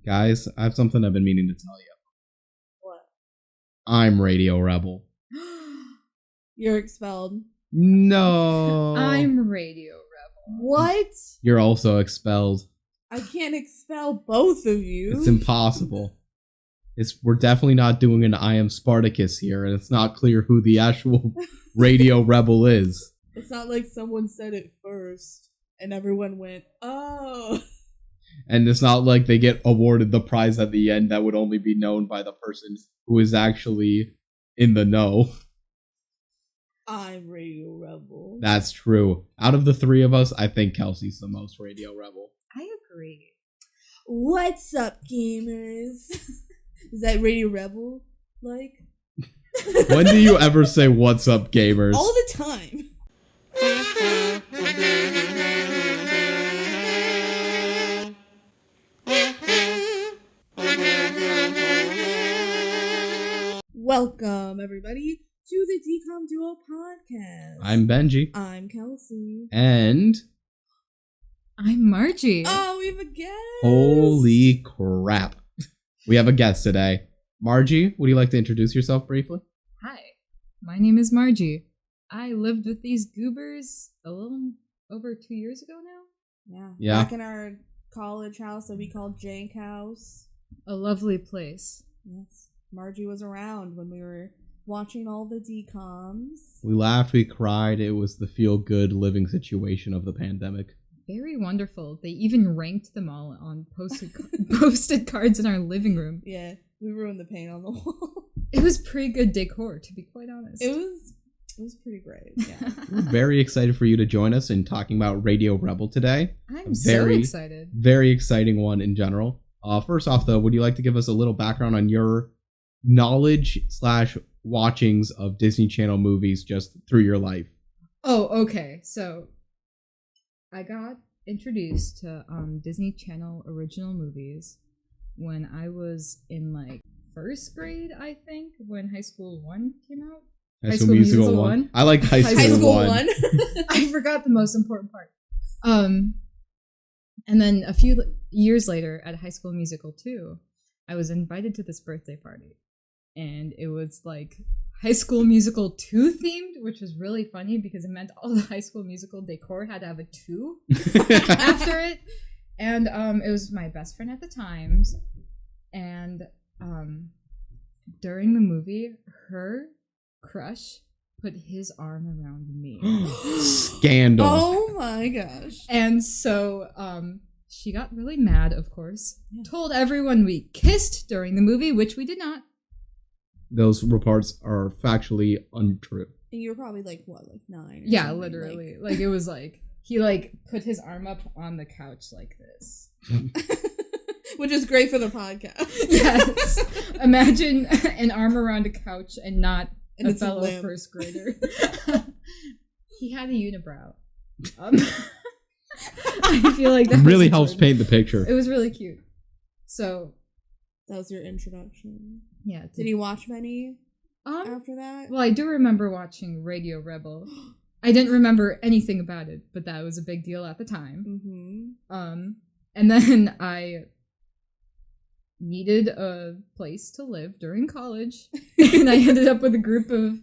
Guys, I have something I've been meaning to tell you. What? I'm Radio Rebel. You're expelled. No. I'm Radio Rebel. What? You're also expelled. I can't expel both of you. It's impossible. We're definitely not doing an I am Spartacus here, and it's not clear who the actual Radio Rebel is. It's not like someone said it first, and everyone went, oh. And it's not like they get awarded the prize at the end that would only be known by the person who is actually in the know. I'm Radio Rebel. That's true. Out of the three of us, I think Kelsey's the most Radio Rebel. I agree. What's up, gamers? Is that Radio Rebel like? When do you ever say what's up, gamers? All the time. Welcome, everybody, to the DCOM Duo podcast. I'm BenG. I'm Kelsey. And... I'm Marji. Oh, we have a guest. holy crap. We have a guest today. Marji, would you like to introduce yourself briefly? Hi, my name is Marji. I lived with these goobers a little over 2 years ago now. Yeah. Back in our college house that we called Jank House. A lovely place. Yes. Marji was around when we were watching all the DCOMs. We laughed, we cried. It was the feel-good living situation of the pandemic. Very wonderful. They even ranked them all on posted cards in our living room. Yeah, we ruined the paint on the wall. It was pretty good decor, to be quite honest. It was pretty great, yeah. We're very excited for you to join us in talking about Radio Rebel today. I'm so excited. Very exciting one in general. First off, though, would you like to give us a little background on your knowledge / watchings of Disney Channel movies just through your life? Oh, okay. So I got introduced to Disney Channel original movies when I was in like first grade, I think, when High School 1 came out. High School Musical 1. I like High School 1. I forgot the most important part. And then a few years later at High School Musical 2, I was invited to this birthday party. And it was like High School Musical 2 themed, which was really funny because it meant all the High School Musical decor had to have a 2 after it. And it was my best friend at the time. And during the movie, her crush put his arm around me. Scandal. Oh my gosh. And so she got really mad, of course. Yeah. Told everyone we kissed during the movie, which we did not. Those reports are factually untrue. And you were probably like, what, like 9? Yeah, literally. Like it was like, he like put his arm up on the couch like this. Which is great for the podcast. Yes. Imagine an arm around a couch and not a fellow first grader. He had a unibrow. I feel like that really helps paint the picture. It was really cute. So that was your introduction. Yeah. Did you watch many after that? Well, I do remember watching Radio Rebel. I didn't remember anything about it, but that was a big deal at the time. Mm-hmm. And then I needed a place to live during college, and I ended up with a group of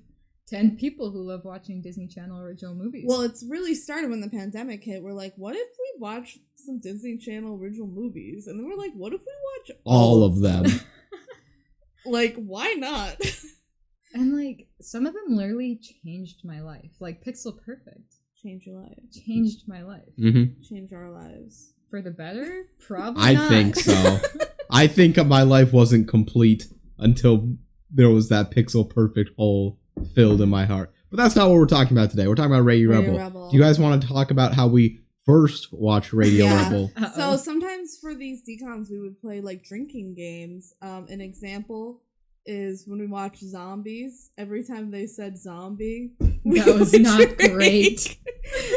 10 people who love watching Disney Channel original movies. Well, it's really started when the pandemic hit. We're like, what if we watch some Disney Channel original movies? And then we're like, what if we watch all of them? Like, why not? And like, some of them literally changed my life. Like Pixel Perfect. Changed your life. Changed my life. Mm-hmm. Changed our lives. For the better? Probably I not. think so. I think my life wasn't complete until there was that Pixel Perfect hole filled in my heart. But that's not what we're talking about today. We're talking about Radio Rebel. Do you guys want to talk about how we first watched Radio Rebel? So sometimes for these DCOMs, we would play like drinking games. An example is when we watched Zombies. Every time they said zombie, that was not great.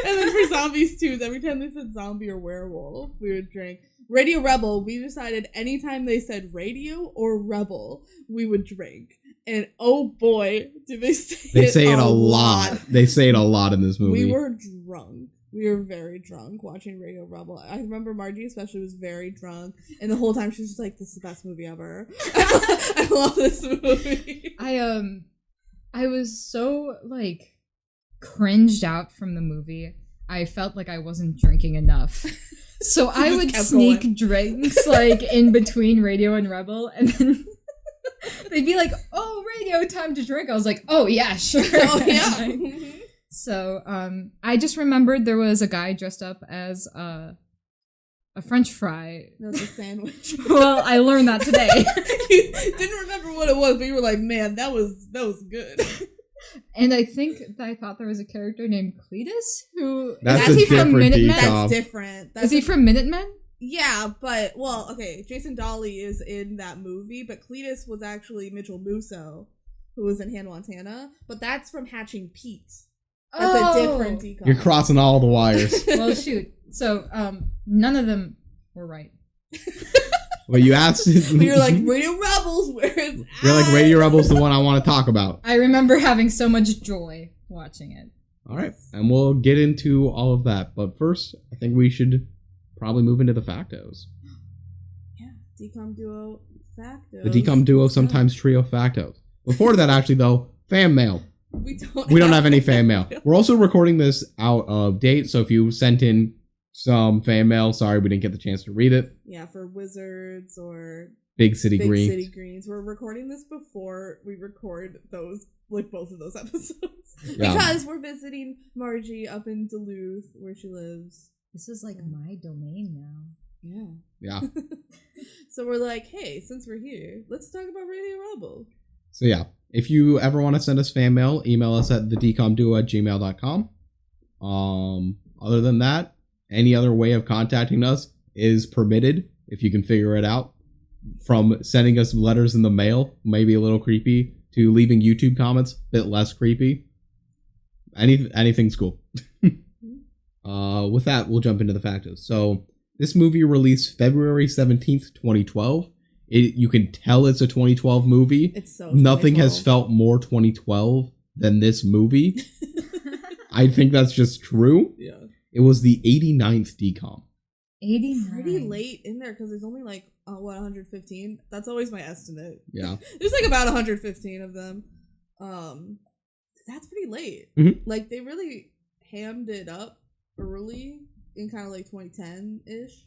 And then for Zombies 2, every time they said zombie or werewolf, we would drink. Radio Rebel, we decided anytime they said radio or rebel, we would drink. And oh boy, do they say it a lot. They say it a lot in this movie. We were drunk. We were very drunk watching Radio Rebel. I remember Marji especially was very drunk, and the whole time she was just like, "This is the best movie ever." I love this movie. I was so like cringed out from the movie. I felt like I wasn't drinking enough. So I would sneak drinks like in between Radio and Rebel, and then they'd be like, "Oh, Radio, time to drink." I was like, "Oh yeah, sure." Oh yeah. So I just remembered there was a guy dressed up as a French fry. No, it's a sandwich. Well, I learned that today. You didn't remember what it was, but you were like, "Man, that was good." And I thought there was a character named Cletus who That's is a he from different Minutemen? DCOM. That's different. Is he from Minutemen? Yeah, but well, okay. Jason Dolly is in that movie, but Cletus was actually Mitchell Musso, who was in Hannah Montana. But that's from Hatching Pete. That's a different DCOM. You're crossing all the wires. Well, shoot. So none of them were right. Well, you asked. But you're like, Radio Rebels, where it's You're like, Radio Rebels, the one I want to talk about. I remember having so much joy watching it. All right, and we'll get into all of that. But first, I think we should probably move into the factos. Yeah, DCOM duo factos. The DCOM duo, sometimes trio factos. Before that, actually, though, fan mail. We don't have any fan mail. We're also recording this out of date, so if you sent in some fan mail, sorry we didn't get the chance to read it. Yeah, for Wizards or Big City Greens. City Greens. We're recording this before we record those, like both of those episodes. Yeah. Because we're visiting Marji up in Duluth, where she lives. This is like my domain now. Yeah. So we're like, hey, since we're here, let's talk about Radio Rebel. So yeah, if you ever want to send us fan mail, email us at thedcomduo@gmail.com. Other than that, any other way of contacting us is permitted if you can figure it out. From sending us letters in the mail, maybe a little creepy, to leaving YouTube comments, a bit less creepy. Anything's cool. With that, we'll jump into the factos. So this movie released February 17th, 2012. You can tell it's a 2012 movie. It's so Nothing has felt more 2012 than this movie. I think that's just true. Yeah. It was the 89th DCOM. 89. Pretty late in there because there's only like 115. That's always my estimate. Yeah. There's like about 115 of them. That's pretty late. Mm-hmm. Like they really hammed it up early in kind of like 2010-ish.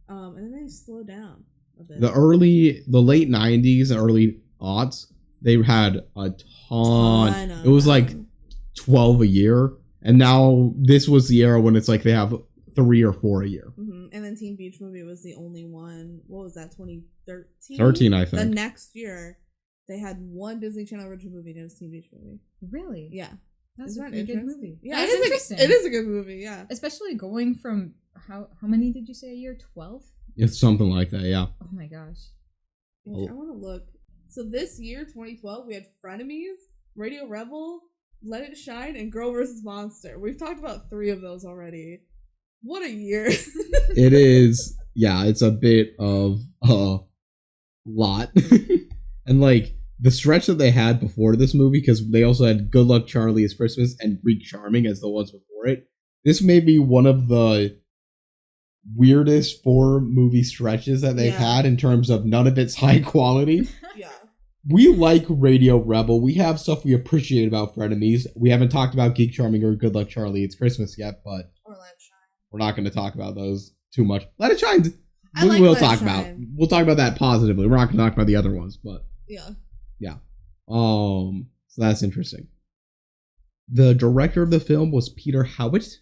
And then they slowed down a bit. The late 90s and early aughts, they had a ton. It was like 12 a year. And now this was the era when it's like they have 3 or 4 a year. Mm-hmm. And then Teen Beach Movie was the only one. What was that, 2013? 13, I think. The next year, they had one Disney Channel original movie, and it was Teen Beach Movie. Really? Yeah. That's Isn't a that pretty good interesting? movie. Yeah, That's interesting. It is a good movie, yeah. Especially going from, how many did you say a year? 12? It's something like that, yeah. Oh my gosh. Gosh, I want to look. So this year, 2012, we had Frenemies, Radio Rebel, Let It Shine, and Girl vs. Monster. We've talked about 3 of those already. What a year. It is, yeah, it's a bit of a lot. And like, the stretch that they had before this movie, because they also had Good Luck Charlie as Christmas and Greek Charming as the ones before it. This may be one of the weirdest 4 movie stretches that they've had in terms of none of it's high quality. Yeah. We like Radio Rebel. We have stuff we appreciate about Frenemies. We haven't talked about Geek Charming or Good Luck Charlie. It's Christmas yet, but Or Let It Shine. we're not going to talk about those too much. Let It Shine. We'll talk about. We'll talk about that positively. We're not going to talk about the other ones, but yeah. So that's interesting. The director of the film was Peter Howitt.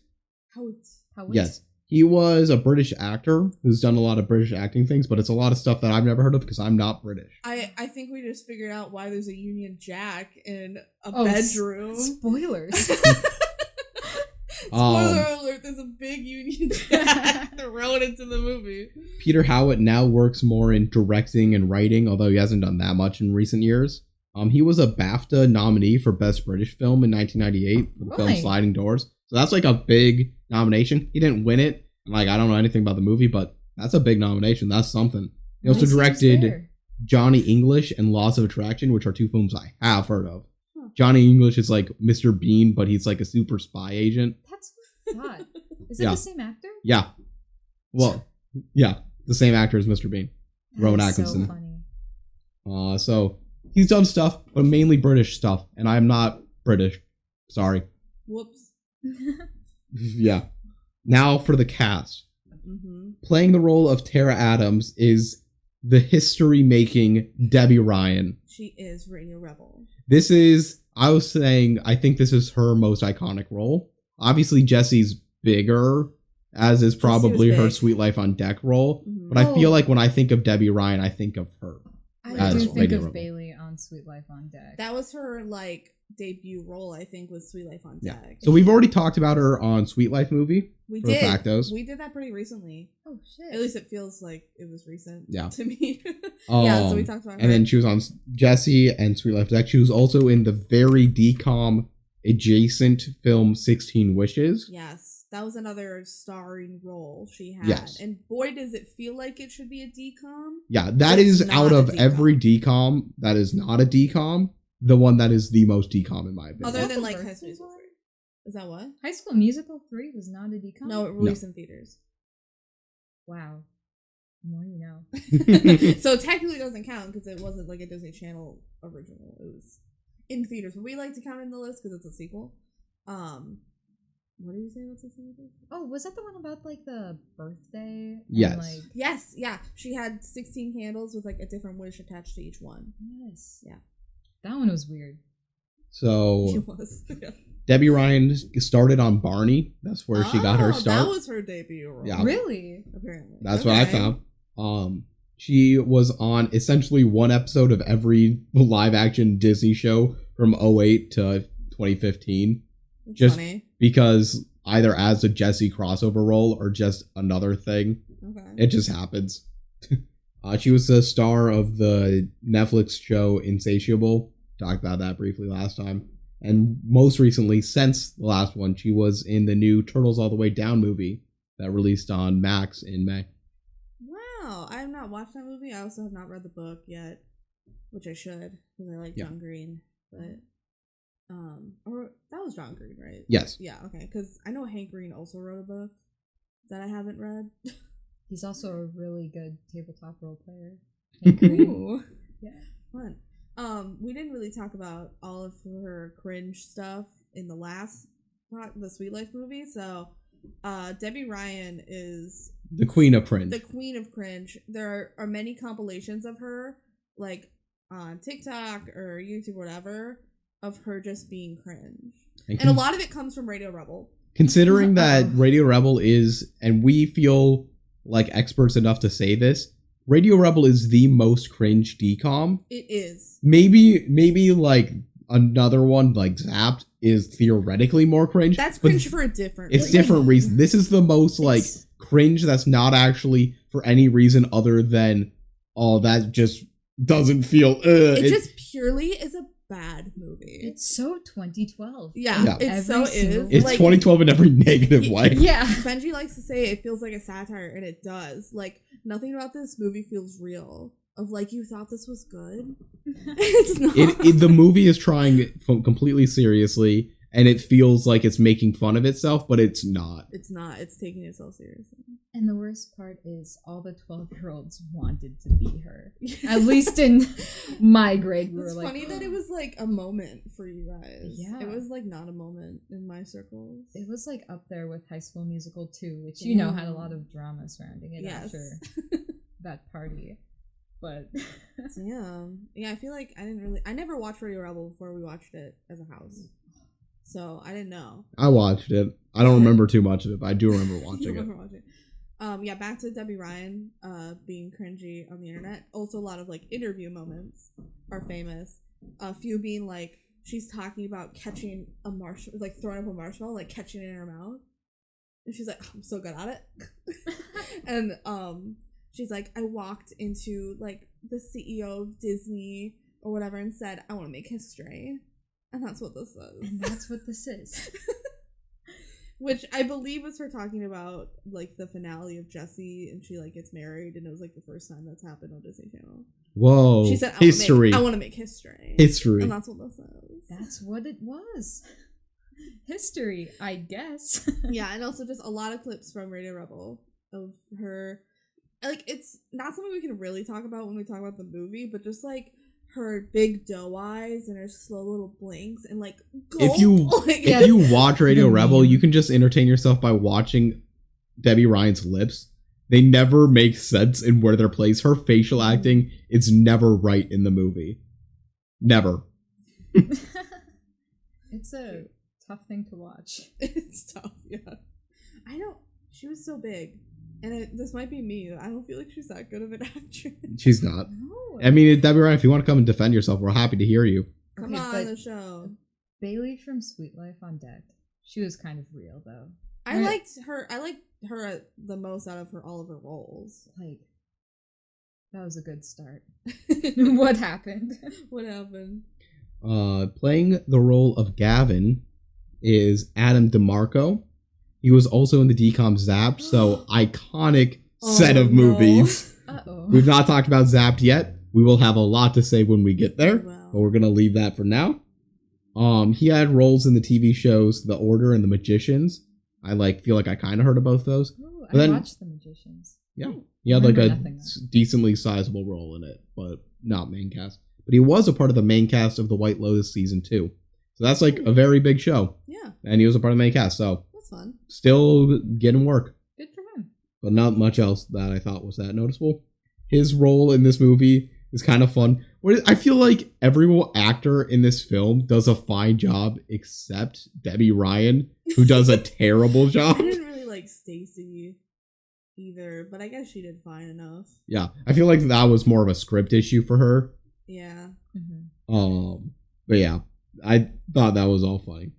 Howitt. Yes. He was a British actor who's done a lot of British acting things, but it's a lot of stuff that I've never heard of because I'm not British. I think we just figured out why there's a Union Jack in a bedroom. Spoilers. Spoiler alert, there's a big Union Jack thrown into the movie. Peter Howitt now works more in directing and writing, although he hasn't done that much in recent years. He was a BAFTA nominee for Best British Film in 1998 for the film Sliding Doors. So that's like a big nomination. He didn't win it. Like, I don't know anything about the movie, but that's a big nomination. That's something. He also directed Johnny English and Laws of Attraction, which are 2 films I have heard of. Johnny English is like Mr. Bean, but he's like a super spy agent. That's hot. Is it the same actor? Yeah. Well, yeah, the same actor as Mr. Bean, Rowan Atkinson. So funny. So he's done stuff, but mainly British stuff, and I'm not British. Sorry. Whoops. Yeah. Now for the cast. Mm-hmm. Playing the role of Tara Adams is the history-making Debby Ryan. She is Radio Rebel. This is, I was saying, I think this is her most iconic role. Obviously, Jessie's bigger, as is probably her Sweet Life on Deck role. Mm-hmm. But I feel like when I think of Debby Ryan, I think of her. I do think of Bailey on Sweet Life on Deck. That was her, like, debut role, I think, was Sweet Life on Deck. Yeah. So we've already talked about her on Sweet Life movie. We did. Factos. We did that pretty recently. Oh, shit. At least it feels like it was recent to me. So we talked about her. And then she was on Jessie and Sweet Life Deck. She was also in the very DCOM adjacent film 16 Wishes. Yes. That was another starring role she had. Yes. And boy, does it feel like it should be a DCOM. Yeah, that is out of every DCOM that is not a DCOM, the one that is the most DCOM in my opinion. Other than like High School Musical 3. Is that what? High School Musical 3 was not a DCOM? No, it released in theaters. Wow. The more you know. So it technically doesn't count because it wasn't like a Disney Channel original. It was in theaters. But we like to count in the list because it's a sequel. What did you say about 16 Wishes? Oh, was that the one about like the birthday? Yes. And, like... Yes, yeah. She had 16 candles with like a different wish attached to each one. Yes. Yeah. That one was weird. So She was. Yeah. Debbie Ryan started on Barney. That's where she got her start. That was her debut role. Yeah. Really? Apparently. That's what I found. She was on essentially one episode of every live action Disney show from 2008 to 2015. That's just funny. Because either as a Jessie crossover role or just another thing. Okay. It just happens. She was the star of the Netflix show Insatiable. Talked about that briefly last time. And most recently, since the last one, she was in the new Turtles All the Way Down movie that released on Max in May. Wow. I have not watched that movie. I also have not read the book yet, which I should because I like John Green. But or that was John Green, right? Yes. Yeah, okay. Because I know Hank Green also wrote a book that I haven't read. He's also a really good tabletop role player. Ooh. Yeah. Fun. We didn't really talk about all of her cringe stuff in the last the Sweet Life movie. So, Debby Ryan is the queen of cringe. The queen of cringe. There are many compilations of her, like on TikTok or YouTube, or whatever, of her just being cringe. And a lot of it comes from Radio Rebel. Considering that Radio Rebel is, and we feel like experts enough to say this, Radio Rebel is the most cringe DCOM. It is. Maybe like another one like Zapped is theoretically more cringe. That's cringe for a different reason. It's different reason. This is the most like cringe that's not actually for any reason other than, oh, that just doesn't feel it just purely is a bad movie. It's so 2012. Yeah. It so is. It's like, 2012 in every negative way. Yeah. BenG likes to say it feels like a satire, and it does. Like, nothing about this movie feels real. Of like, you thought this was good? It's not. The movie is trying completely seriously, and it feels like it's making fun of itself, but it's not. It's not. It's taking itself seriously. And the worst part is all the 12-year-olds wanted to be her. At least in my grade, we were like... It's funny that it was like a moment for you guys. Yeah. It was like not a moment in my circles. It was like up there with High School Musical 2, which, you know, had a lot of drama surrounding it after that party. But... Yeah, I feel like I never watched Radio Rebel before we watched it as a house. So I didn't know. I watched it. I don't remember too much of it, but I do remember watching it. Yeah, back to Debby Ryan being cringy on the internet. Also, a lot of like interview moments are famous. A few being like she's talking about catching a marshmallow, like throwing up a marshmallow, like catching it in her mouth, and she's like, "I'm so good at it." And she's like, "I walked into like the CEO of Disney or whatever and said I want to make history," and that's what this is. And that's what this is. Which I believe was her talking about, like, the finale of Jessie, and she, like, gets married, and it was, like, the first time that's happened on Disney Channel. Whoa. She said, history. I want to make history. History. And that's what this is. That's what it was. History, I guess. Yeah, and also just a lot of clips from Radio Rebel of her. Like, it's not something we can really talk about when we talk about the movie, but just like her big doe eyes and her slow little blinks and like gulp. If you watch Radio Rebel, you can just entertain yourself by watching Debby Ryan's lips. They never make sense in where they're placed. Her facial acting is never right in the movie. Never. It's a tough thing to watch. It's tough, yeah. She was so big. And this might be me. I don't feel like she's that good of an actress. She's not. No. I mean, Debby Ryan, if you want to come and defend yourself, we're happy to hear you. Come on the show. Bailey from Sweet Life on Deck. She was kind of real, though. I liked her the most out of all of her roles. Like, that was a good start. What happened? What happened? Playing the role of Gavin is Adam DeMarco. He was also in the DCOM Zapped, so iconic set of movies. Uh-oh. We've not talked about Zapped yet. We will have a lot to say when we get there, but we're going to leave that for now. He had roles in the TV shows The Order and The Magicians. I feel like I kind of heard of both those. Ooh, I watched The Magicians. Yeah. He had a decently sizable role in it, but not main cast. But he was a part of the main cast of The White Lotus season 2. So that's a very big show. Yeah. And he was a part of the main cast, so that's fun. Still getting work. Good for him. But not much else that I thought was that noticeable. His role in this movie is kind of fun. I feel like every actor in this film does a fine job except Debby Ryan, who does a terrible job. I didn't really like Stacy either, but I guess she did fine enough. Yeah, I feel like that was more of a script issue for her. Yeah. Mm-hmm. But yeah, I thought that was all funny.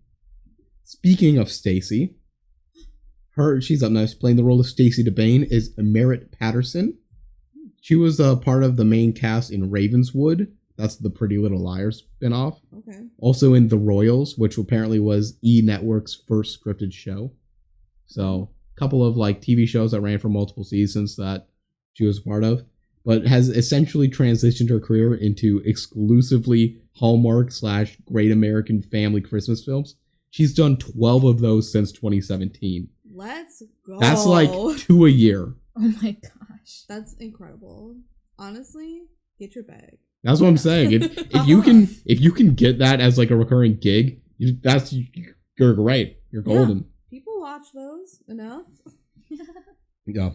Speaking of Stacy, she's up next. Playing the role of Stacy DeBane is Merritt Patterson. She was a part of the main cast in Ravenswood. That's the Pretty Little Liars spinoff. Okay. Also in The Royals, which apparently was E! Network's first scripted show. So, a couple of TV shows that ran for multiple seasons that she was a part of. But has essentially transitioned her career into exclusively Hallmark/Great American Family Christmas films. She's done 12 of those since 2017. Let's go. That's 2 a year. Oh my gosh. That's incredible. Honestly, get your bag. That's what I'm saying. If you can get that as a recurring gig, you're great. You're golden. Yeah. People watch those enough. Yeah.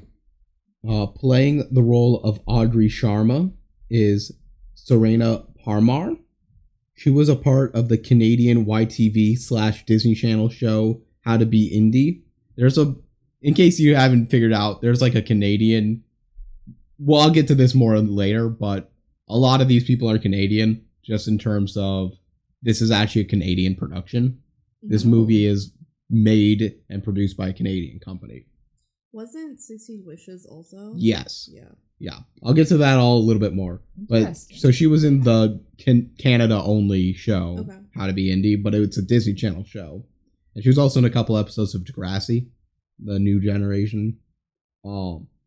Playing the role of Audrey Sharma is Serena Parmar. She was a part of the Canadian YTV/Disney Channel show How to Be Indie. In case you haven't figured out, there's a Canadian. Well, I'll get to this more later, but a lot of these people are Canadian, just in terms of this is actually a Canadian production. This movie is made and produced by a Canadian company. Wasn't 16 Wishes also? Yes. Yeah. Yeah. I'll get to that all a little bit more. But so she was in the Canada only show, How to Be Indie, but it's a Disney Channel show. And she was also in a couple episodes of Degrassi, The New Generation.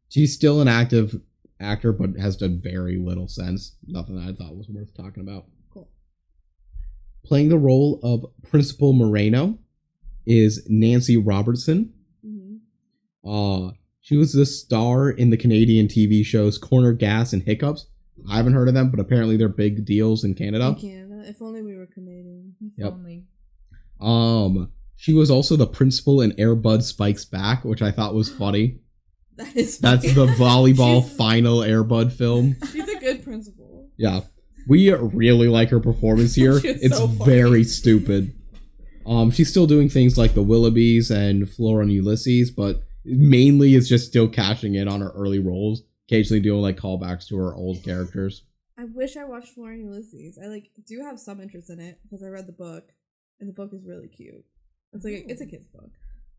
She's still an active actor, but has done very little since. Nothing that I thought was worth talking about. Cool. Playing the role of Principal Moreno is Nancy Robertson. She was the star in the Canadian TV shows Corner Gas and Hiccups. I haven't heard of them, but apparently they're big deals in Canada. If only we were Canadian. If only. She was also the principal in Air Bud Spikes Back, which I thought was funny. That's the volleyball final Air Bud film. She's a good principal. Yeah. We really like her performance here. It's so very stupid. She's still doing things like the Willoughbys and Flora and Ulysses, but mainly is just still cashing in on her early roles, occasionally doing callbacks to her old characters. I wish I watched Flora and Ulysses. I do have some interest in it because I read the book, and the book is really cute. It's a kid's book,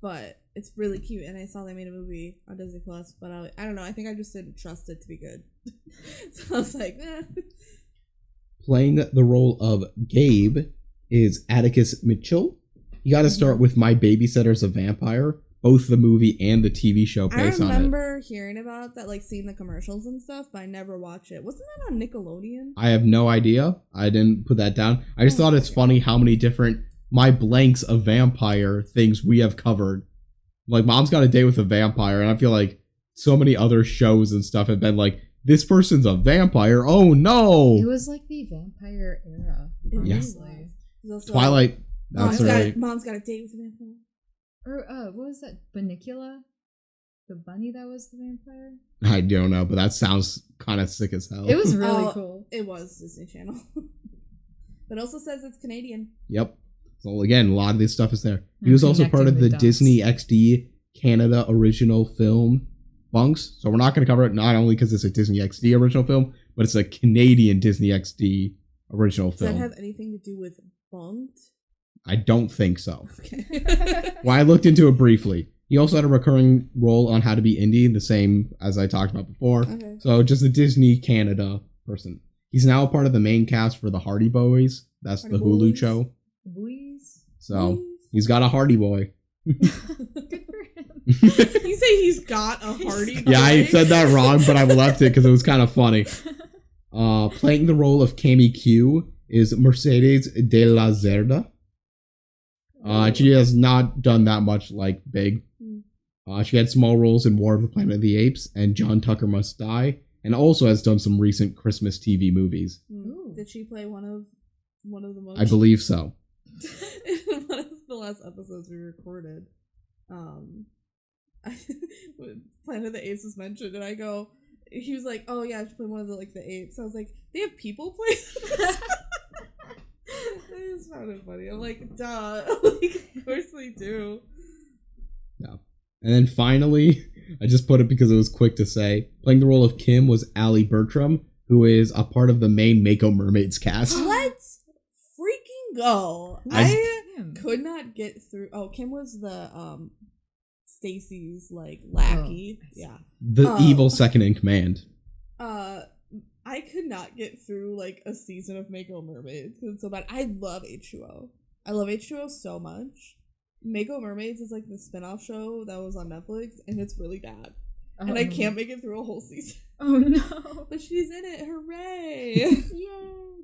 but it's really cute. And I saw they made a movie on Disney Plus, but I don't know. I think I just didn't trust it to be good, so I was like, eh. Playing the role of Gabe is Atticus Mitchell. You got to start with My Babysitter's a Vampire. Both the movie and the TV show based on it. I remember hearing about that, seeing the commercials and stuff, but I never watched it. Wasn't that on Nickelodeon? I have no idea. I didn't put that down. I just thought it's funny how many different my blanks of vampire things we have covered. Like, Mom's Got a Date with a Vampire, and I feel like so many other shows and stuff have been like, this person's a vampire. Oh no! It was like the vampire era. Honestly. Yeah. Twilight. Mom's got a date with a vampire. Or what was that? Banicula? The bunny that was the vampire? I don't know, but that sounds kind of sick as hell. It was really cool. It was Disney Channel. But it also says it's Canadian. Yep. So again, a lot of this stuff is there. He was also part of the Disney XD Canada original film Bunks. So we're not going to cover it, not only because it's a Disney XD original film, but it's a Canadian Disney XD original film. Does that have anything to do with Bunked? I don't think so. Okay. Well, I looked into it briefly. He also had a recurring role on How to Be Indie, the same as I talked about before. Okay. So just a Disney Canada person. He's now a part of the main cast for the Hardy Boys. That's the Hulu show. Boys. So he's got a Hardy Boy. Good for him. You say he's got a Hardy Boy? Yeah, I said that wrong, but I left it because it was kind of funny. Playing the role of Cammy Q is Mercedes de la Zerda. She has not done that much like big. She had small roles in War of the Planet of the Apes and John Tucker Must Die, and also has done some recent Christmas TV movies. Ooh. Did she play one of the most? I believe so. In one of the last episodes we recorded, Planet of the Apes was mentioned, and he was like, "Oh yeah, she played one of the apes." I was like, "They have people play this?" I just found it funny. I'm like, duh. Of course they do. Yeah. And then finally, I just put it because it was quick to say, playing the role of Kim was Allie Bertram, who is a part of the main Mako Mermaids cast. Let's freaking go. I could not get through. Oh, Kim was the Stacy's lackey. Oh, yeah. The evil second in command. I could not get through a season of Mako Mermaids because it's so bad. I love H2O. I love H2O so much. Mako Mermaids is the spin-off show that was on Netflix, and it's really bad. And I can't make it through a whole season. Oh no. But she's in it. Hooray. Yay.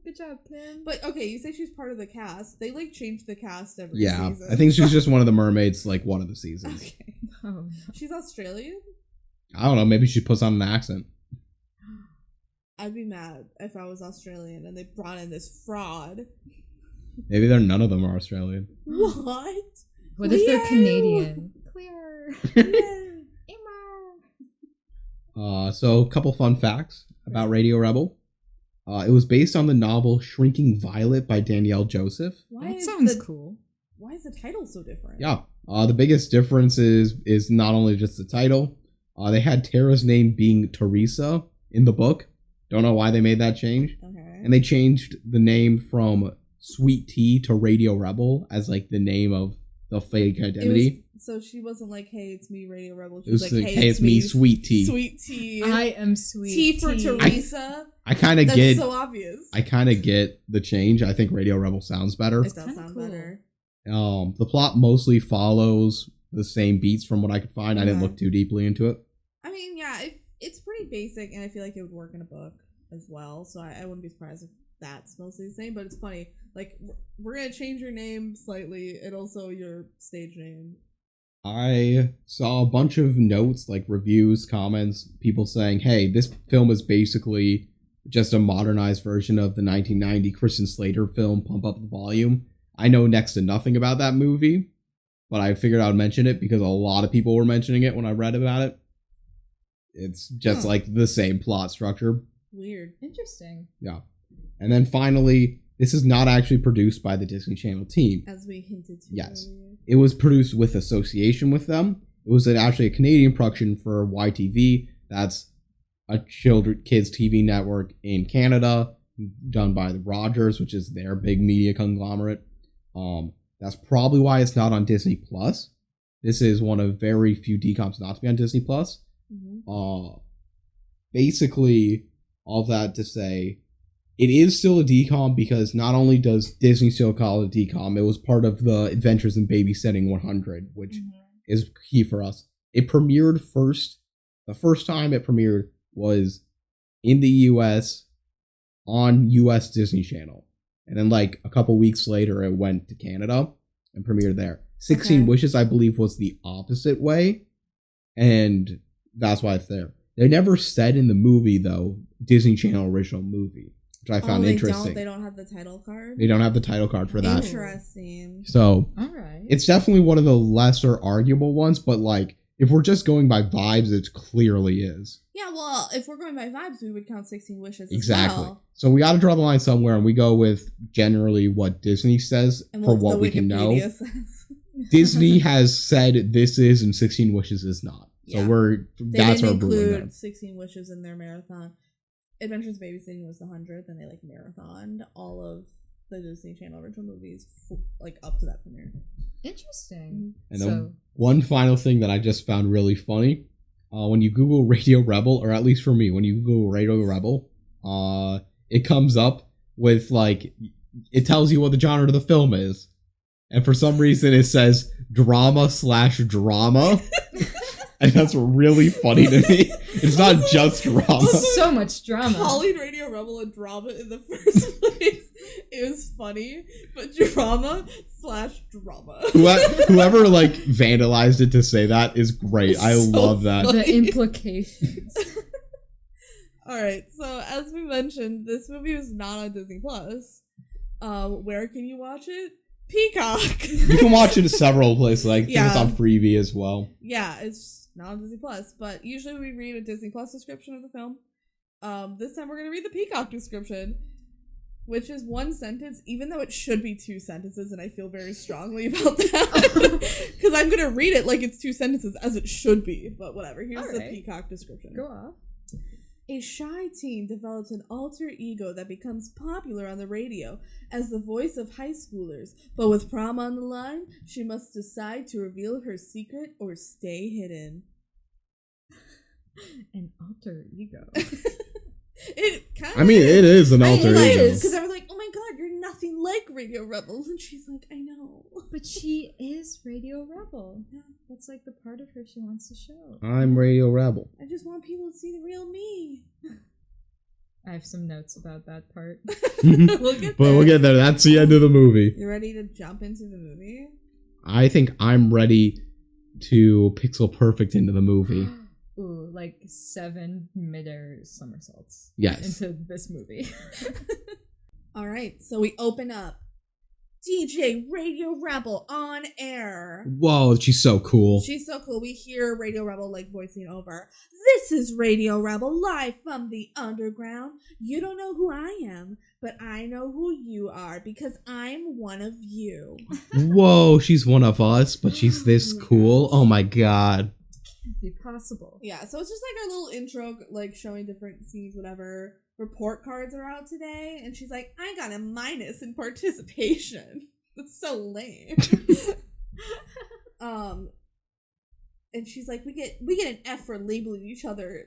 Good job, Kim. But okay, you say she's part of the cast. They change the cast every season. I think she's just one of the mermaids one of the seasons. Okay. Oh, no. She's Australian? I don't know, maybe she puts on an accent. I'd be mad if I was Australian and they brought in this fraud. Maybe none of them are Australian. What? What if they're Canadian? Clear. So a couple fun facts about Radio Rebel. It was based on the novel Shrinking Violet by Danielle Joseph. That sounds cool. Why is the title so different? Yeah. The biggest difference is not only just the title. They had Tara's name being Teresa in the book. Don't know why they made that change. Okay. And they changed the name from Sweet Tea to Radio Rebel as the name of the fake identity. So she wasn't hey, it's me, Radio Rebel. She was was hey, it's me, Sweet Tea. Sweet Tea. I am Sweet Tea for Teresa. I kind of get. That's so obvious. I kind of get the change. I think Radio Rebel sounds better. It does sound better. The plot mostly follows the same beats from what I could find. I didn't look too deeply into it. I mean, yeah, it's pretty basic, and I feel like it would work in a book as well. So I wouldn't be surprised if that's mostly the same. But it's funny. We're gonna change your name slightly, and also your stage name. I saw a bunch of notes, reviews, comments, people saying, "Hey, this film is basically just a modernized version of the 1990 Christian Slater film, Pump Up the Volume." I know next to nothing about that movie, but I figured I would mention it because a lot of people were mentioning it when I read about it. It's just the same plot structure. Weird. Interesting. Yeah. And then finally, this is not actually produced by the Disney Channel team. As we hinted to. Yes. Earlier. It was produced with association with them. It was actually a Canadian production for YTV. That's a kids TV network in Canada, done by the Rogers, which is their big media conglomerate. That's probably why it's not on Disney Plus. This is one of very few DCOMs not to be on Disney Plus. Mm-hmm. Basically, all that to say, it is still a DCOM because not only does Disney still call it a DCOM, it was part of the Adventures in Babysitting 100, which is key for us. It premiered first. The first time it premiered was in the US on US Disney Channel. And then like a couple weeks later, it went to Canada and premiered there. 16 Wishes, I believe, was the opposite way. And that's why it's there. They never said in the movie, though, Disney Channel original movie, which I found interesting. They don't have the title card? They don't have the title card for that. Interesting. So, all right. It's definitely one of the lesser arguable ones, but like, if we're just going by vibes, it clearly is. Yeah, well, if we're going by vibes, we would count 16 Wishes exactly. as well. So we got to draw the line somewhere, and we go with generally what Disney says for what we can know. Disney has said this is, and 16 Wishes is not. So that's our ruling. They include 16 Wishes in their marathon. Adventures Babysitting was the 100th, and they like marathoned all of the Disney Channel original movies like up to that premiere. Interesting. And then one final thing that I just found really funny, when you Google Radio Rebel, or at least for me, when you Google Radio Rebel, it comes up with like, it tells you what the genre of the film is. And for some reason it says drama/drama. And that's really funny to me. It's not just drama. So much drama. Calling Radio Rebel a drama in the first place is funny, but drama/drama. Whoever like vandalized it to say that is great. I love that. Funny. The implications. Alright, so as we mentioned, this movie is not on Disney Plus. Where can you watch it? Peacock. You can watch it in several places. I think it's on Freevee as well. Yeah, it's not on Disney Plus, but usually we read a Disney Plus description of the film. This time we're going to read the Peacock description, which is one sentence, even though it should be 2 sentences, and I feel very strongly about that. Because I'm going to read it like it's 2 sentences, as it should be. But whatever, here's the Peacock description. Go off. A shy teen develops an alter ego that becomes popular on the radio as the voice of high schoolers. But with prom on the line, she must decide to reveal her secret or stay hidden. An alter ego. It kind of it is an alter ego. Because I was like, oh my god, you're nothing like Radio Rebel. And she's like, I know. But she is Radio Rebel. Yeah, that's like the part of her she wants to show. I'm Radio Rebel. I just want people to see the real me. I have some notes about that part. We'll get there. That's the end of the movie. You ready to jump into the movie? I think I'm ready to pixel perfect into the movie. Ooh, like 7 midair somersaults. Yes. Into this movie. All right, so we open up. DJ Radio Rebel on air. Whoa, she's so cool. She's so cool. We hear Radio Rebel like voicing over. This is Radio Rebel live from the underground. You don't know who I am, but I know who you are because I'm one of you. Whoa, she's one of us, but she's this cool. Oh my god. Can't be possible. Yeah, so it's just like our little intro, like showing different scenes, whatever. Report cards are out today, and she's like, I got a minus in participation. That's so lame. And she's like, we get an F for labeling each other.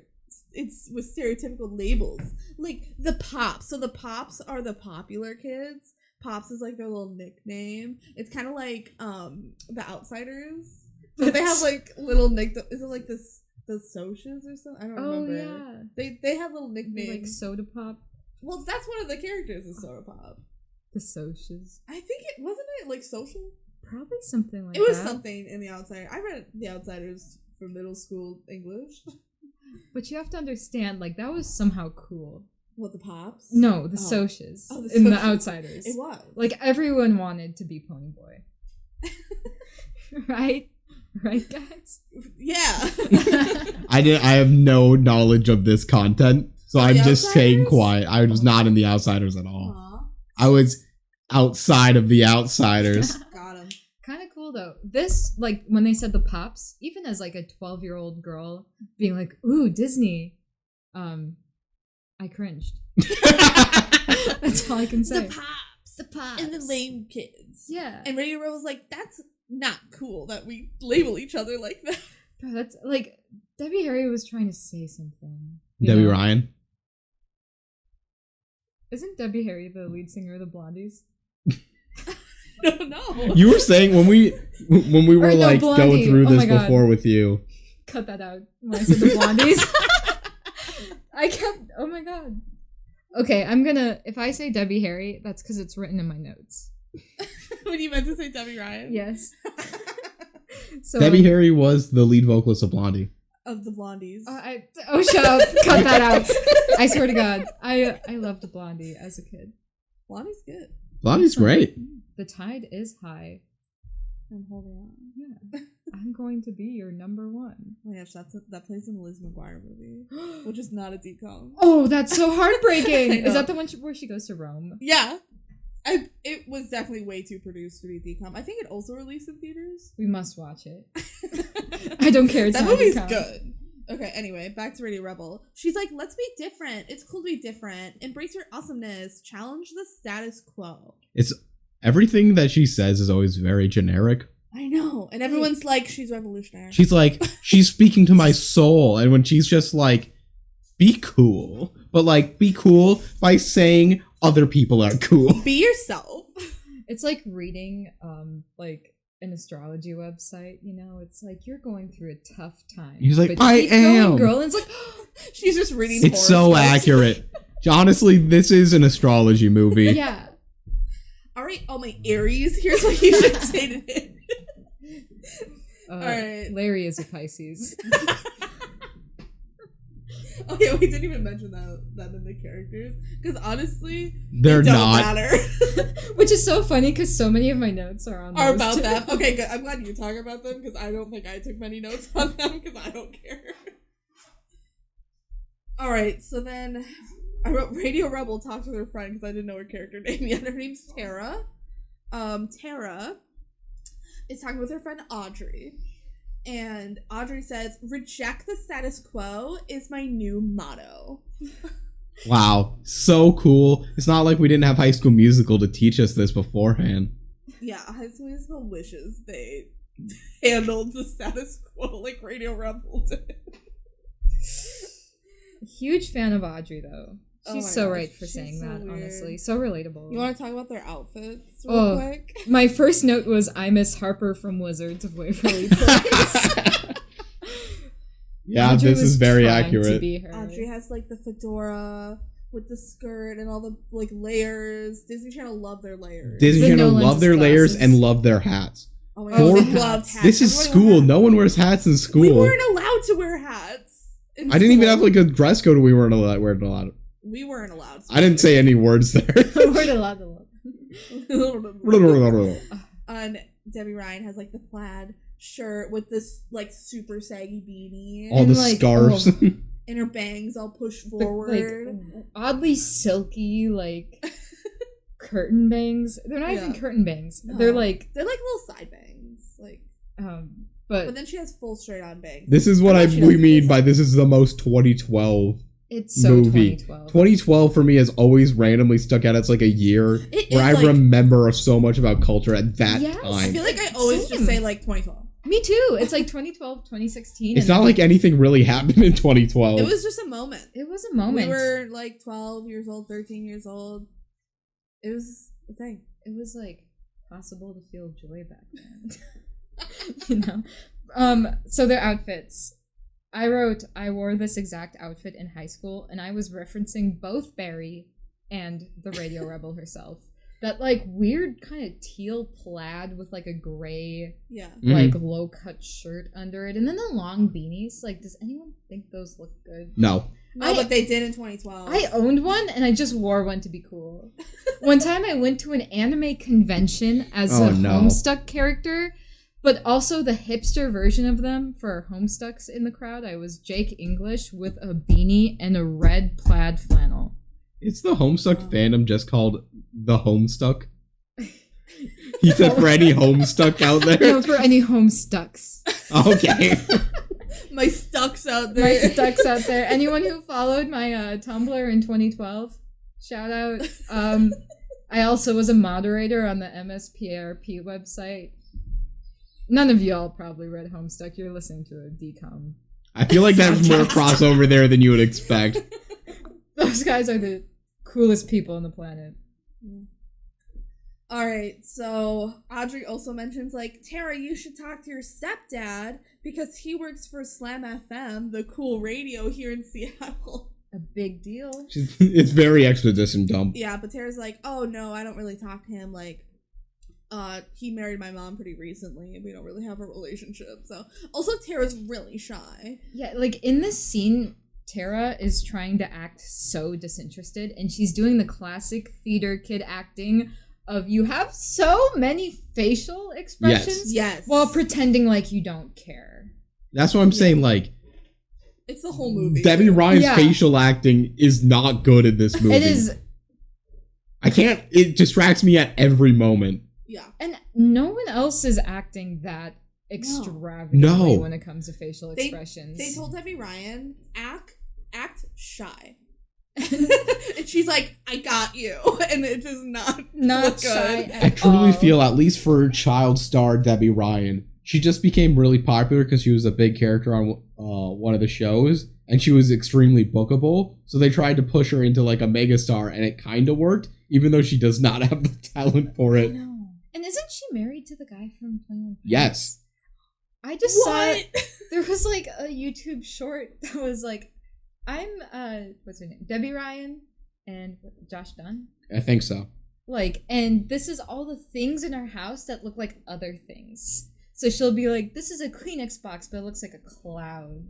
It's with stereotypical labels. Like the Pops. So the Pops are the popular kids. Pops is like their little nickname. It's kind of like the Outsiders. So they have like little is it like this? The Socias or something? I don't remember. Yeah. They have little nicknames. Like Soda Pop? Well, that's one of the characters is Soda Pop. The Socias. I think it wasn't like social? Probably something like that. It was something in The Outsider. I read The Outsiders for middle school English. But you have to understand, like, that was somehow cool. What, the Pops? No, the Socias. Oh, in The Outsiders. It was. Like, everyone wanted to be Ponyboy. Right? Right, guys? Yeah. I have no knowledge of this content, so I'm just staying quiet. I was not in The Outsiders at all. Aww. I was outside of The Outsiders. Got him. Kind of cool, though. This, like, when they said the Pops, even as, like, a 12-year-old girl being like, ooh, Disney, I cringed. That's all I can say. The Pops. And the lame kids. Yeah. And Radio Rebel was like, that's not cool that we label each other like that. Bro, that's like Debbie Harry was trying to say something. Debbie Ryan. Isn't Debbie Harry the lead singer of the Blondies? I don't know. You were saying when we were like going through this before with you. Cut that out when I said the Blondies. I kept. Oh my god. Okay, if I say Debbie Harry, that's because it's written in my notes. When you meant to say Debby Ryan? Yes. So Debbie Harry was the lead vocalist of Blondie. Of the Blondies. Shut up. Cut that out. I swear to God. I loved Blondie as a kid. Blondie's good. Blondie's great. The tide is high. I'm holding on. Yeah. I'm going to be your number one. Oh my gosh, that plays in the Liz McGuire movie, which is not a DCOM. Oh, that's so heartbreaking. Is that the one where she goes to Rome? Yeah. It was definitely way too produced to be DCOM. I think it also released in theaters. We must watch it. I don't care. That movie's good. Okay, anyway, back to Radio Rebel. She's like, let's be different. It's cool to be different. Embrace your awesomeness. Challenge the status quo. It's everything that she says is always very generic. I know. And everyone's like, she's revolutionary. She's like, she's speaking to my soul. And when she's just like, be cool. But like, be cool by saying other people are cool. Be yourself. It's like reading like an astrology website, you know? It's like, you're going through a tough time. He's like, but I am. Going, girl. And it's like, she's just reading It's so accurate. Honestly, this is an astrology movie. Yeah. All right, all my Aries, here's what you should say to it. All right. Larry is a Pisces. Okay, we didn't even mention that in the characters, because honestly, they're don't not matter. Which is so funny because so many of my notes are about them. Okay, good. I'm glad you talk about them because I don't think I took many notes on them because I don't care. All right, so then I wrote Radio Rebel talks with her friend because I didn't know her character name yet. Her name's Tara. Tara is talking with her friend Audrey. And Audrey says, reject the status quo is my new motto. Wow. So cool. It's not like we didn't have High School Musical to teach us this beforehand. Yeah, High School Musical wishes they handled the status quo like Radio Rebel did. Huge fan of Audrey, though. She's so gosh, right for saying that, weird. honestly. So relatable. You want to talk about their outfits real quick? My first note was, I miss Harper from Wizards of Waverly Place. Yeah, Audrey this is very trying to accurate. be her. Audrey has like the fedora with the skirt and all the like layers. Disney Channel love their layers. Disney Channel Nolan's love their layers glasses. and love their hats. Oh my god, they loved hats. This is Everybody school. loved No one wears hats in school. We weren't allowed to wear hats. I didn't even have like a dress code. We weren't allowed. We weren't allowed. I didn't say any words there. We're allowed to And Debby Ryan has like the plaid shirt with this like super saggy beanie. All the like, scarves. And her bangs all pushed forward. Like, oddly silky, like curtain bangs. They're not even curtain bangs. No. They're like little side bangs. Like but then she has full straight on bangs. This is what we mean by this is the most 2012 it's so movie. 2012. 2012 for me has always randomly stuck out as like a year where I remember so much about culture at that time. I feel like I always just say like 2012. Me too. It's like 2012, 2016. It's not like anything really happened in 2012. It was just a moment. It was a moment. We were like 12 years old, 13 years old. It was a thing. It was like possible to feel joy back then. You know? So their outfits. I wrote, I wore this exact outfit in high school, and I was referencing both Barry and the Radio Rebel herself. That, like, weird kind of teal plaid with, like, a gray, like, low-cut shirt under it. And then the long beanies. Like, does anyone think those look good? No. No, but they did in 2012. I owned one, and I just wore one to be cool. One time I went to an anime convention as a Homestuck character, but also the hipster version of them for Homestucks in the crowd. I was Jake English with a beanie and a red plaid flannel. It's the Homestuck fandom just called the Homestuck. He said for any Homestuck out there? No, for any Homestucks. Okay. My stucks out there. My stucks out there. Anyone who followed my Tumblr in 2012, shout out. I also was a moderator on the MSPARP website. None of y'all probably read Homestuck. You're listening to a DCOM. I feel like there's more crossover there than you would expect. Those guys are the coolest people on the planet. All right, so Audrey also mentions, like, Tara, you should talk to your stepdad because he works for Slam FM, the cool radio here in Seattle. a big deal. It's very exposition dump. Yeah, but Tara's like, oh no, I don't really talk to him. Like, he married my mom pretty recently, and we don't really have a relationship. So, also Tara's really shy. Yeah, like in this scene, Tara is trying to act so disinterested, and she's doing the classic theater kid acting of you have so many facial expressions Yes. while pretending like you don't care. That's what I'm saying, like, it's the whole movie. Debby Ryan's facial acting is not good in this movie. It is. It distracts me at every moment. Yeah. And no one else is acting that extravagantly when it comes to facial expressions. They told Debby Ryan, act shy. And she's like, I got you. And it does not look shy good. I truly feel, at least for child star Debby Ryan, she just became really popular because she was a big character on one of the shows, and she was extremely bookable. So they tried to push her into like a megastar, and it kind of worked, even though she does not have the talent for it. No. And isn't she married to the guy from 21 Pilots? Yes. I just saw there was like a YouTube short that was like, I'm what's her name? Debby Ryan and Josh Dunn. I think so. Like, and this is all the things in our house that look like other things. So she'll be like, this is a Kleenex box, but it looks like a cloud.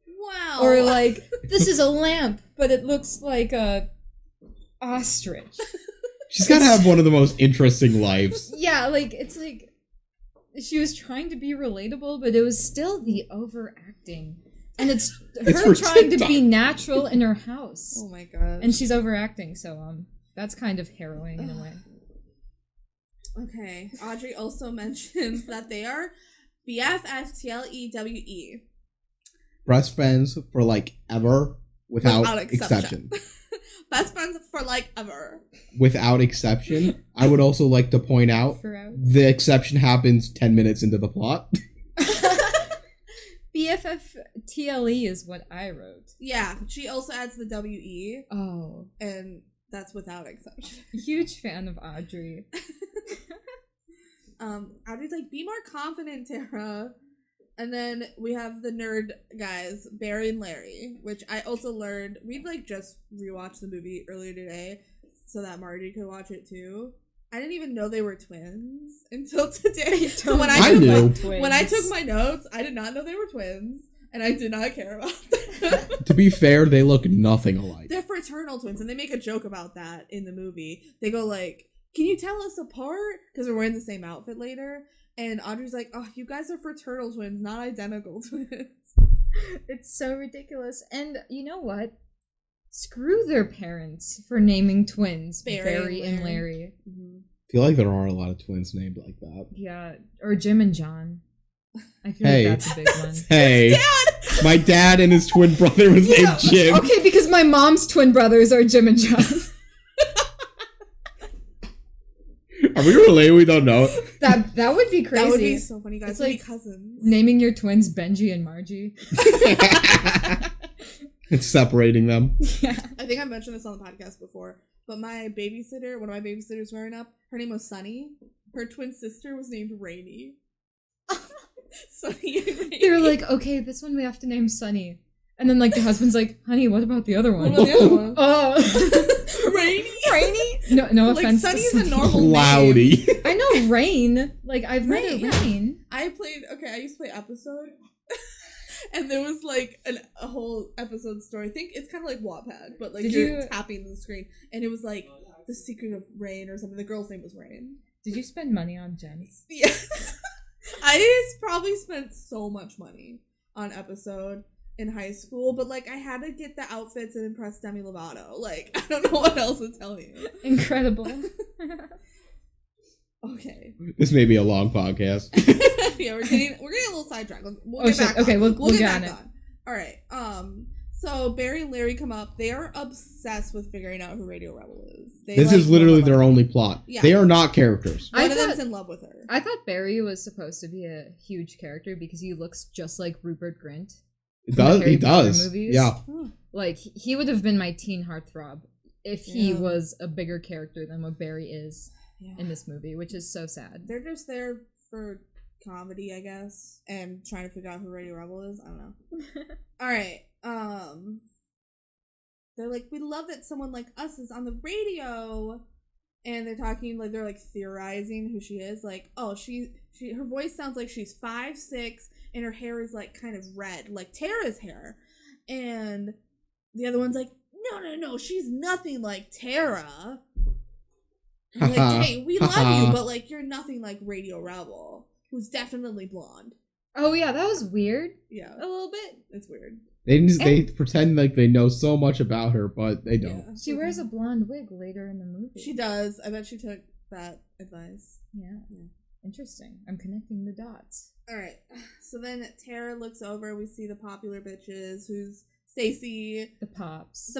Wow. Or like, this is a lamp, but it looks like a ostrich. She's got to have one of the most interesting lives. Yeah, like, it's like, she was trying to be relatable, but it was still the overacting. And it's her trying to be natural in her house. Oh my god. And she's overacting, so that's kind of harrowing in a way. Okay. Audrey also mentions that they are BFFTLEWE. Best friends for like ever without exception. Best friends for like ever. Without exception. I would also like to point out the exception happens 10 minutes into the plot. BFFTLE is what I wrote. Yeah, she also adds the WE. Oh. And that's without exception. Huge fan of Audrey. Audrey's like, be more confident, Tara. And then we have the nerd guys, Barry and Larry, which I also learned. We've like just rewatched the movie earlier today so that Marji could watch it too. I didn't even know they were twins until today. So when I took my notes, I did not know they were twins, and I did not care about them. To be fair, they look nothing alike. They're fraternal twins, and they make a joke about that in the movie. They go like, can you tell us apart? Because we're wearing the same outfit later. And Audrey's like, oh, you guys are fraternal twins, not identical twins. It's so ridiculous. And you know what? Screw their parents for naming twins Barry and Larry. Mm-hmm. I feel like there are a lot of twins named like that. Yeah, or Jim and John. I feel like that's a big one. Hey, my dad and his twin brother was named Jim. Okay, because my mom's twin brothers are Jim and John. Are we related? We don't know. That would be crazy. That would be so funny, guys. It's like cousins. Naming your twins BenG and Marji. It's separating them. Yeah. I think I mentioned this on the podcast before, but my babysitter, one of my babysitters growing up, her name was Sunny. Her twin sister was named Rainy. Sunny and Rainy. They were like, okay, this one we have to name Sunny. And then like the husband's like, honey, what about the other one? What about the other one? Oh. Rainy? Rainy? No like, offense. Sunny is a normal Cloudy. name. I know Rain. Like I've met a Rain. I used to play Episode. And there was like a whole episode story. I think it's kind of like Wattpad, but like you're tapping the screen. And it was like The Secret of Rain or something. The girl's name was Rain. Did you spend money on gems? Yes. I probably spent so much money on Episode in high school, but like I had to get the outfits and impress Demi Lovato. Like I don't know what else to tell you. Incredible. Okay. This may be a long podcast. Yeah, we're getting a little sidetracked. We'll get back on. We'll get back on. All right. So Barry and Larry come up. They are obsessed with figuring out who Radio Rebel is. This is literally their only plot. Yeah. They are not characters. One of them's in love with her. I thought Barry was supposed to be a huge character because he looks just like Rupert Grint. He does. Movies. Yeah. Like he would have been my teen heartthrob if he was a bigger character than what Barry is in this movie, which is so sad. They're just there for comedy, I guess, and trying to figure out who Radio Rebel is. I don't know. All right. they're like, we love that someone like us is on the radio. And they're talking, like, they're, like, theorizing who she is. Like, oh, her voice sounds like she's 5'6", and her hair is, like, kind of red, like Tara's hair. And the other one's like, no, she's nothing like Tara. And like, hey, we love you, but, like, you're nothing like Radio Rebel, who's definitely blonde. Oh, yeah, that was weird. Yeah. A little bit. It's weird. They pretend like they know so much about her, but they don't. Yeah. She wears a blonde wig later in the movie. She does. I bet she took that advice. Yeah. Interesting. I'm connecting the dots. All right. So then Tara looks over. We see the popular bitches. Who's Stacy? The Pops.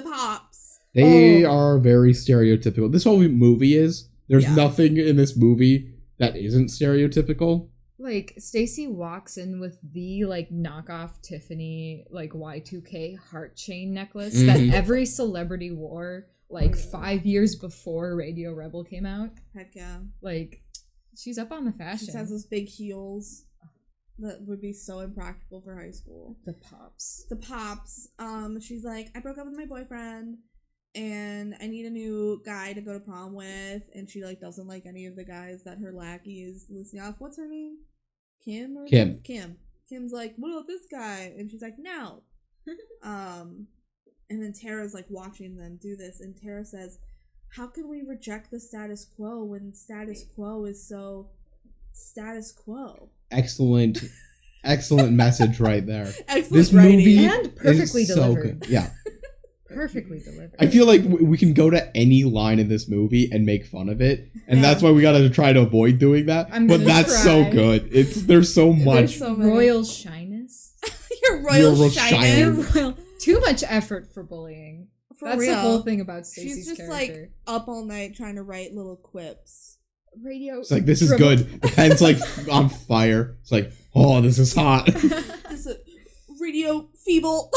They are very stereotypical. This whole movie is. There's nothing in this movie that isn't stereotypical. Like, Stacy walks in with the, like, knockoff Tiffany, like, Y2K heart chain necklace that every celebrity wore, like, 5 years before Radio Rebel came out. Heck yeah. Like, she's up on the fashion. She has those big heels that would be so impractical for high school. The Pops. She's like, I broke up with my boyfriend, and I need a new guy to go to prom with, and she, like, doesn't like any of the guys that her lackey is listing off. What's her name? Kim. Kim's like, what about this guy? And she's like, no. And then Tara's like watching them do this, and Tara says, how can we reject the status quo when status quo is so status quo? Excellent message right there. Excellent this writing. movie and perfectly is delivered. So good. Yeah. Perfectly delivered. I feel like we can go to any line in this movie and make fun of it, and that's why we gotta try to avoid doing that. But that's so good. There's so much. So royal shyness. Your royal shyness. Too much effort for bullying. That's real. the whole thing about Stacey's She's just character. like up all night trying to write little quips. Radio. It's like, this is good. The pen's like on fire. It's like, oh, this is hot. This is radio feeble.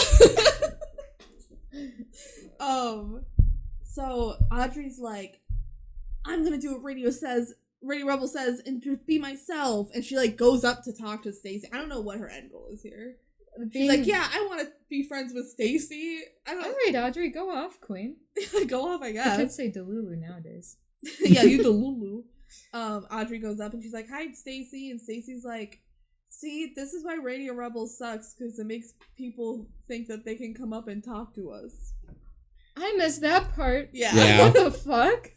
So Audrey's like, I'm gonna do what Radio Rebel says, and just be myself. And she like goes up to talk to Stacy. I don't know what her end goal is here. She's like, yeah, I want to be friends with Stacy. All right, Audrey, go off, queen. Go off, I guess. I could say Delulu nowadays. Yeah, you Delulu. Audrey goes up and she's like, hi, Stacy. And Stacy's like, see, this is why Radio Rebel sucks, because it makes people think that they can come up and talk to us. I missed that part. Yeah. What the fuck?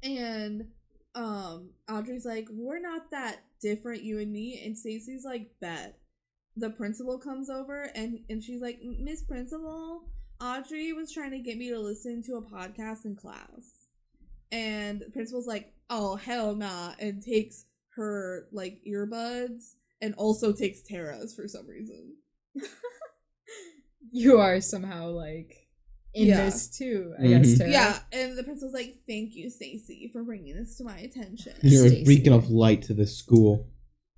And Audrey's like, we're not that different, you and me. And Stacy's like, bet. The principal comes over and she's like, Miss Principal, Audrey was trying to get me to listen to a podcast in class. And the principal's like, oh, hell nah. And takes her, like, earbuds and also takes Tara's for some reason. You are somehow, like, in this too, I guess, Tara. Yeah, and the principal's like, thank you, Stacy, for bringing this to my attention. You're a beacon of light to this school.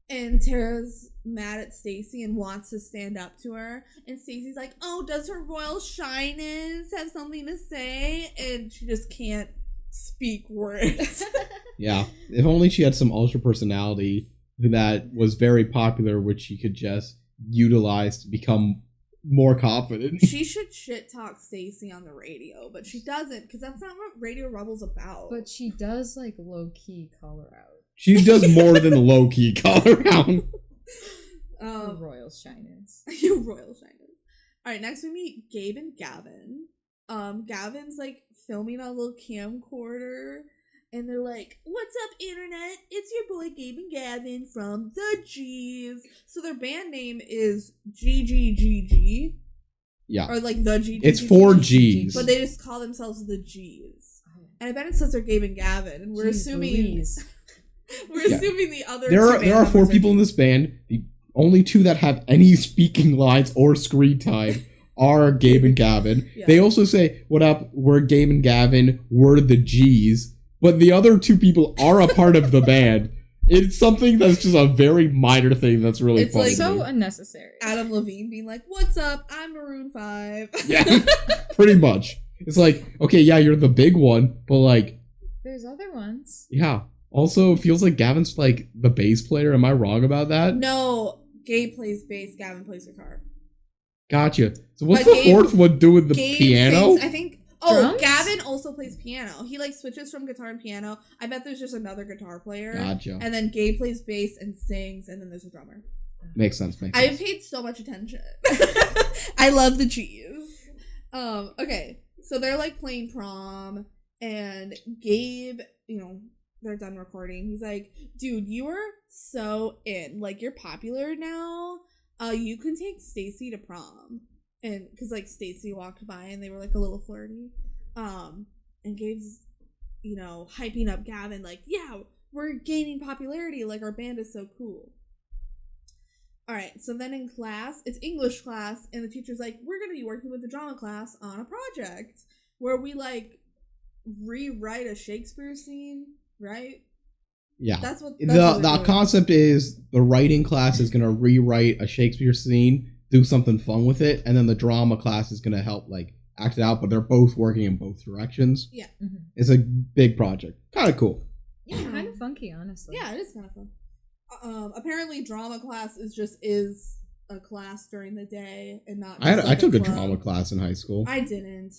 And Tara's mad at Stacy and wants to stand up to her. And Stacy's like, oh, does her royal shyness have something to say? And she just can't speak words. Yeah. If only she had some ultra personality that was very popular, which she could just utilize to become more confident. She should shit talk Stacy on the radio, but she doesn't, because that's not what Radio Rebel's about. But she does, like, low-key call her out. She does more than low-key call her out. Royal shyness. Your royal shyness. Alright, next we meet Gabe and Gavin. Gavin's, like, filming on a little camcorder, and they're like, what's up, internet? It's your boy Gabe and Gavin from the G's. So their band name is GGGG. Yeah. Or, like, the G. It's 4 G's. But they just call themselves the G's. And I bet it says they're Gabe and Gavin, and we're assuming... assuming the other there are 4 people in this band. The only 2 that have any speaking lines or screen time are Gabe and Gavin. Yeah. They also say, what up, we're Gabe and Gavin, we're the G's. But the other 2 people are a part of the band. It's something that's just a very minor thing that's really funny. It's like so unnecessary. Adam Levine being like, what's up, I'm Maroon 5. Yeah, pretty much. It's like, okay, yeah, you're the big one, but like... There's other ones. Yeah. Also, it feels like Gavin's like the bass player. Am I wrong about that? No, Gabe plays bass, Gavin plays guitar. Gotcha. So what's the fourth one do with the piano? Sings, I think. Oh, Drums? Gavin also plays piano. He like switches from guitar and piano. I bet there's just another guitar player. Gotcha. And then Gabe plays bass and sings, and then there's a drummer. Makes sense. I paid so much attention. I love the cheese. Okay, so they're like playing prom, and Gabe, they're done recording. He's like, dude, you are so in. Like, you're popular now. You can take Stacy to prom. And because like Stacy walked by and they were like a little flirty. And Gabe's, hyping up Gavin, like, yeah, we're gaining popularity. Like, our band is so cool. All right, so then in class, it's English class, and the teacher's like, we're going to be working with the drama class on a project where we, like, rewrite a Shakespeare scene, right? Yeah. That's what the concept is the writing class is going to rewrite a Shakespeare scene, do something fun with it, and then the drama class is going to help, like, act it out, but they're both working in both directions. Yeah. Mm-hmm. It's a big project. Kind of cool. Yeah, kind of funky, honestly. Yeah, it is kind of fun. Apparently drama class is a class during the day and not I took a drama class in high school. I didn't.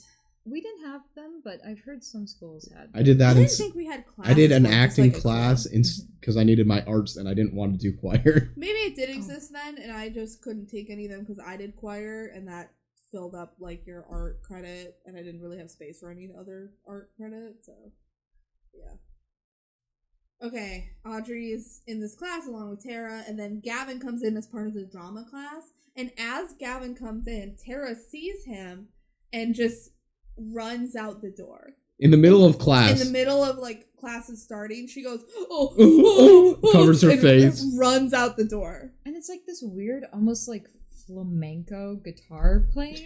We didn't have them, but I've heard some schools had. I did that. I didn't think we had classes. I did an like, acting like class because I needed my arts and I didn't want to do choir. Maybe it did exist then, and I just couldn't take any of them because I did choir, and that filled up like your art credit, and I didn't really have space for any other art credit. So, yeah. Okay, Audrey is in this class along with Tara, and then Gavin comes in as part of the drama class. And as Gavin comes in, Tara sees him and just runs out the door. In the middle of class. In the middle of, like, classes starting, she goes, oh, covers her face. Runs out the door. And it's like this weird, almost like flamenco guitar playing.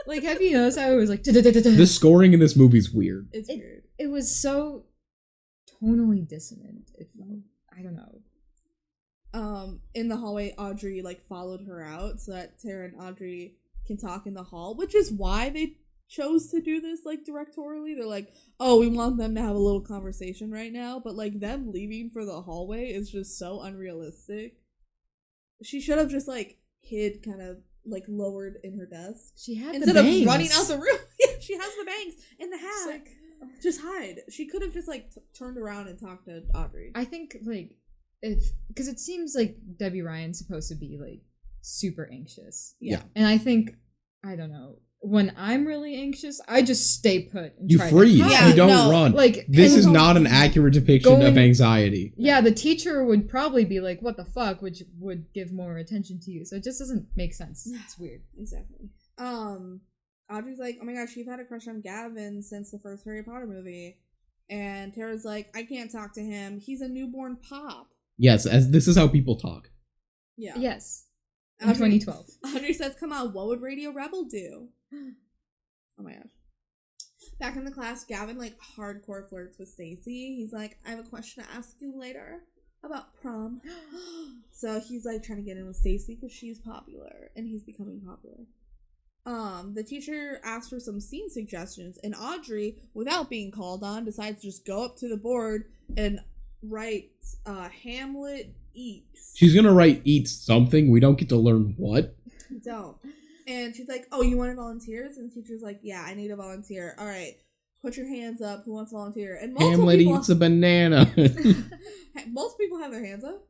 Like, have you noticed how it was like... The scoring in this movie is weird. It's weird. It was so tonally dissonant. I don't know. In the hallway, Audrey, like, followed her out so that Tara and Audrey can talk in the hall, which is why they chose to do this, like, directorially. They're like, oh, we want them to have a little conversation right now, but, like, them leaving for the hallway is just so unrealistic. She should have just, like, hid, kind of, like, lowered in her desk. She had instead the bangs. of running out the room. Yeah, she has the bangs and the hat. Like, just hide. She could have just, like, turned around and talked to Audrey. I think, like, because it seems like Debby Ryan's supposed to be, like, super anxious. Yeah. And I think, I don't know, when I'm really anxious, I just stay put. And You try freeze. To You don't run. Like, this is not an accurate depiction of anxiety. Yeah, the teacher would probably be like, what the fuck, which would give more attention to you. So it just doesn't make sense. It's weird. Exactly. Audrey's like, oh my gosh, you've had a crush on Gavin since the first Harry Potter movie. And Tara's like, I can't talk to him. He's a newborn pop. Yes, as this is how people talk. Yeah. Yes. In 2012. Audrey says, come on, what would Radio Rebel do? Oh my gosh. Back in the class, Gavin, like, hardcore flirts with Stacy. He's like, I have a question to ask you later about prom. So he's, like, trying to get in with Stacy because she's popular, and he's becoming popular. The teacher asks for some scene suggestions, and Audrey, without being called on, decides to just go up to the board and write Hamlet eats. She's gonna write eats something. We don't get to learn what. Don't. And she's like, oh, you want volunteers? And the teacher's like, yeah, I need a volunteer. All right, put your hands up. Who wants to volunteer? And Hamlet eats a banana. Most people have their hands up.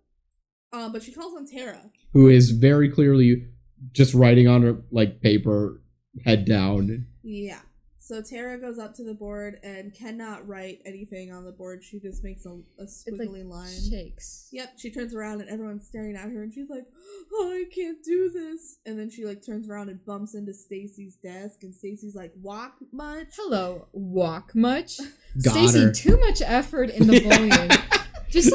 But she calls on Tara, who is very clearly just writing on her, like, paper, head down. Yeah. So Tara goes up to the board and cannot write anything on the board. She just makes a squiggly line. Shakes. Yep. She turns around and everyone's staring at her and she's like, oh, I can't do this. And then she, like, turns around and bumps into Stacy's desk and Stacy's like, walk much? Hello, walk much? Got Stacy, her. too much effort in the bullying. Just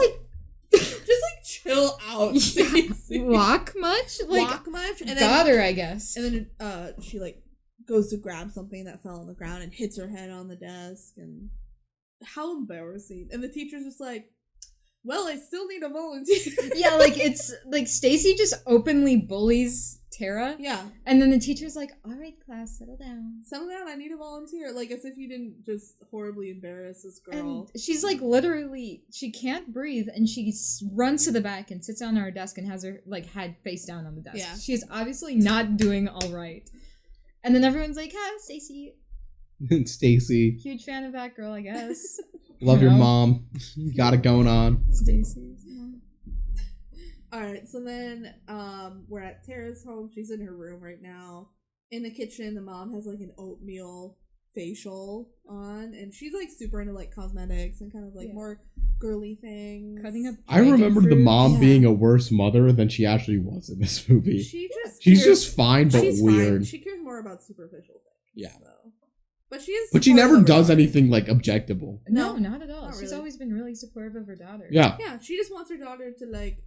chill out, Stacy. Walk much? Like, walk much? And then, got her, I guess. And then she, like, goes to grab something that fell on the ground and hits her head on the desk, and how embarrassing. And the teacher's just like, well, I still need a volunteer. Yeah, like it's like Stacy just openly bullies Tara. Yeah. And then the teacher's like, all right, class, settle down. Settle down, I need a volunteer. Like, as if you didn't just horribly embarrass this girl. And she's like, literally, she can't breathe, and she runs to the back and sits down on her desk and has her, like, head face down on the desk. Yeah. She is obviously not doing all right. And then everyone's like, Stacy. Stacy. Huge fan of that girl, I guess. Love your mom. You got it going on. Stacy's mom. Alright, so then we're at Tara's home. She's in her room right now. In the kitchen, the mom has like an oatmeal facial on, and she's like super into like cosmetics and kind of like more girly things. Cutting up. I remember the mom Yeah. being a worse mother than she actually was in this movie. She's just fine, but she's weird. Fine. She cares more about superficial things. Yeah. So. But she is. But she never does daughter. anything like objectable. No, not at all. Not She's really. always been really supportive of her daughter. Yeah. Yeah, she just wants her daughter to like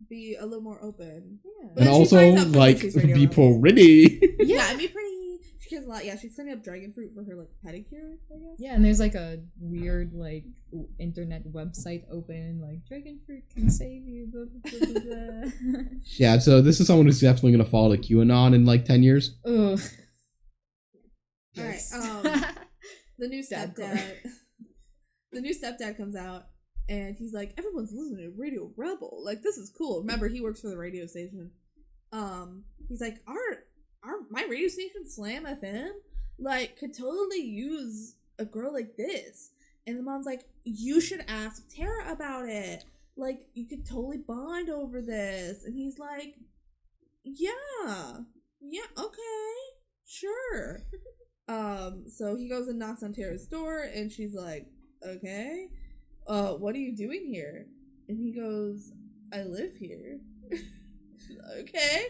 be a little more open. Yeah. But And then she also finds out like she's radio be rebel. pretty. Yeah, and be pretty. She cares a lot. Yeah, she's setting up dragon fruit for her like pedicure, I guess. Yeah, and there's like a weird like internet website open, like dragon fruit can save you. Blah, blah, blah, blah, blah. Yeah, so this is someone who's definitely gonna follow the QAnon in like 10 years. Ugh. All right. The new Dad stepdad. The new stepdad comes out, and he's like, everyone's listening to Radio Rebel. Like, this is cool. Remember, he works for the radio station. He's like, my radio station, Slam FM, like, could totally use a girl like this. And the mom's like, you should ask Tara about it. Like, you could totally bond over this. And he's like, yeah, okay, sure. So he goes and knocks on Tara's door, and she's like, okay, what are you doing here? And he goes, I live here. Okay.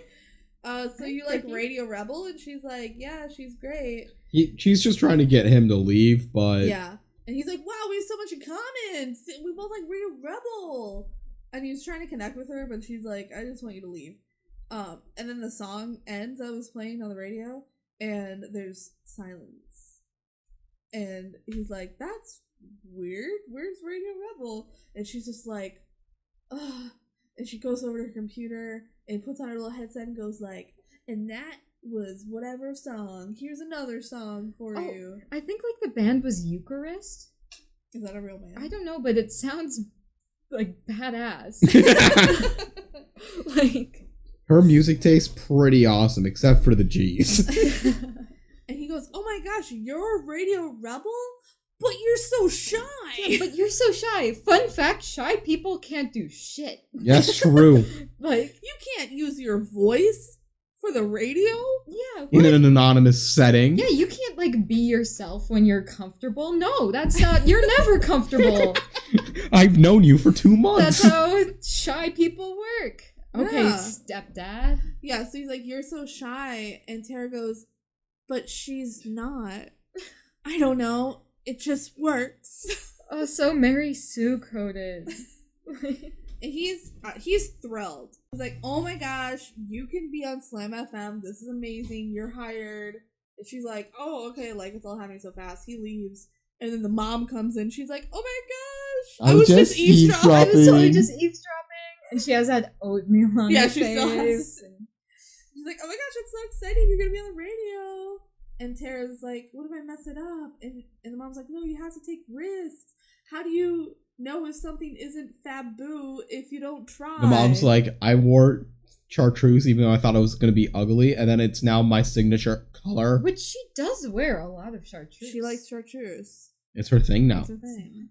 So you like Radio Rebel? And she's like, yeah, she's great. She's just trying to get him to leave, but Yeah. And he's like, wow, we have so much in common. We both like Radio Rebel. And he's trying to connect with her, but she's like, I just want you to leave. And then the song ends. I was playing on the radio, and there's silence. And he's like, that's weird. Where's Radio Rebel? And she's just like, ugh. And she goes over to her computer and puts on her little headset and goes like, and that was whatever song. Here's another song for you. I think like the band was Eucharist. Is that a real band? I don't know, but it sounds like badass. Like her music tastes pretty awesome, except for the G's. And he goes, oh my gosh, you're a Radio Rebel? But you're so shy. Yeah, but you're so shy. Fun fact, shy people can't do shit. Yes, true. Like, you can't use your voice for the radio? yeah. In an anonymous setting. Yeah, you can't like be yourself when you're comfortable. No, that's not, you're never comfortable. I've known you for 2 months. That's how shy people work. Okay, Yeah. stepdad. Yeah, so he's like, you're so shy. And Tara goes, but she's not. I don't know. It just works. Oh, so Mary Sue coded. And he's thrilled. He's like, oh my gosh, you can be on Slam FM. This is amazing. You're hired. And she's like, oh, okay, like it's all happening so fast. He leaves. And then the mom comes in. She's like, oh my gosh. I was just eavesdropping. I was totally just eavesdropping. And she has that oatmeal on her she still has face. She's like, oh my gosh, it's so exciting. You're going to be on the radio. And Tara's like, what if I mess it up? And the mom's like, no, you have to take risks. How do you know if something isn't faboo if you don't try? The mom's like, I wore chartreuse even though I thought it was going to be ugly, and then it's now my signature color. Which she does wear a lot of chartreuse. She likes chartreuse. It's her thing now. That's her thing.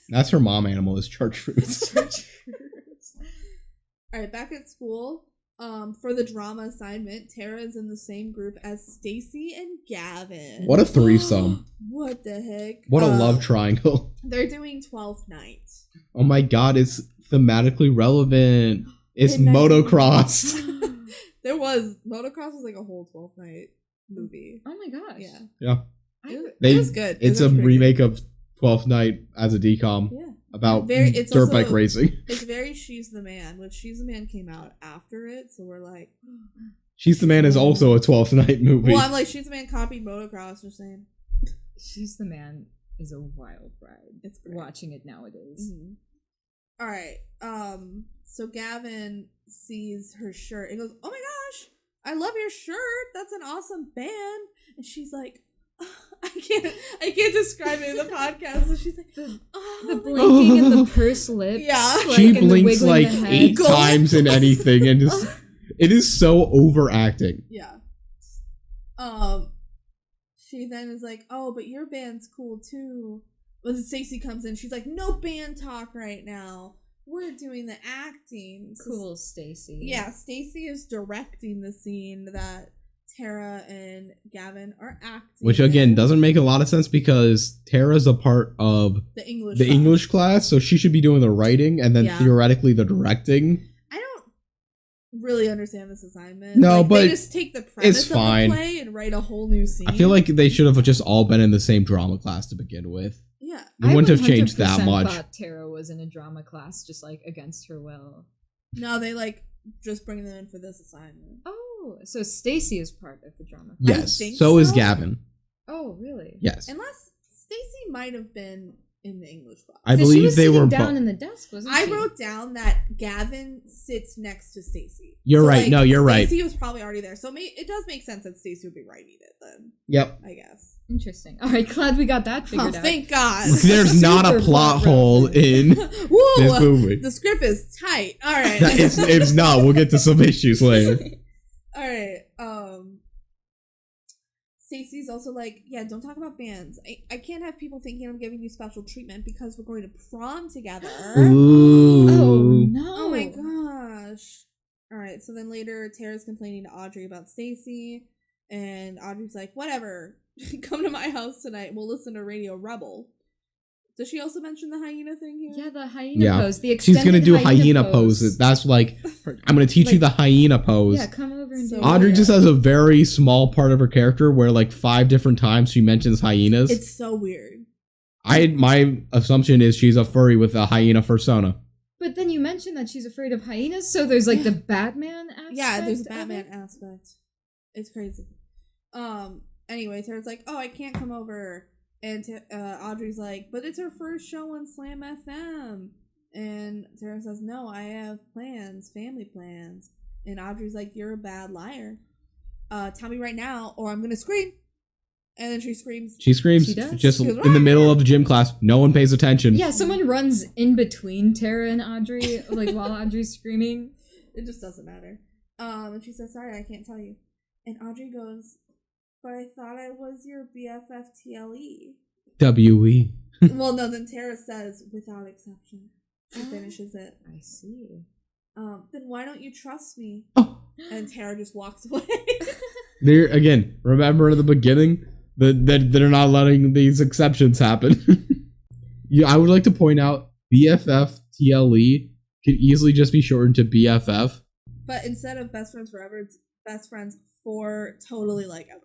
That's her mom animal is chartreuse. chartreuse. All right, back at school. For the drama assignment, Tara is in the same group as Stacy and Gavin. What a threesome. What the heck? What a love triangle. They're doing 12th night. Oh my god, it's thematically relevant. It's Midnight. motocross. Motocross was like a whole 12th night movie. Oh my gosh. Yeah. Yeah. It was good. It's a remake of 12th Night as a DCOM. Yeah. About It's dirt also- bike racing. It's very She's the Man, which She's the Man came out after it, so we're like... She's the Man is also a 12th Night movie. Well, I'm like, She's the Man copied Motocross, just saying. She's the Man is a wild ride. It's great. Watching it nowadays. Mm-hmm. All right. So Gavin sees her shirt and goes, "Oh my gosh, I love your shirt. That's an awesome band." And she's like, I can't describe it in the podcast. So she's like, the blinking and the pursed lips. Yeah. Like, she blinks like the 8 times in anything, and it is so overacting. Yeah. She then is like, "Oh, but your band's cool too." When Stacey comes in, she's like, "No band talk right now. We're doing the acting." Cool, Stacey. Yeah, Stacey is directing the scene that Tara and Gavin are acting. Which again doesn't make a lot of sense because Tara's a part of the English class, so she should be doing the writing and then theoretically the directing. I don't really understand this assignment. No, like, but they just take the premise it's of fine. the play and write a whole new scene. I feel like they should have just all been in the same drama class to begin with. Yeah. It wouldn't have changed that much. I thought Tara was in a drama class just like against her will. No, they like just bring them in for this assignment. Oh, so Stacey is part of the drama class. Yes, so is Gavin. Oh, really? Yes. Unless Stacey might have been in the English class. I believe they were down in the desk, wasn't she? I wrote down that Gavin sits next to Stacey. You're right. Like, no, you're right. Stacey was probably already there. So it does make sense that Stacey would be writing it then. Yep. I guess. Interesting. All right, glad we got that figured out. Thank God. There's not a plot hole in this movie. The script is tight. All right. It's not. We'll get to some issues later. All right. Stacey's also like, yeah, don't talk about bands. I can't have people thinking I'm giving you special treatment because we're going to prom together. Ooh. Oh, no. Oh, my gosh. All right. So then later, Tara's complaining to Audrey about Stacey. And Audrey's like, whatever. Come to my house tonight. We'll listen to Radio Rebel. Does she also mention the hyena thing here? Yeah, the hyena pose. The she's going to do hyena poses. That's like, I'm going to teach you the hyena pose. Yeah, come over and do it. Audrey just has a very small part of her character where like 5 different times she mentions hyenas. It's so weird. My assumption is she's a furry with a hyena persona. But then you mentioned that she's afraid of hyenas, so there's like the Batman aspect. Yeah, there's a Batman aspect. It's crazy. Anyway, Tara's like, oh, I can't come over. And Audrey's like, but it's her first show on Slam FM. And Tara says, no, I have plans, family plans. And Audrey's like, you're a bad liar. Tell me right now, or I'm going to scream. And then she screams. She screams She does? just She goes, in the middle of the gym class. No one pays attention. Yeah, someone runs in between Tara and Audrey, like while Audrey's screaming. It just doesn't matter. And she says, sorry, I can't tell you. And Audrey goes, but I thought I was your BFF TLE. W.E. Well, no, then Tara says, without exception. She finishes it. I see. Then why don't you trust me? Oh. And Tara just walks away. There again, remember in the beginning that they're not letting these exceptions happen. I would like to point out BFF TLE could easily just be shortened to BFF. But instead of best friends forever, it's best friends for totally like ever.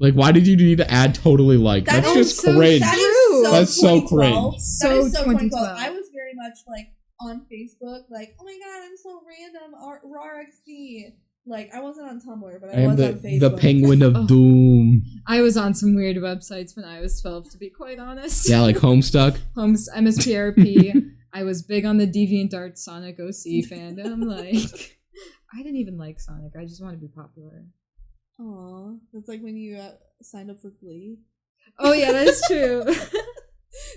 Like, why did you need to add totally like? That's just so cringe. That's so cringe. That is so 2012. 2012. I was very much like on Facebook, like, oh my god, I'm so random, RXD. Like, I wasn't on Tumblr, but I was on Facebook. The penguin of doom. I was on some weird websites when I was 12, to be quite honest. Yeah, like Homestuck. MSPRP. I was big on the DeviantArt Sonic OC fandom. Like, I didn't even like Sonic. I just want to be popular. Aw, that's like when you signed up for Glee. Oh yeah, that's true.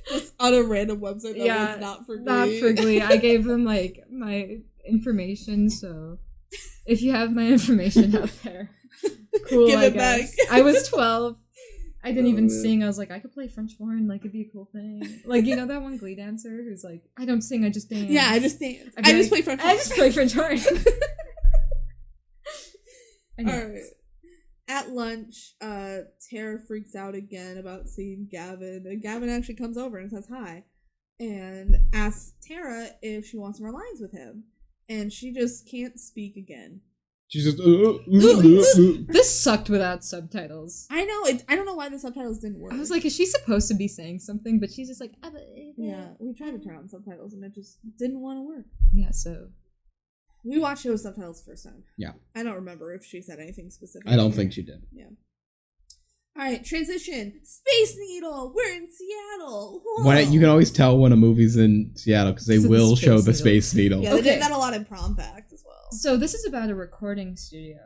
Just on a random website that was not for Glee. Not for Glee. I gave them like my information, so if you have my information out there, cool. Give I it guess. back. I was 12. I didn't even sing. I was like, I could play French horn. Like, it'd be a cool thing. Like, you know that one Glee dancer who's like, I don't sing, I just dance. Yeah, I just dance. I just play French horn. I just play French horn. Alright. At lunch, Tara freaks out again about seeing Gavin. And Gavin actually comes over and says hi. And asks Tara if she wants more lines with him. And she just can't speak again. She's just. This sucked without subtitles. I know. I don't know why the subtitles didn't work. I was like, is she supposed to be saying something? But she's just like, yeah, we tried to turn on subtitles and it just didn't want to work. Yeah, so. We watched it with subtitles first time. Yeah. I don't remember if she said anything specific. I don't think she did. Yeah. All right, transition. Space Needle. We're in Seattle. You can always tell when a movie's in Seattle because they will show the Needle. Space Needle. Yeah, they did that a lot in Prom Pact as well. So this is about a recording studio.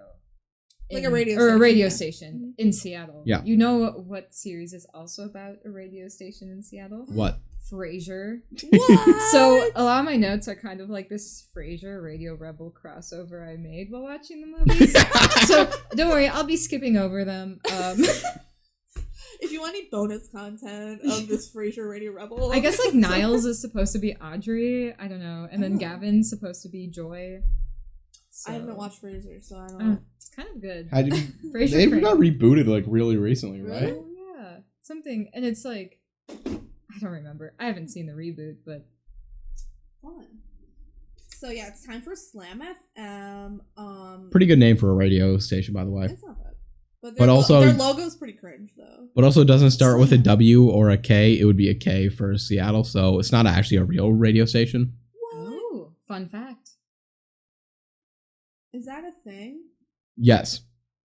Like a radio station. Or a radio yeah. station in Seattle. Yeah. You know what series is also about a radio station in Seattle? What? Frasier. What? So a lot of my notes are kind of like this Frasier Radio Rebel crossover I made while watching the movies. So don't worry, I'll be skipping over them. If you want any bonus content of this Frasier Radio Rebel, I guess like Niles is supposed to be Audrey. I don't know, and then Gavin's supposed to be Joy. So. I haven't watched Frasier, so I don't know. It's kind of good. Frasier they got rebooted like really recently, right? Oh yeah, something, and it's like I don't remember. I haven't seen the reboot, but fun. So yeah, it's time for Slam FM. Pretty good name for a radio station, by the way. It's not bad. But also their logo's pretty cringe though. But also doesn't start with a W or a K. It would be a K for Seattle, so it's not actually a real radio station. What? Oh, fun fact. Is that a thing? Yes.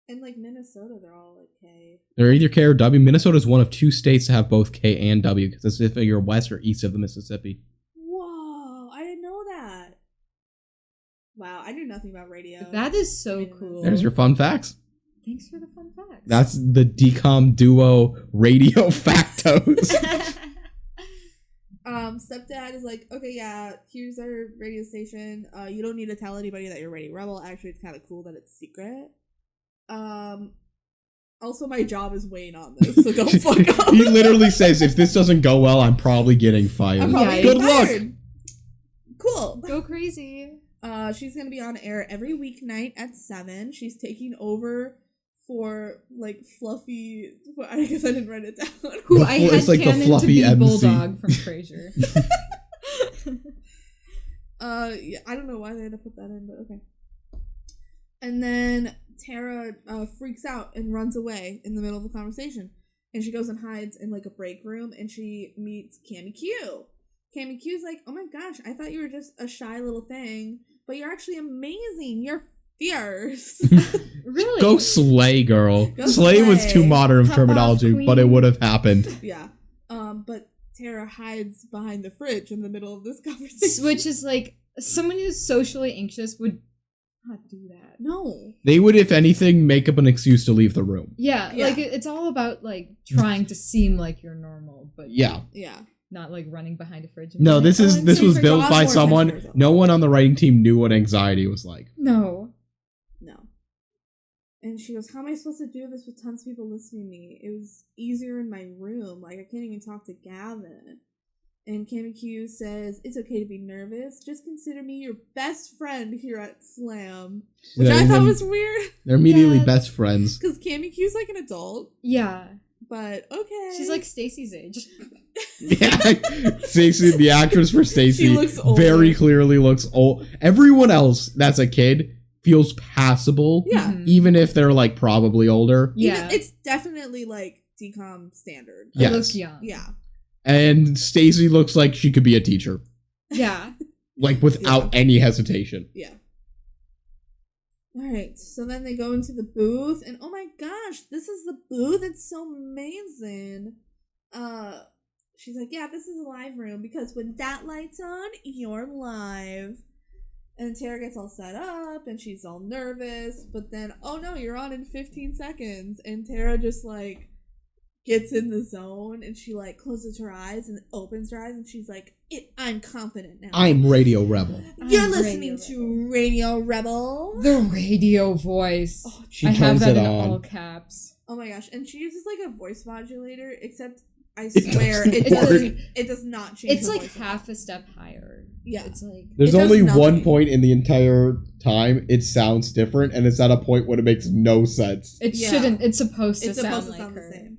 In like Minnesota, they're all like K. They're either K or W. Minnesota is one of 2 states to have both K and W because it's if you're west or east of the Mississippi. Whoa, I didn't know that. Wow, I knew nothing about radio. That is so cool. There's your fun facts. Thanks for the fun facts. That's the DCOM duo radio factos. Stepdad is like, okay, yeah, here's our radio station. You don't need to tell anybody that you're Radio Rebel. Actually, it's kind of cool that it's secret. Also, my job is weighing on this, so don't fuck up. He literally says, if this doesn't go well, I'm probably getting fired. I'm probably Good fired. luck. Cool. Go crazy. She's gonna be on air every weeknight at 7. She's taking over for like Fluffy. I guess I didn't write it down. Who I had it's like the canon Fluffy to be MC. Bulldog from Frasier. Yeah, I don't know why they had to put that in, but okay. And then Tara freaks out and runs away in the middle of the conversation, and she goes and hides in like a break room, and she meets Cammy Q. Cammy Q's like, "Oh my gosh, I thought you were just a shy little thing, but you're actually amazing. You're fierce." Really? Go slay, girl. Go slay was slay. too modern of Pop terminology, off, but it queen. would have happened. Yeah. But Tara hides behind the fridge in the middle of this conversation. Which is like, someone who's socially anxious would not do that. No. They would, if anything, make up an excuse to leave the room. Yeah, Yeah. like it's all about like trying to seem like you're normal, but Yeah. Yeah. not like running behind a fridge. And No, being this like, is "Oh, I'm this safe was for built God, by more someone. attention. No one on the writing team knew what anxiety was like. No. And she goes, how am I supposed to do this with tons of people listening to me? It was easier in my room. Like, I can't even talk to Gavin. And Cammy Q says, it's okay to be nervous. Just consider me your best friend here at Slam. Which I thought was weird. They're immediately Yeah. best friends. Because Cammy Q's like an adult. Yeah. But, okay. She's like Stacy's age. Yeah, Stacey, the actress for Stacey, She looks older. very clearly looks old. Everyone else that's a kid feels passable. Yeah. Mhm. Even if they're like probably older. Yeah. It's definitely like DCOM standard. It Yes. looks young. Yeah. And Stacey looks like she could be a teacher. Yeah. Like without any hesitation. Yeah. Alright, so then they go into the booth, and oh my gosh, this is the booth. It's so amazing. She's like, yeah, this is a live room, because when that light's on, you're live. And Tara gets all set up, and she's all nervous, but then, oh no, you're on in 15 seconds. And Tara just, like, gets in the zone, and she, like, closes her eyes and opens her eyes, and she's like, I'm confident now. I'm Radio Rebel. You're I'm listening to Radio Rebel. The radio voice. Oh, She I have turns that it in on. all caps. oh my gosh. And she uses, like, a voice modulator, except I It swear doesn't it does not change It's the like voice at all. half a step higher. Yeah. It's like There's It does only nothing. one point in the entire time it sounds different, and it's at a point when it makes no sense. it Yeah. shouldn't. It's supposed to It's sound supposed to like sound her. the same.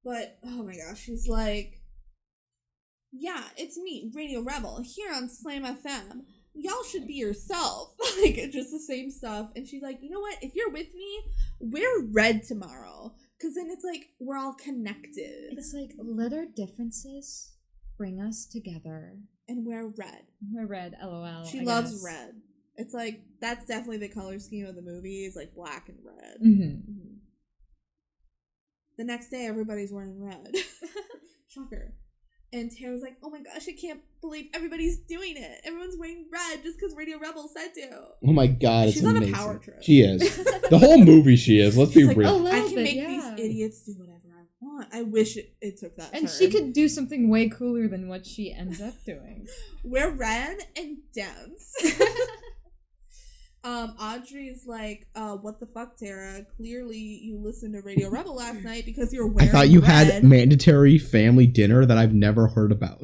But, oh my gosh, she's like, yeah, it's me, Radio Rebel, here on Slam FM. Y'all should be yourself. Like, just the same stuff. And she's like, you know what? If you're with me, wear red tomorrow. Because then it's like, we're all connected. It's like, let our differences bring us together. And wear red. We're red, LOL. She I loves guess. red. It's like, that's definitely the color scheme of the movie, is like black and red. Mm-hmm. The next day, everybody's wearing red. Shocker. And Tara's like, oh my gosh, I can't believe everybody's doing it. Everyone's wearing red just because Radio Rebel said to. Oh my god, it's amazing. She's on a power trip. She is. The whole movie she is. Let's be like, real. I can make these idiots do whatever I want. I wish it took that And turn. she could do something way cooler than what she ends up doing. Wear red and dance. Audrey's like, what the fuck, Tara? Clearly you listened to Radio Rebel last night because you're wearing I thought you red. had mandatory family dinner that I've never heard about.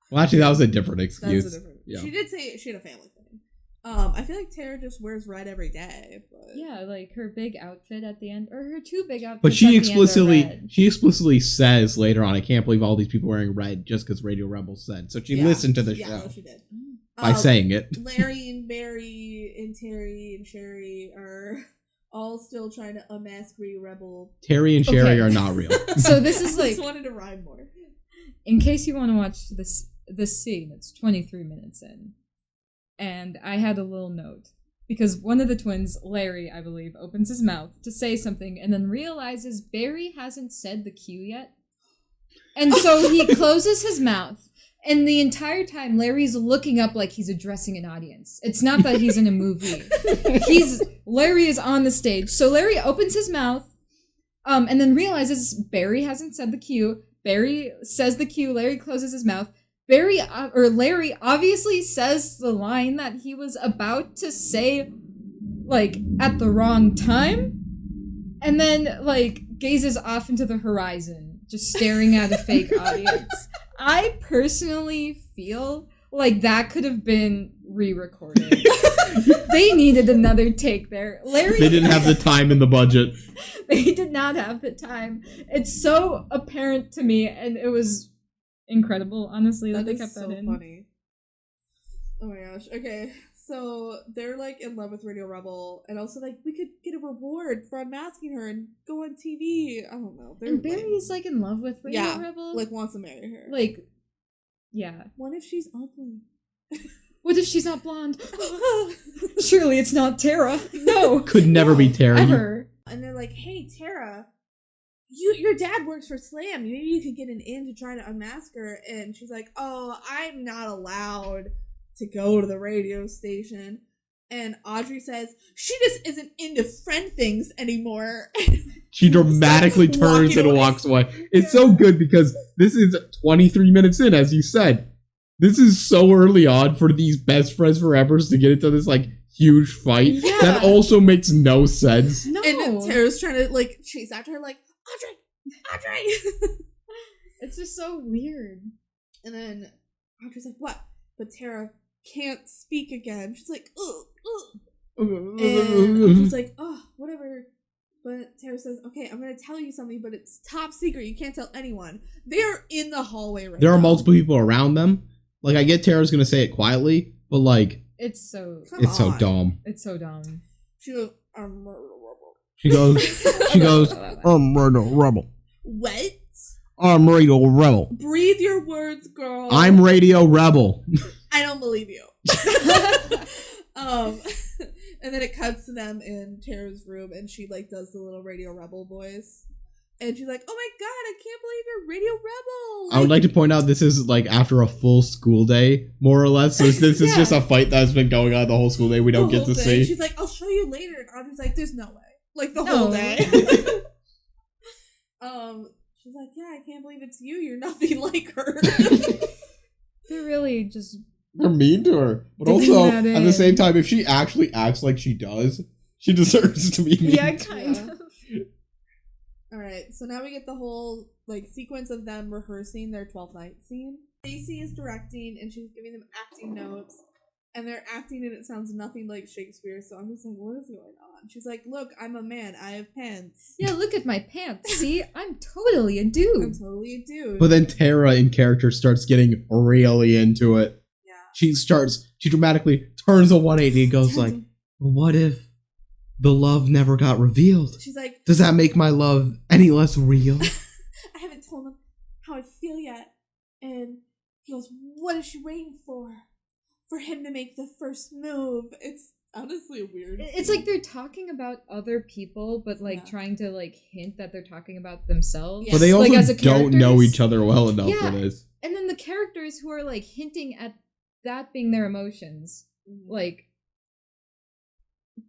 Well, actually, that was a different excuse. Yeah. She did say she had a family thing. I feel like Tara just wears red every day. But... Yeah, like her big outfit at the end, or her two big outfits. But she explicitly says later on, I can't believe all these people wearing red just because Radio Rebel said. So she listened to the show. Yeah, she did. By saying it. Larry and Barry and Terry and Sherry are all still trying to unmask Radio Rebel. Terry and Sherry are not real. So this is I like, just wanted to rhyme more. In case you want to watch this scene, it's 23 minutes in. And I had a little note. Because one of the twins, Larry, I believe, opens his mouth to say something and then realizes Barry hasn't said the cue yet. And so he closes his mouth. And the entire time, Larry's looking up like he's addressing an audience. It's not that he's in a movie. Larry is on the stage. So Larry opens his mouth, and then realizes Barry hasn't said the cue. Barry says the cue. Larry closes his mouth. Larry obviously says the line that he was about to say, like, at the wrong time. And then, like, gazes off into the horizon, just staring at a fake audience. I personally feel like that could have been re-recorded. They needed another take there. Larry. They didn't have the time in the budget. They did not have the time. It's so apparent to me, and it was incredible, honestly, that they kept that in. Funny. Oh my gosh. Okay. So they're like in love with Radio Rebel, and also like we could get a reward for unmasking her and go on TV. I don't know. And Barry's like in love with Radio Rebel. Like wants to marry her. Like, yeah. What if she's ugly? What if she's not blonde? Surely it's not Tara. No. Could never be Tara. Ever. And they're like, hey, Tara, your dad works for Slam. Maybe you could get an in to try to unmask her. And she's like, oh, I'm not allowed to go to the radio station. And Audrey says she just isn't into friend things anymore. She dramatically turns and walks away. It's so good because this is 23 minutes in, as you said. This is so early on for these best friends forevers to get into this like huge fight that also makes no sense. No. And Tara's trying to like chase after her like, Audrey. It's just so weird. And then Audrey's like, what? But Tara can't speak again. She's like, ugh. And she's like, oh, whatever. But Tara says, okay, I'm going to tell you something, but it's top secret. You can't tell anyone. They're in the hallway right now. There are multiple people around them. Like, I get Tara's going to say it quietly, but like... It's so dumb. It's so dumb. She goes, I'm Radio Rebel. She goes, I'm Radio Rebel. What? I'm Radio Rebel. Breathe your words, girl. I'm Radio Rebel. I don't believe you. And then it cuts to them in Tara's room, and she like does the little Radio Rebel voice, and she's like, "Oh my god, I can't believe you're Radio Rebel!" Like, I would like to point out this is like after a full school day, more or less. So this is just a fight that's been going on the whole school day. We don't get to see. She's like, "I'll show you later," and Audrey's like, "There's no way!" Like the whole day. She's like, "Yeah, I can't believe it's you. You're nothing like her." They're really just. They're mean to her. But also, at the same time, if she actually acts like she does, she deserves to be mean. Yeah, kind of. Alright, so now we get the whole like sequence of them rehearsing their 12th night scene. Stacey is directing and she's giving them acting notes. And they're acting and it sounds nothing like Shakespeare. So I'm just like, what is going on? She's like, look, I'm a man. I have pants. Yeah, look at my pants. See? I'm totally a dude. But then Tara in character starts getting really into it. She dramatically turns a 180 and goes like, well, what if the love never got revealed? She's like, does that make my love any less real? I haven't told him how I feel yet. And he goes, what is she waiting for? For him to make the first move. It's honestly weird. It's like they're talking about other people, but like trying to like hint that they're talking about themselves. But they also like, as don't know each other well enough for this. And then the characters who are like hinting at that being their emotions, like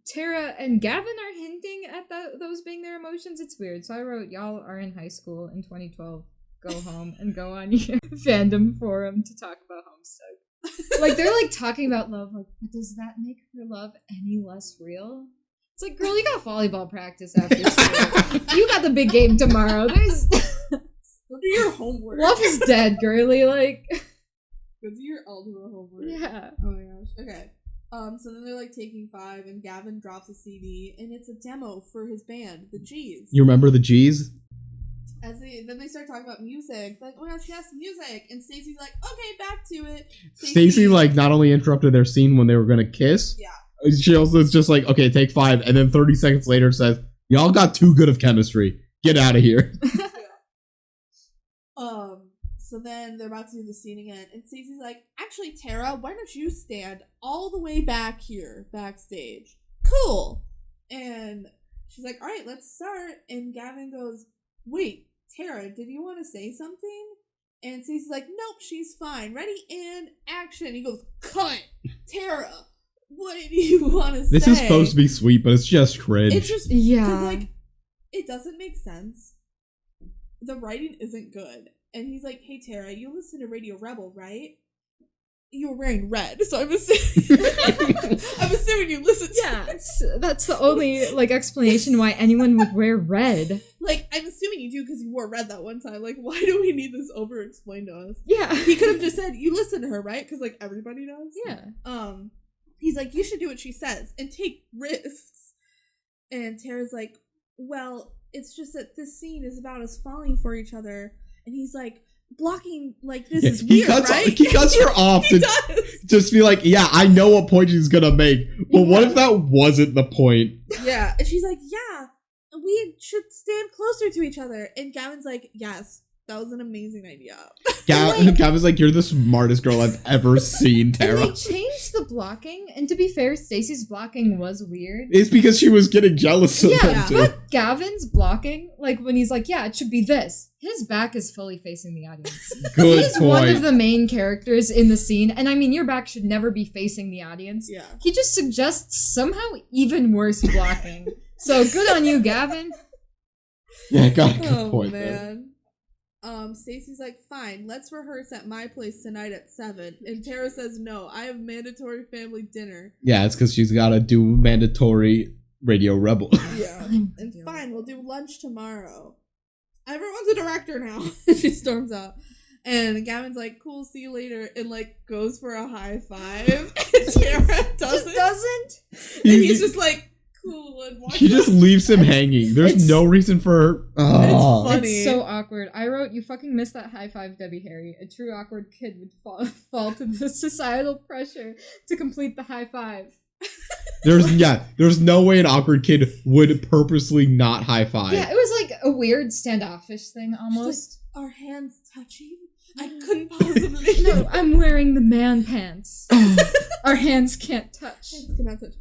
Tara and Gavin are hinting at those being their emotions. It's weird. So I wrote, y'all are in high school in 2012. Go home and go on your fandom forum to talk about Homestuck. Like, they're like talking about love. Like, does that make her love any less real? It's like, girl, you got volleyball practice after school. You got the big game tomorrow. There's go do your homework. Love is dead, girly. Like, go do your algebra homework. Yeah. Oh my gosh. Okay. So then they're like taking 5, and Gavin drops a CD, and it's a demo for his band, the G's. You remember the G's? Then they start talking about music, like, oh my gosh, yes, music, and Stacey's like, okay, back to it. Stacey like not only interrupted their scene when they were gonna kiss, she also is just like, okay, take 5, and then 30 seconds later says, y'all got too good of chemistry. Get out of here. So then they're about to do the scene again, and Stacey's like, actually, Tara, why don't you stand all the way back here, backstage? Cool. And she's like, all right, let's start. And Gavin goes, wait, Tara, did you want to say something? And Stacey's like, nope, she's fine. Ready, and action. He goes, cut. Tara, what did you want to say? This is supposed to be sweet, but it's just cringe. It's just, because, like, it doesn't make sense. The writing isn't good. And he's like, hey, Tara, you listen to Radio Rebel, right? You were wearing red, so I'm assuming, you listen to it. That's the only, like, explanation why anyone would wear red. Like, I'm assuming you do because you wore red that one time. Like, why do we need this over-explained to us? Yeah. He could have just said, you listen to her, right? Because, like, everybody does. Yeah. He's like, you should do what she says and take risks. And Tara's like, well, it's just that this scene is about us falling for each other. And he's like, blocking, like, this is weird, right? He cuts her off to just be like, yeah, I know what point he's gonna make, but what if that wasn't the point? Yeah, and she's like, yeah, we should stand closer to each other. And Gavin's like, yes, that was an amazing idea. Gavin's like, you're the smartest girl I've ever seen, Tara. And they changed the blocking, and to be fair, Stacey's blocking was weird. It's because she was getting jealous of them too. But Gavin's blocking, like when he's like, yeah, it should be this. His back is fully facing the audience. Good He's point. One of the main characters in the scene, and I mean, your back should never be facing the audience. Yeah. He just suggests somehow even worse blocking. So good on you, Gavin. Yeah, got a good point there. Stacey's like, fine, let's rehearse at my place tonight at 7. And Tara says, no, I have mandatory family dinner. Yeah, it's because she's got to do mandatory Radio Rebel. Yeah. And fine, we'll do lunch tomorrow. Everyone's a director now. She storms out. And Gavin's like, cool, see you later. And, like, goes for a high five. And Tara doesn't. And he's just like, cool. And she just leaves him hanging. There's no reason for her. Oh. It's funny. It's so awkward. I wrote, you fucking missed that high five, Debbie Harry. A true awkward kid would fall to the societal pressure to complete the high five. There's no way an awkward kid would purposely not high five. Yeah, it was like a weird standoffish thing almost. Like, our hands touching? I couldn't possibly. No, I'm wearing the man pants. Our hands can't touch. Hands cannot touch.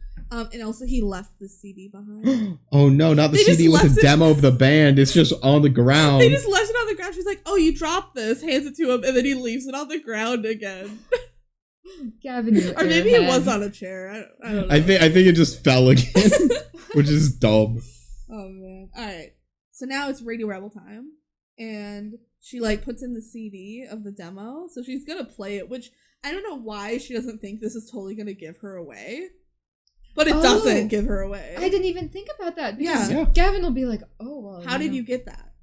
And also he left the CD behind. Oh no, not the CD with the demo of the band. It's just on the ground. They just left it on the ground. She's like, oh, you dropped this. Hands it to him. And then he leaves it on the ground again. Gavin, or maybe it was on a chair. I don't know. I think it just fell again, which is dumb. Oh man! All right, so now it's Radio Rebel time, and she like puts in the CD of the demo, so she's gonna play it. Which I don't know why she doesn't think this is totally gonna give her away, but it doesn't give her away. I didn't even think about that. Because Yeah. Gavin will be like, "Oh, well, how did you get that?"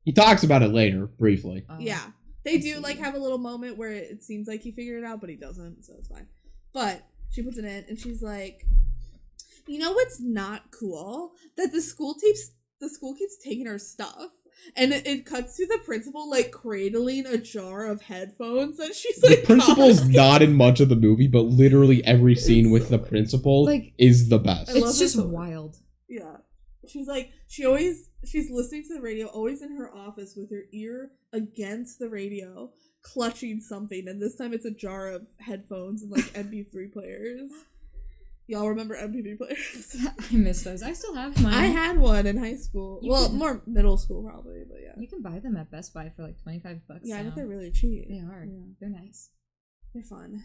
He talks about it later, briefly. Yeah. They do, like, have a little moment where it seems like he figured it out, but he doesn't, so it's fine. But she puts it in, and she's like, you know what's not cool? That the school keeps taking our stuff. And it cuts to the principal, like, cradling a jar of headphones that she's, like, the principal's not in much of the movie, but literally every scene with the principal is the best. It's just wild. Yeah. She's like, she's listening to the radio, always in her office with her ear against the radio, clutching something, and this time it's a jar of headphones and like MP3 players. Y'all remember MP3 players? I miss those. I still have mine. I had one in high school. More middle school probably, but yeah. You can buy them at Best Buy for like $25 Yeah, I now. bet they're really cheap. They are. Yeah. They're nice. They're fun.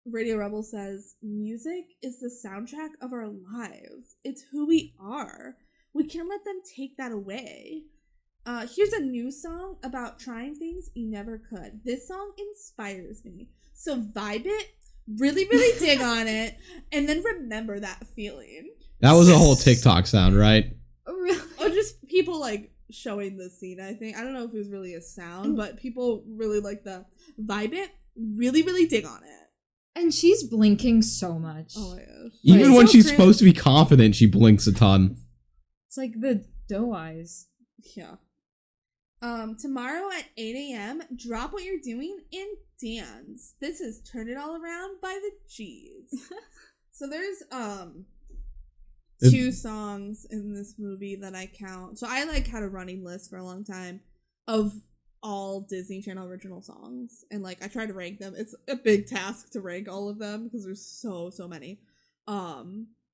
Radio Rebel says, music is the soundtrack of our lives. It's who we are. We can't let them take that away. Here's a new song about trying things you never could. This song inspires me. So vibe it, really, really dig on it, and then remember that feeling. That was a whole TikTok sound, right? Oh, really? Or just people like showing the scene, I think. I don't know if it was really a sound, but people really like the vibe it, really, really dig on it. And she's blinking so much. Oh my gosh. Even Like, when so she's cringe. supposed to be confident, she blinks a ton. It's like the doe eyes. Yeah. Tomorrow at 8 a.m., drop what you're doing and dance. This is Turn It All Around by the G's. So there's two songs in this movie that I count. So I like had a running list for a long time of all Disney Channel original songs, and like I try to rank them. It's a big task to rank all of them because there's so many.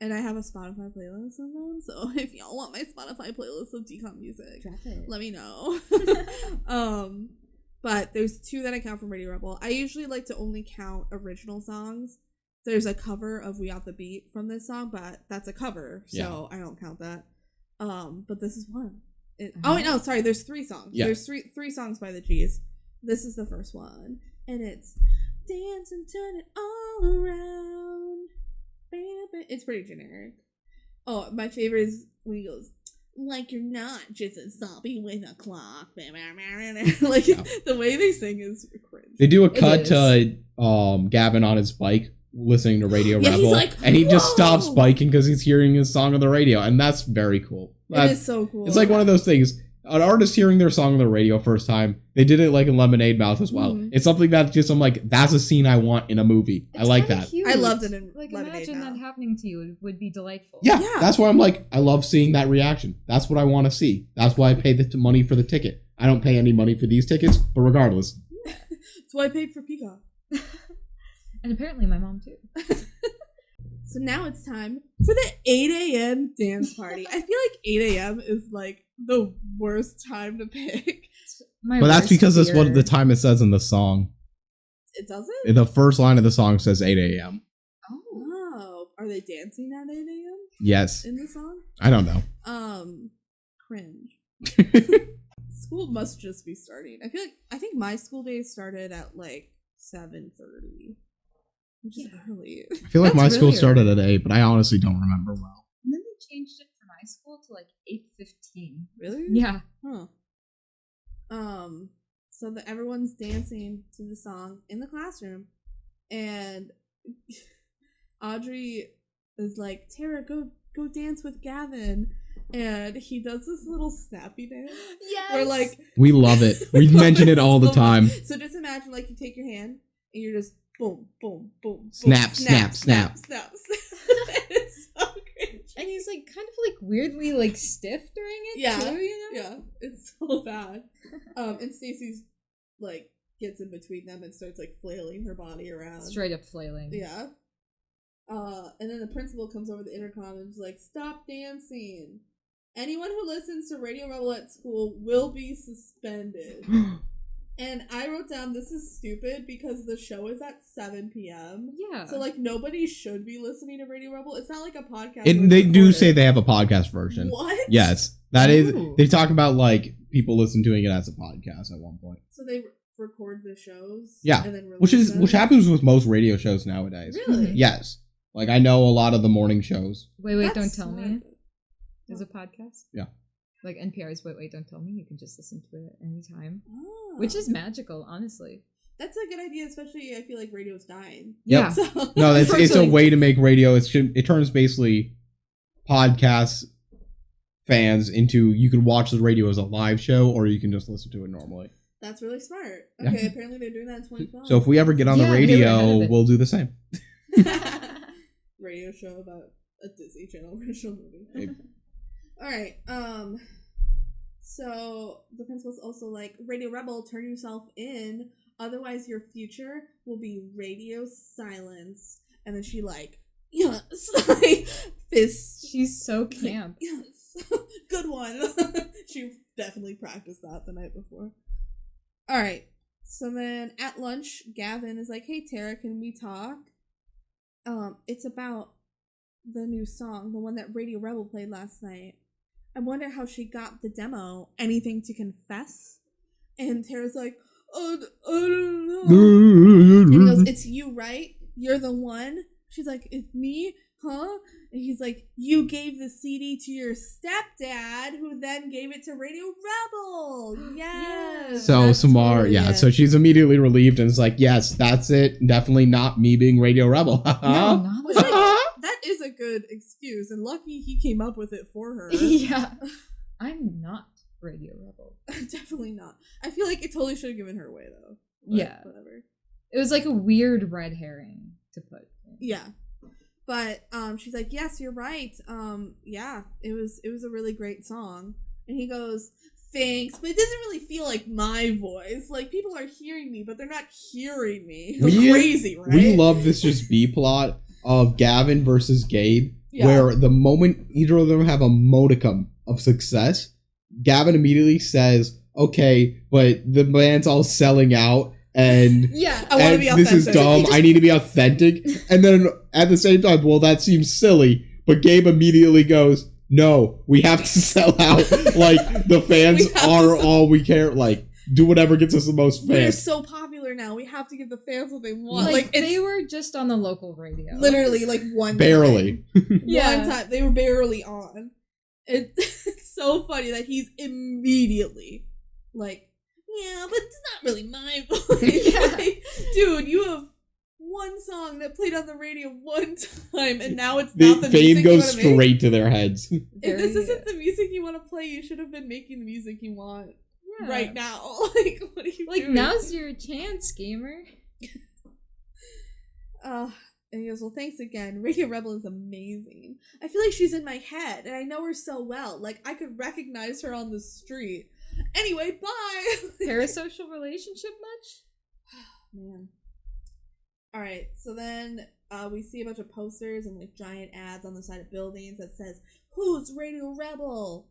And I have a Spotify playlist of them, so if y'all want my Spotify playlist of DCOM music, Drop it. let me know. But there's two that I count from Radio Rebel. I usually like to only count original songs. There's a cover of We Got the Beat from this song, but that's a cover, so I don't count that. But this is one. Oh wait, no, sorry. There's three songs. Yeah. There's three songs by the G's. This is the first one, and it's dance and turn it all around. It's pretty generic. Oh, my favorite is when he goes, like you're not just a zombie with a clock. Like the way they sing is cringe. They do a cut to Gavin on his bike listening to Radio Rebel, he's like, and he just stops biking because he's hearing his song on the radio, and that's very cool. It is so cool. It's like one of those things. An artist hearing their song on the radio first time, they did it like in Lemonade Mouth as well. It's something that just I'm like, that's a scene I want in a movie. I like that. Cute. I loved it in like Lemonade imagine Mouth. that happening to you. It would be delightful. Yeah, that's why I'm like, I love seeing that reaction. That's what I want to see. That's why I pay the money for the ticket. I don't pay any money for these tickets, but regardless. That's why I paid for Peacock. And apparently my mom too. So now it's time for the 8 a.m. dance party. I feel like 8 a.m. is like the worst time to pick. But that's because that's what the time it says in the song. It doesn't? The first line of the song says 8 a.m. Oh. Are they dancing at 8 a.m.? Yes. In the song? I don't know. Cringe. School must just be starting. I think my school days started at like 7:30. Which is early. I feel like my That's school really started at 8, but I honestly don't remember well. And then they changed it for my school to like 8:15. Really? Yeah. Huh. So everyone's dancing to the song in the classroom, and Audrey is like, Tara, go dance with Gavin, and he does this little snappy dance. Yes. Where like We love it. We mention it all the time. So just imagine like you take your hand and you're just boom, boom, boom, Snap, boom, snap, snap. It's so cringy. And he's like kind of like weirdly like stiff during it too, you know? Yeah, it's so bad. And Stacey's like gets in between them and starts like flailing her body around. Straight up flailing. Yeah. And then the principal comes over the intercom and is like, stop dancing. Anyone who listens to Radio Rebel at school will be suspended. And I wrote down, this is stupid because the show is at 7 p.m. Yeah. So, like, nobody should be listening to Radio Rebel. It's not like a podcast. And they do say they have a podcast version. What? Yes. That is, Ooh. they talk about, like, people listen to it as a podcast at one point. So they record the shows? Yeah. And then Which release them? happens with most radio shows nowadays. Really? Yes. Like, I know a lot of the morning shows. Wait, That's don't tell smart. me. There's a podcast? Yeah. Like NPR's Wait, Don't Tell Me. You can just listen to it anytime. Oh. Which is magical, honestly. That's a good idea, especially I feel like radio's dying. Yep. Yeah. So, No, it's a Unfortunately- way to make radio. It turns basically podcast fans into, you can watch the radio as a live show or you can just listen to it normally. that's really smart. Yeah. Okay, apparently they're doing that in 2012. So if we ever get on the Yeah, they were ahead radio, of it. we'll do the same. Radio show about a Disney Channel original movie. Maybe. All right. So the principal's also like, Radio Rebel, turn yourself in. Otherwise, your future will be radio silence. And then she like, yes, like fist. She's so camp. Yes, good one. She definitely practiced that the night before. All right. So then at lunch, Gavin is like, "Hey Tara, can we talk? It's about the new song, the one that Radio Rebel played last night. I wonder how she got the demo. Anything to confess?" And Tara's like, "Oh, I don't know." And he goes, "It's you, right? You're the one?" She's like, "It's me? Huh?" And he's like, "You gave the CD to your stepdad, who then gave it to Radio Rebel." Yes. So Samar, totally yeah, it. so she's immediately relieved and is like, "Yes, that's it. Definitely not me being Radio Rebel." No, not Which, at like, all. that is a good excuse, and lucky he came up with it for her. Yeah. I'm not Radio Rebel. Definitely not. I feel like it totally should have given her away though. But Yeah. whatever. It was like a weird red herring to put. Yeah. But she's like, "Yes, you're right. Yeah, it was a really great song." And he goes, "Thanks, but it doesn't really feel like my voice. Like, people are hearing me, but they're not hearing me." Crazy, right? We love this just B plot of Gavin versus Gabe, where the moment either of them have a modicum of success, Gavin immediately says, "Okay, but the band's all selling out, and Yeah. I want to be authentic. this is dumb. I need to be authentic." And then at the same time, well, that seems silly. But Gabe immediately goes, "No, we have to sell out. Like, the fans are all we care. Like, do whatever gets us the most We're fans." so popular now. We have to give the fans what they want. Like, it's they were just on the local radio. literally like one Barely. time. Yeah. One time. They were barely on. It's so funny that he's immediately like, "Yeah, but it's not really my voice." Yeah. Like, dude, you have one song that played on the radio one time, and now it's The not the fame music goes you want to make. straight to their heads. If this Very- isn't the music you want to play, you should have been making the music you want Yeah. right now. Like, what are you Like, doing? now's your chance, gamer. And he goes, "Well, thanks again. Radio Rebel is amazing. I feel like she's in my head, and I know her so well. Like, I could recognize her on the street. Anyway, bye." Parasocial relationship much? Man. All right, so then we see a bunch of posters and like giant ads on the side of buildings that says, "Who's Radio Rebel?"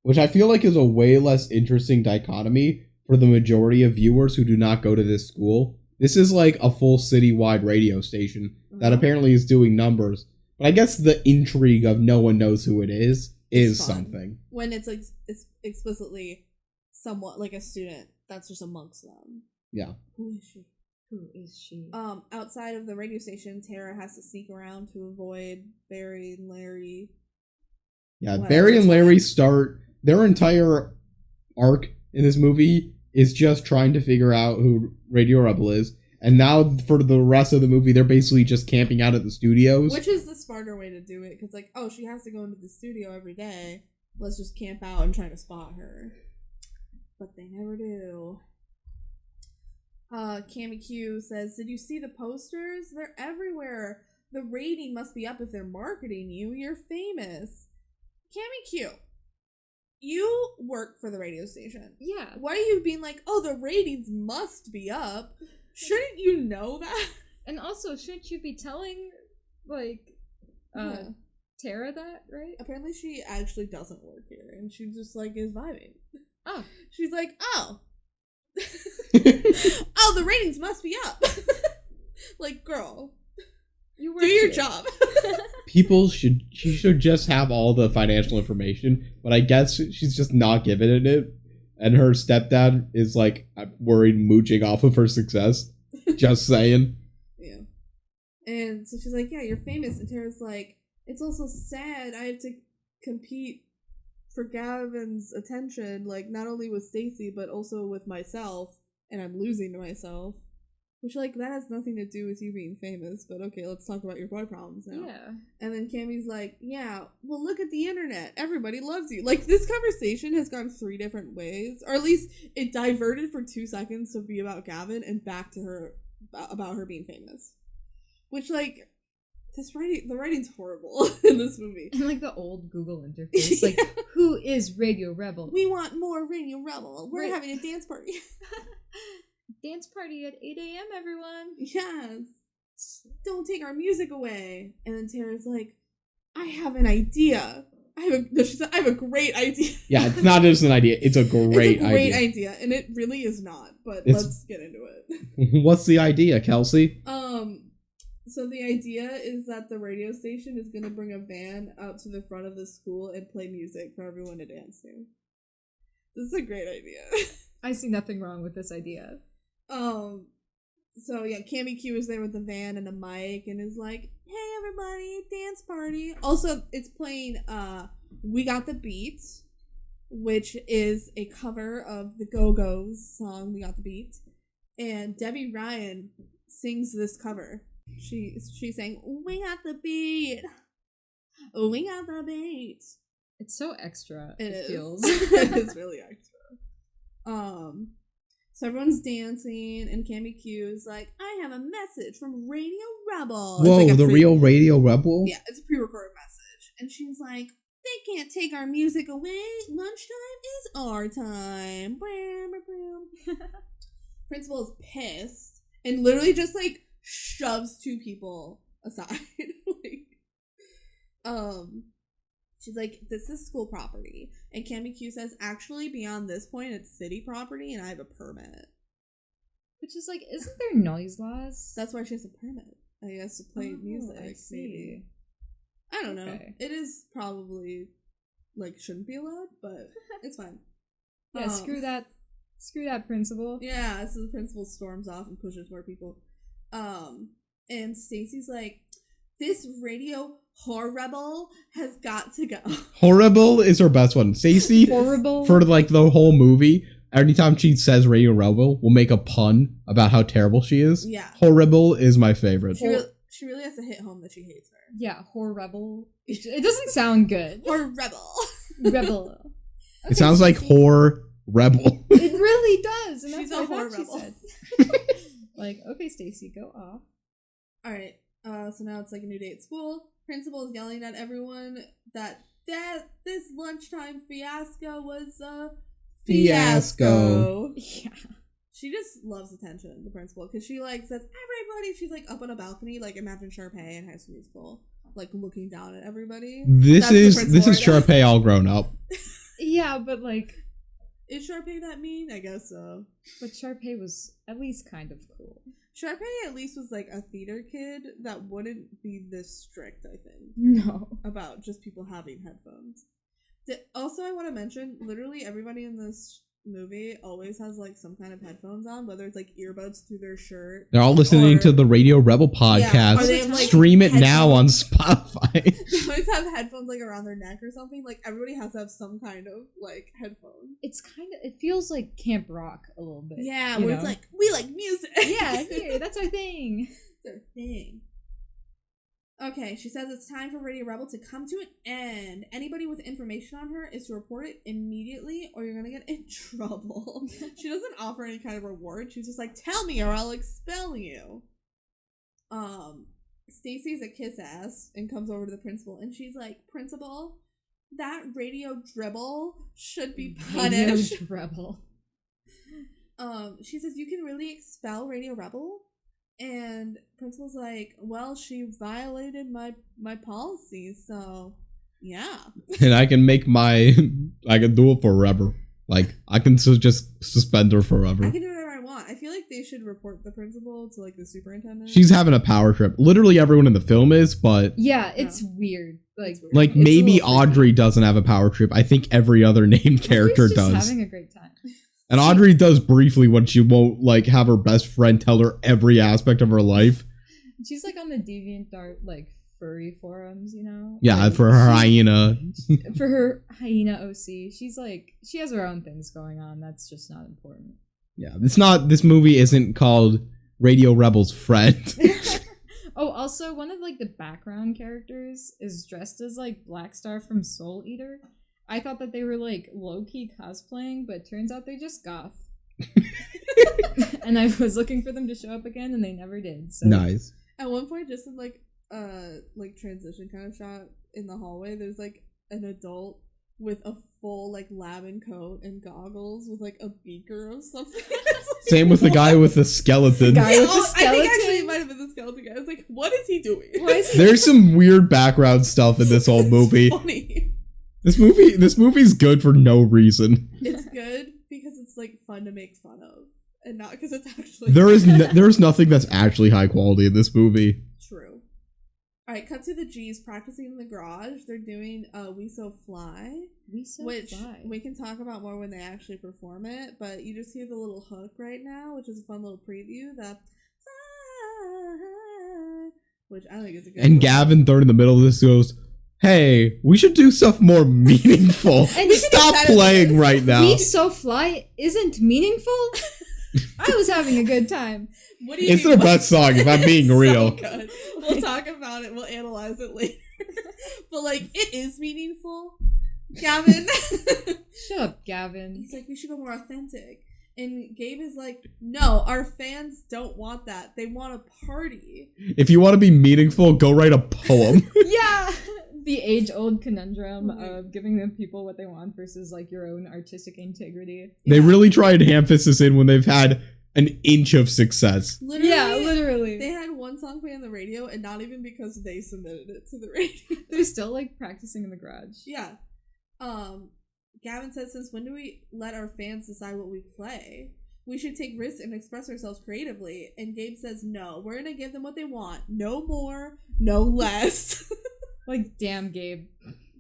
Which I feel like is a way less interesting dichotomy for the majority of viewers who do not go to this school. This is like a full citywide radio station that apparently is doing numbers. But I guess the intrigue of no one knows who it is It's fun. something. When it's like it's explicitly somewhat like a student that's just amongst them. Yeah. Who is she? Who is she? Outside of the radio station, Tara has to sneak around to avoid Barry and Larry. Yeah, Whatever, Barry and it's Larry fine. start their entire arc in this movie is just trying to figure out who Radio Rebel is. And now for the rest of the movie, they're basically just camping out at the studios. Which is the smarter way to do it, because like, oh, she has to go into the studio every day. Let's just camp out and try to spot her. But they never do. Cammy Q says, "Did you see the posters? They're everywhere. The rating must be up if they're marketing you. You're famous." Cammy Q, you work for the radio station. Yeah. Why are you being like, "Oh, the ratings must be up"? Shouldn't you know that? And also, shouldn't you be telling, like, Yeah. Tara that, right? Apparently she actually doesn't work here, and she just like is vibing. Oh. She's like, "Oh, oh, the ratings must be up." Like, girl, You work do your here. job. She should just have all the financial information, but I guess she's just not giving it. And her stepdad is like worried mooching off of her success. Just saying. Yeah. And so she's like, "Yeah, you're famous." And Tara's like, "It's also sad I have to compete for Gavin's attention, like not only with Stacy but also with myself, and I'm losing to myself." Which, like, that has nothing to do with you being famous, but okay, let's talk about your boy problems now. Yeah. And then Cammy's like, "Yeah, well, look at the internet. Everybody loves you." Like, this conversation has gone 3 different ways, or at least it diverted for 2 seconds to be about Gavin and back to her, about her being famous. Which, like, the writing's horrible in this movie. And, like, the old Google interface. Like, who is Radio Rebel? We want more Radio Rebel. We're Right. having a dance party. dance party at 8 a.m., everyone. Yes. Don't take our music away. And then Tara's like, I have an idea. She said, I have a great idea. Yeah, it's not just an idea. It's a great idea. And it really is not. But let's get into it. What's the idea, Kelsey? So the idea is that the radio station is going to bring a van out to the front of the school and play music for everyone to dance to. This is a great idea. I see nothing wrong with this idea. So yeah, Cammy Q is there with the van and a mic and is like, hey everybody, dance party. Also, it's playing We Got the Beat, which is a cover of the Go-Go's song We Got the Beat. And Debby Ryan sings this cover. She's saying, we got the beat. We got the beat. It's so extra. It feels. It's really extra. So everyone's dancing, and Cammy Q is like, I have a message from Radio Rebel. Whoa, like the real Radio Rebel? Yeah, it's a pre-recorded message. And she's like, they can't take our music away. Lunchtime is our time. Principal is pissed and literally just like shoves two people aside. She's like, this is school property. And Cammy Q says, actually, beyond this point, it's city property and I have a permit. Which is like, isn't there noise laws? That's why she has a permit, I guess, to play music. I see. Maybe. I don't know. It is probably, like, shouldn't be allowed, but it's fine. Yeah, screw that principal. Yeah, so the principal storms off and pushes more people. And Stacy's like, this radio whore rebel has got to go. Horrible is her best one. Stacey, horrible, for like the whole movie, anytime she says Radio Rebel, we'll make a pun about how terrible she is. Yeah. Horrible is my favorite. She really has to hit home that she hates her. Yeah, whore rebel. It doesn't sound good. Whore rebel. Rebel. Okay, it sounds like whore rebel. It really does. And she's that's a what whore rebel. Like, okay, Stacy, go off. All right. So now it's like a new day at school. Principal is yelling at everyone that this lunchtime fiasco was a fiasco. Yeah. She just loves attention, the principal, because she like says everybody. She's like up on a balcony, like imagine Sharpay in High School Musical, like looking down at everybody. This is Sharpay all grown up. Yeah, but like, is Sharpay that mean? I guess so. But Sharpay was at least kind of cool. Sharpay at least was like a theater kid that wouldn't be this strict, I think. No. About just people having headphones. Also, I want to mention, literally everybody in this movie always has like some kind of headphones on, whether it's like earbuds through their shirt. They're all listening to the Radio Rebel podcast. Yeah, have, like, stream it headphones now on Spotify. They always have headphones like around their neck or something. Like everybody has to have some kind of like headphone. It's kind of, it feels like Camp Rock a little bit. Yeah, where it's like, we like music. Yeah, here, that's our thing. It's our thing. Okay, she says it's time for Radio Rebel to come to an end. Anybody with information on her is to report it immediately or you're gonna get in trouble. She doesn't offer any kind of reward. She's just like, tell me or I'll expel you. Stacy's a kiss ass and comes over to the principal and she's like, Principal, that radio dribble should be punished. Radio Rebel. She says, you can really expel Radio Rebel? And principal's like, well, she violated my policies, so yeah. And I can I can do it forever. Like, I can just suspend her forever. I can do whatever I want. I feel like they should report the principal to like the superintendent. She's having a power trip. Literally everyone in the film is, but yeah, it's weird. Like maybe Audrey doesn't have a power trip. I think every other named character does. Having a great time. And Audrey does briefly when she won't like have her best friend tell her every aspect of her life. She's like on the DeviantArt like furry forums, you know? Yeah, like, for her hyena. For her hyena OC. She's like, she has her own things going on. That's just not important. Yeah, this movie isn't called Radio Rebel's Friend. Oh, also one of like the background characters is dressed as like Black Star from Soul Eater. I thought that they were like low-key cosplaying, but turns out they're just goth. And I was looking for them to show up again, and they never did. So. Nice. At one point, just in like transition kind of shot in the hallway, there's like an adult with a full like labin coat and goggles with like a beaker or something. Same with the guy with the skeleton. I think actually it might have been the skeleton guy. I was like, what is he doing? There's some weird background stuff in this whole movie. Funny. This movie's good for no reason. It's good because it's like fun to make fun of, and not because it's actually. There's nothing that's actually high quality in this movie. True. All right, cut to the G's practicing in the garage. They're doing We So Fly. Which we can talk about more when they actually perform it, but you just hear the little hook right now, which is a fun little preview. Which I think is a good And Gavin, third in the middle of this, goes, hey, we should do stuff more meaningful. And stop playing right now. We So Fly isn't meaningful? I was having a good time. What do you It's their best song, if I'm being real. Good. We'll talk about it. We'll analyze it later. But, like, it is meaningful. Gavin. Shut up, Gavin. He's like, we should go more authentic. And Gabe is like, no, our fans don't want that. They want a party. If you want to be meaningful, go write a poem. Yeah. The age-old conundrum of giving the people what they want versus, like, your own artistic integrity. They really tried to hammer this in when they've had an inch of success. Literally. They had one song play on the radio, and not even because they submitted it to the radio. They're still, like, practicing in the garage. Yeah. Gavin says, since when do we let our fans decide what we play? We should take risks and express ourselves creatively. And Gabe says, no, we're going to give them what they want. No more, no less. Like, damn, Gabe.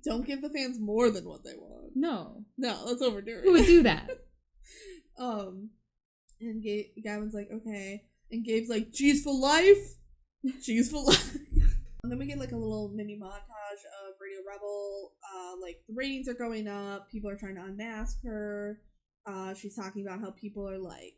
Don't give the fans more than what they want. No, let's overdo it. Who would do that? And Gavin's like, okay. And Gabe's like, G's for life. G's for life. And then we get like a little mini montage of Radio Rebel. Like the ratings are going up. People are trying to unmask her. She's talking about how people are like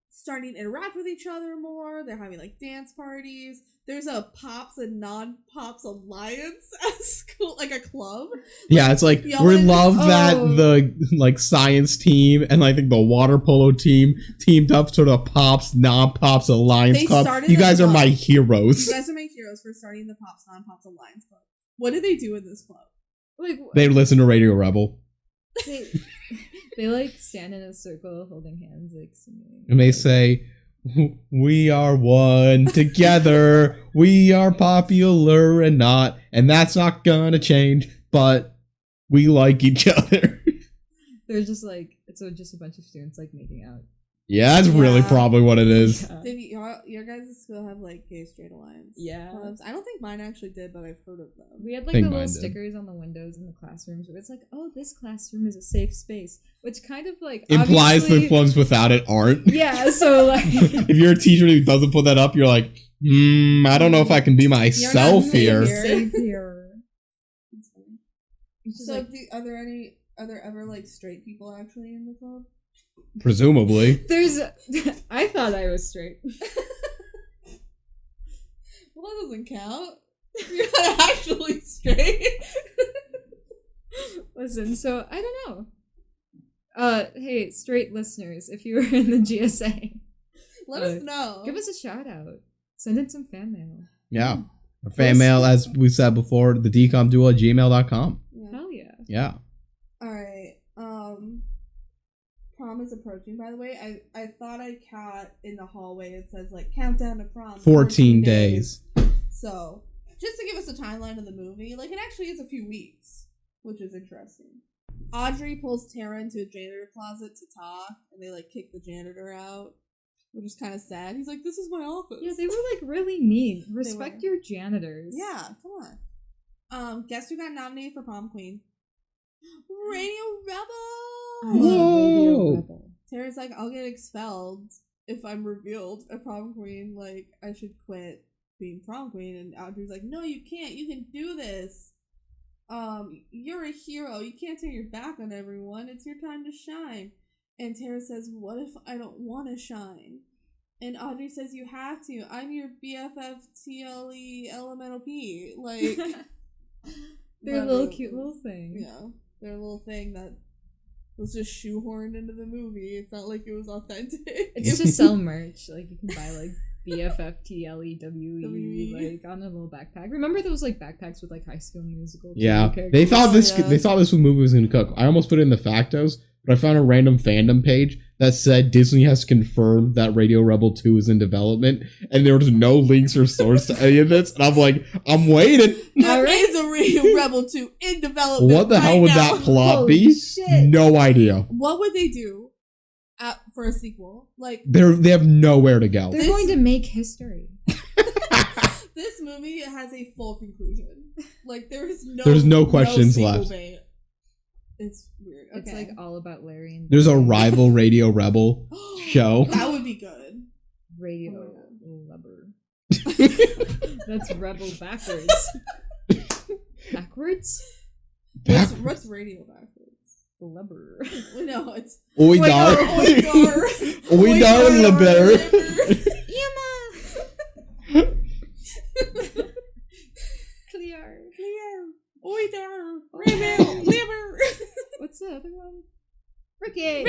starting to interact with each other more. They're having like dance parties. There's a Pops and non-Pops alliance at school, like a club. Yeah, it's like we love that the like science team and I think the water polo team teamed up to the Pops non-Pops alliance club. You guys are my heroes. You guys are my heroes for starting the Pops non-Pops alliance club. What do they do in this club? Like they listen to Radio Rebel. They like stand in a circle holding hands, like singing. And they say, we are one together. We are popular and not, and that's not gonna change, but we like each other. They're just like, it's just a bunch of students like making out. Yeah, that's really probably what it is. Yeah. Did your guys' school have like gay straight alliance? Yeah. Clubs? I don't think mine actually did, but I've heard of them. We had like the little stickers on the windows in the classrooms where it's like, oh, this classroom is a safe space, which kind of like implies the ones without it aren't. Yeah, so like if you're a teacher who doesn't put that up, you're like, I don't know if I can be myself here. Safe here. So are there ever like straight people actually in the club? Presumably. I thought I was straight. Well, that doesn't count. You're not actually straight. Listen, so I don't know. Hey, straight listeners, if you were in the GSA, let us know. Give us a shout out. Send in some fan mail. Yeah. Our fan mail, as we said before, the DCOMduo@gmail.com. Yeah. Hell yeah. Yeah. All right. Prom is approaching, by the way. I thought I caught in the hallway, it says like countdown to prom. 14 days. So, just to give us a timeline of the movie, like it actually is a few weeks, which is interesting. Audrey pulls Tara into a janitor closet to talk, and they like kick the janitor out, which is kind of sad. He's like, this is my office. Yeah, they were like really mean. Respect your janitors. Yeah, come on. Guess who got nominated for prom queen? Radio Rebel! Radio Rebel. Tara's like, I'll get expelled if I'm revealed a prom queen. Like, I should quit being prom queen. And Audrey's like, no, you can't. You can do this. You're a hero. You can't turn your back on everyone. It's your time to shine. And Tara says, what if I don't want to shine? And Audrey says, you have to. I'm your BFF TLE Elemental P. Like, their little cute little thing. Yeah. Their little thing that was just shoehorned into the movie. It's not like it was authentic. It's to sell merch. Like, you can buy, like, BFFTLEWE, like on a little backpack. Remember those like backpacks with like High School Musical? Yeah, they thought this movie was gonna cook. I almost put it in the factos, but I found a random fandom page that said Disney has confirmed that Radio Rebel 2 is in development, and there was no links or source to any of this. And I'm like, I'm waiting. There is a Radio Rebel 2 in development. What the hell would that plot be? Shit. No idea. What would they do for a sequel? Like they have nowhere to go. They're going to make history. This movie has a full conclusion. Like there's no questions left. Bait. It's weird. Okay. It's like all about Larry and there's a rival Radio Rebel show. That would be good. Radio Rubber. That's Rebel backwards. Backwards? What's radio backwards? Blubber. No, it's Oidar. Oidar Leber. Clear. Oidar. Leber. What's the other one? Ricky.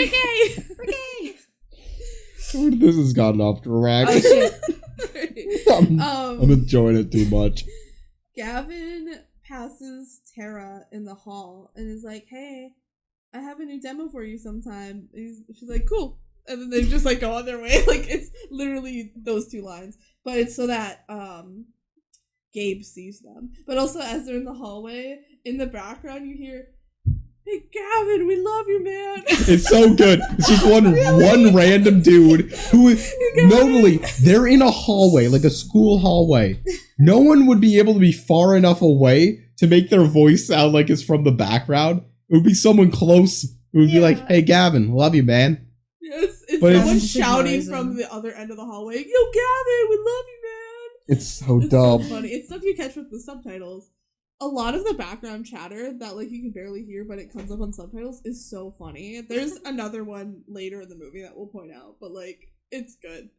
This has gotten off track. Oh shit. I'm enjoying it too much. Gavin passes Tara in the hall and is like, hey, I have a new demo for you sometime. She's like, cool. And then they just like go on their way. Like it's literally those two lines. But it's so that Gabe sees them. But also as they're in the hallway, in the background you hear, hey Gavin, we love you, man. It's so good. It's just one random dude who normally they're in a hallway, like a school hallway. No one would be able to be far enough away to make their voice sound like it's from the background. It would be someone close who would be like, hey Gavin, love you, man. Yes, it's someone shouting from the other end of the hallway, yo Gavin, we love you, man. It's so dumb. So funny. It's stuff you catch with the subtitles. A lot of the background chatter that like you can barely hear but it comes up on subtitles is so funny. There's another one later in the movie that we'll point out, but like it's good.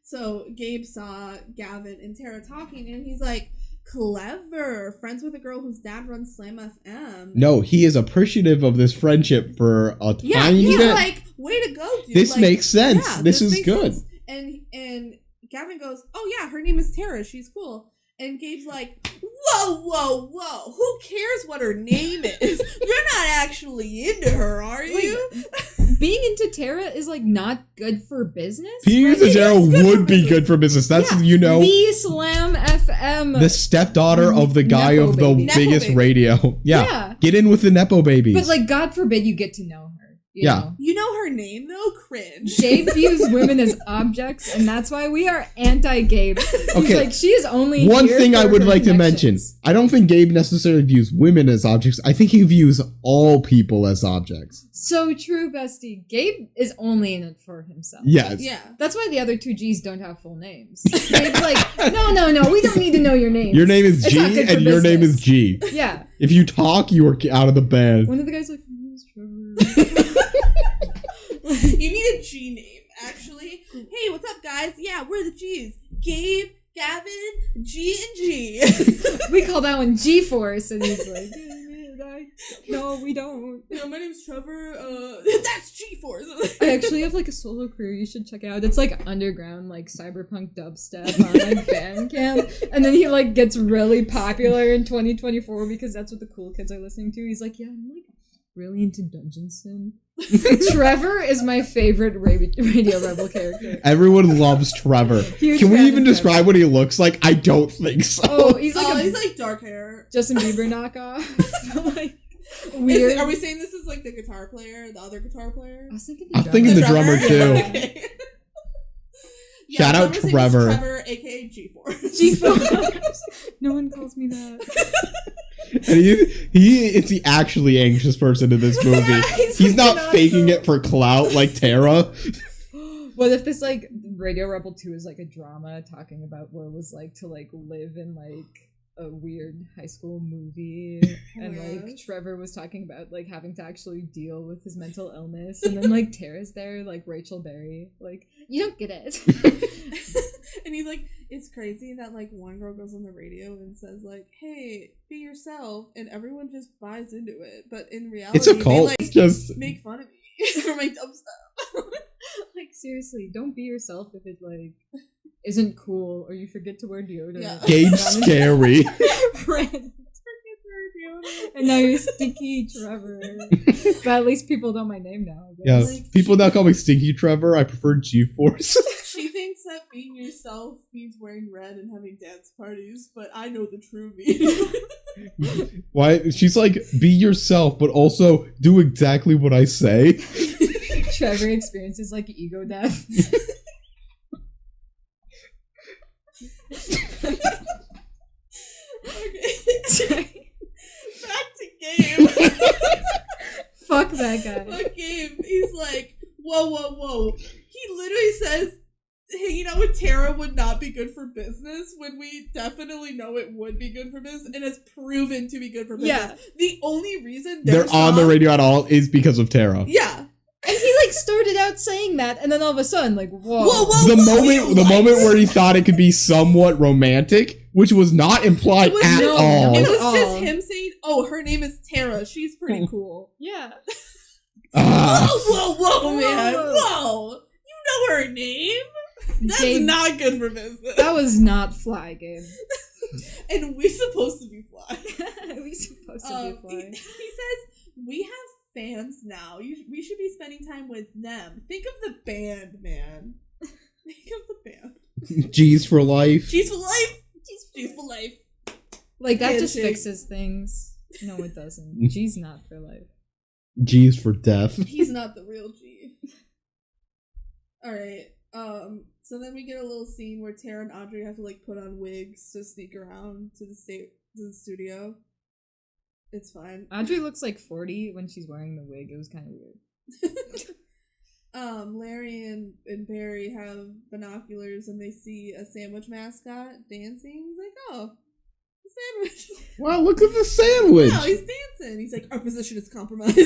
So Gabe saw Gavin and Tara talking and he's like, clever, friends with a girl whose dad runs Slam FM. No, he is appreciative of this friendship for a tiny he's bit. like, way to go, dude. This like, makes sense. Yeah, this is good. Sense. And Gavin goes, oh yeah, her name is Tara, she's cool. And Gabe's like, whoa, who cares what her name is? You're not actually into her, are you? Being into Tara is like not good for business. Being into Tara would be good for business. That's, the Slam FM. The stepdaughter of the guy Nepo of the baby. biggest radio. Yeah. Get in with the Nepo babies. But like, God forbid you get to know her. You know her name though? Cringe. Gabe views women as objects, and that's why we are anti-Gabe. He's like, she is only one here thing for I would her like to mention. I don't think Gabe necessarily views women as objects. I think he views all people as objects. So true, bestie. Gabe is only in it for himself. Yes. Yeah. That's why the other two G's don't have full names. Gabe's like, no, we don't need to know your name. Your name is G and your name is G. Yeah. If you talk, you are out of the band. One of the guys like, who's Trevor? You need a G name, actually. Hey, what's up, guys? Yeah, we're the G's. Gabe, Gavin, G, and G. We call that one G-Force, and he's like, no, we don't. My name's Trevor. That's G-Force. I actually have like a solo career you should check out. It's like underground, like cyberpunk dubstep on like Bandcamp. And then he like gets really popular in 2024 because that's what the cool kids are listening to. He's like, yeah, I'm like really into Dungeon Sim. Trevor is my favorite Radio Rebel character. Everyone loves Trevor. Can we even describe what he looks like? I don't think so. Oh, he's like dark hair. Justin Bieber knockoff. Like, weird. Are we saying this is like the guitar player, the other guitar player? I was thinking the drummer too. Okay. Shout out Trevor. Trevor, aka G-Force. G-Force. No one calls me that. And he is the actually anxious person in this movie. He's not faking it for clout like Tara. What if this like Radio Rebel 2 is like a drama talking about what it was like to like live in like a weird high school movie and like Trevor was talking about like having to actually deal with his mental illness and then like Tara's there like Rachel Berry, like you don't get it. And he's like, it's crazy that like one girl goes on the radio and says like, hey, be yourself, and everyone just buys into it, but in reality it's a cult. they like just make fun of me for my dumb stuff. Like seriously, don't be yourself if it, like, isn't cool or you forget to wear deodorant. Yeah. Gabe's scary. And now you're Stinky Trevor. But at least people know my name now. Yeah, Like, people now call me Stinky Trevor. I prefer G-Force. She thinks that being yourself means wearing red and having dance parties, but I know the true meaning. Why? She's like, be yourself, but also do exactly what I say. Trevor experiences like ego death. Okay. Back to Gabe. Fuck that guy. Fuck Gabe. He's like, whoa. He literally says hanging out with Tara would not be good for business when we definitely know it would be good for business and has proven to be good for business. Yeah. The only reason they're on the radio at all is because of Tara. Yeah. And he like started out saying that, and then all of a sudden, like, whoa. The moment where he thought it could be somewhat romantic, which was not implied at all. It was just him saying, "Oh, her name is Tara. She's pretty cool." Yeah. Whoa, man! Whoa! You know her name? That's Gabe, not good for business. That was not fly, Gabe. And we supposed to be fly. We supposed to be fly. He says we have fans now. We should be spending time with them. Think of the band, man. Think of the band. G's for life. G's for life. G's for life. Like, that just fixes things. No, it doesn't. G's not for life. G's for death. He's not the real G. Alright. So then we get a little scene where Tara and Audrey have to, like, put on wigs to sneak around to the studio. It's fine. Audrey looks like 40 when she's wearing the wig. It was kind of weird. Larry and Barry have binoculars and they see a sandwich mascot dancing. He's like, oh, the sandwich. Wow, look at the sandwich. Wow, he's dancing. He's like, our position is compromised.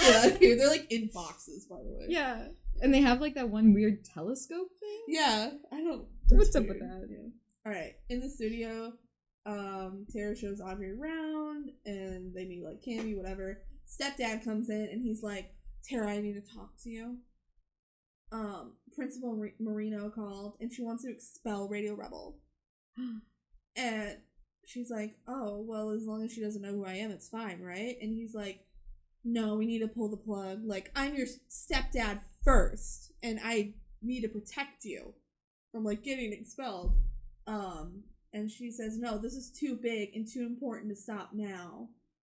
Yeah, they're like in boxes, by the way. Yeah. And they have like that one weird telescope thing. Yeah, I don't. What's up with that? Yeah. All right, in the studio, Tara shows Audrey around, and they meet like Cammy, whatever. Stepdad comes in, and he's like, Tara, I need to talk to you. Principal Marino called, and she wants to expel Radio Rebel. And she's like, oh, well, as long as she doesn't know who I am, it's fine, right? And he's like, no, we need to pull the plug. Like, I'm your stepdad first, and I need to protect you from, like, getting expelled. And she says, no, this is too big and too important to stop now.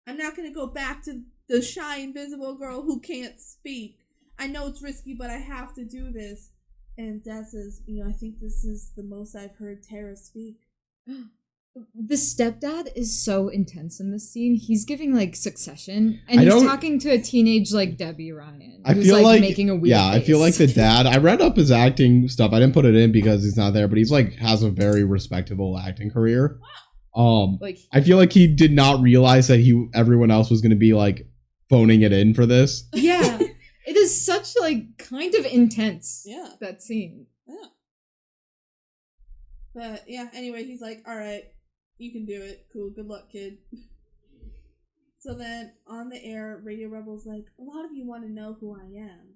I'm not going to go back to the shy, invisible girl who can't speak. I know it's risky, but I have to do this. And Dad says, I think this is the most I've heard Tara speak. The stepdad is so intense in this scene. He's giving like Succession, and he's talking to a teenage like Debby Ryan. I feel like making a weird face. I feel like the dad. I read up his acting stuff. I didn't put it in because he's not there, but he's like has a very respectable acting career. I feel like he did not realize that everyone else was going to be like phoning it in for this. Yeah, it is such like kind of intense. Yeah, that scene. Yeah, but yeah. Anyway, he's like, all right. You can do it. Cool. Good luck, kid. So then, on the air, Radio Rebel's like, a lot of you want to know who I am.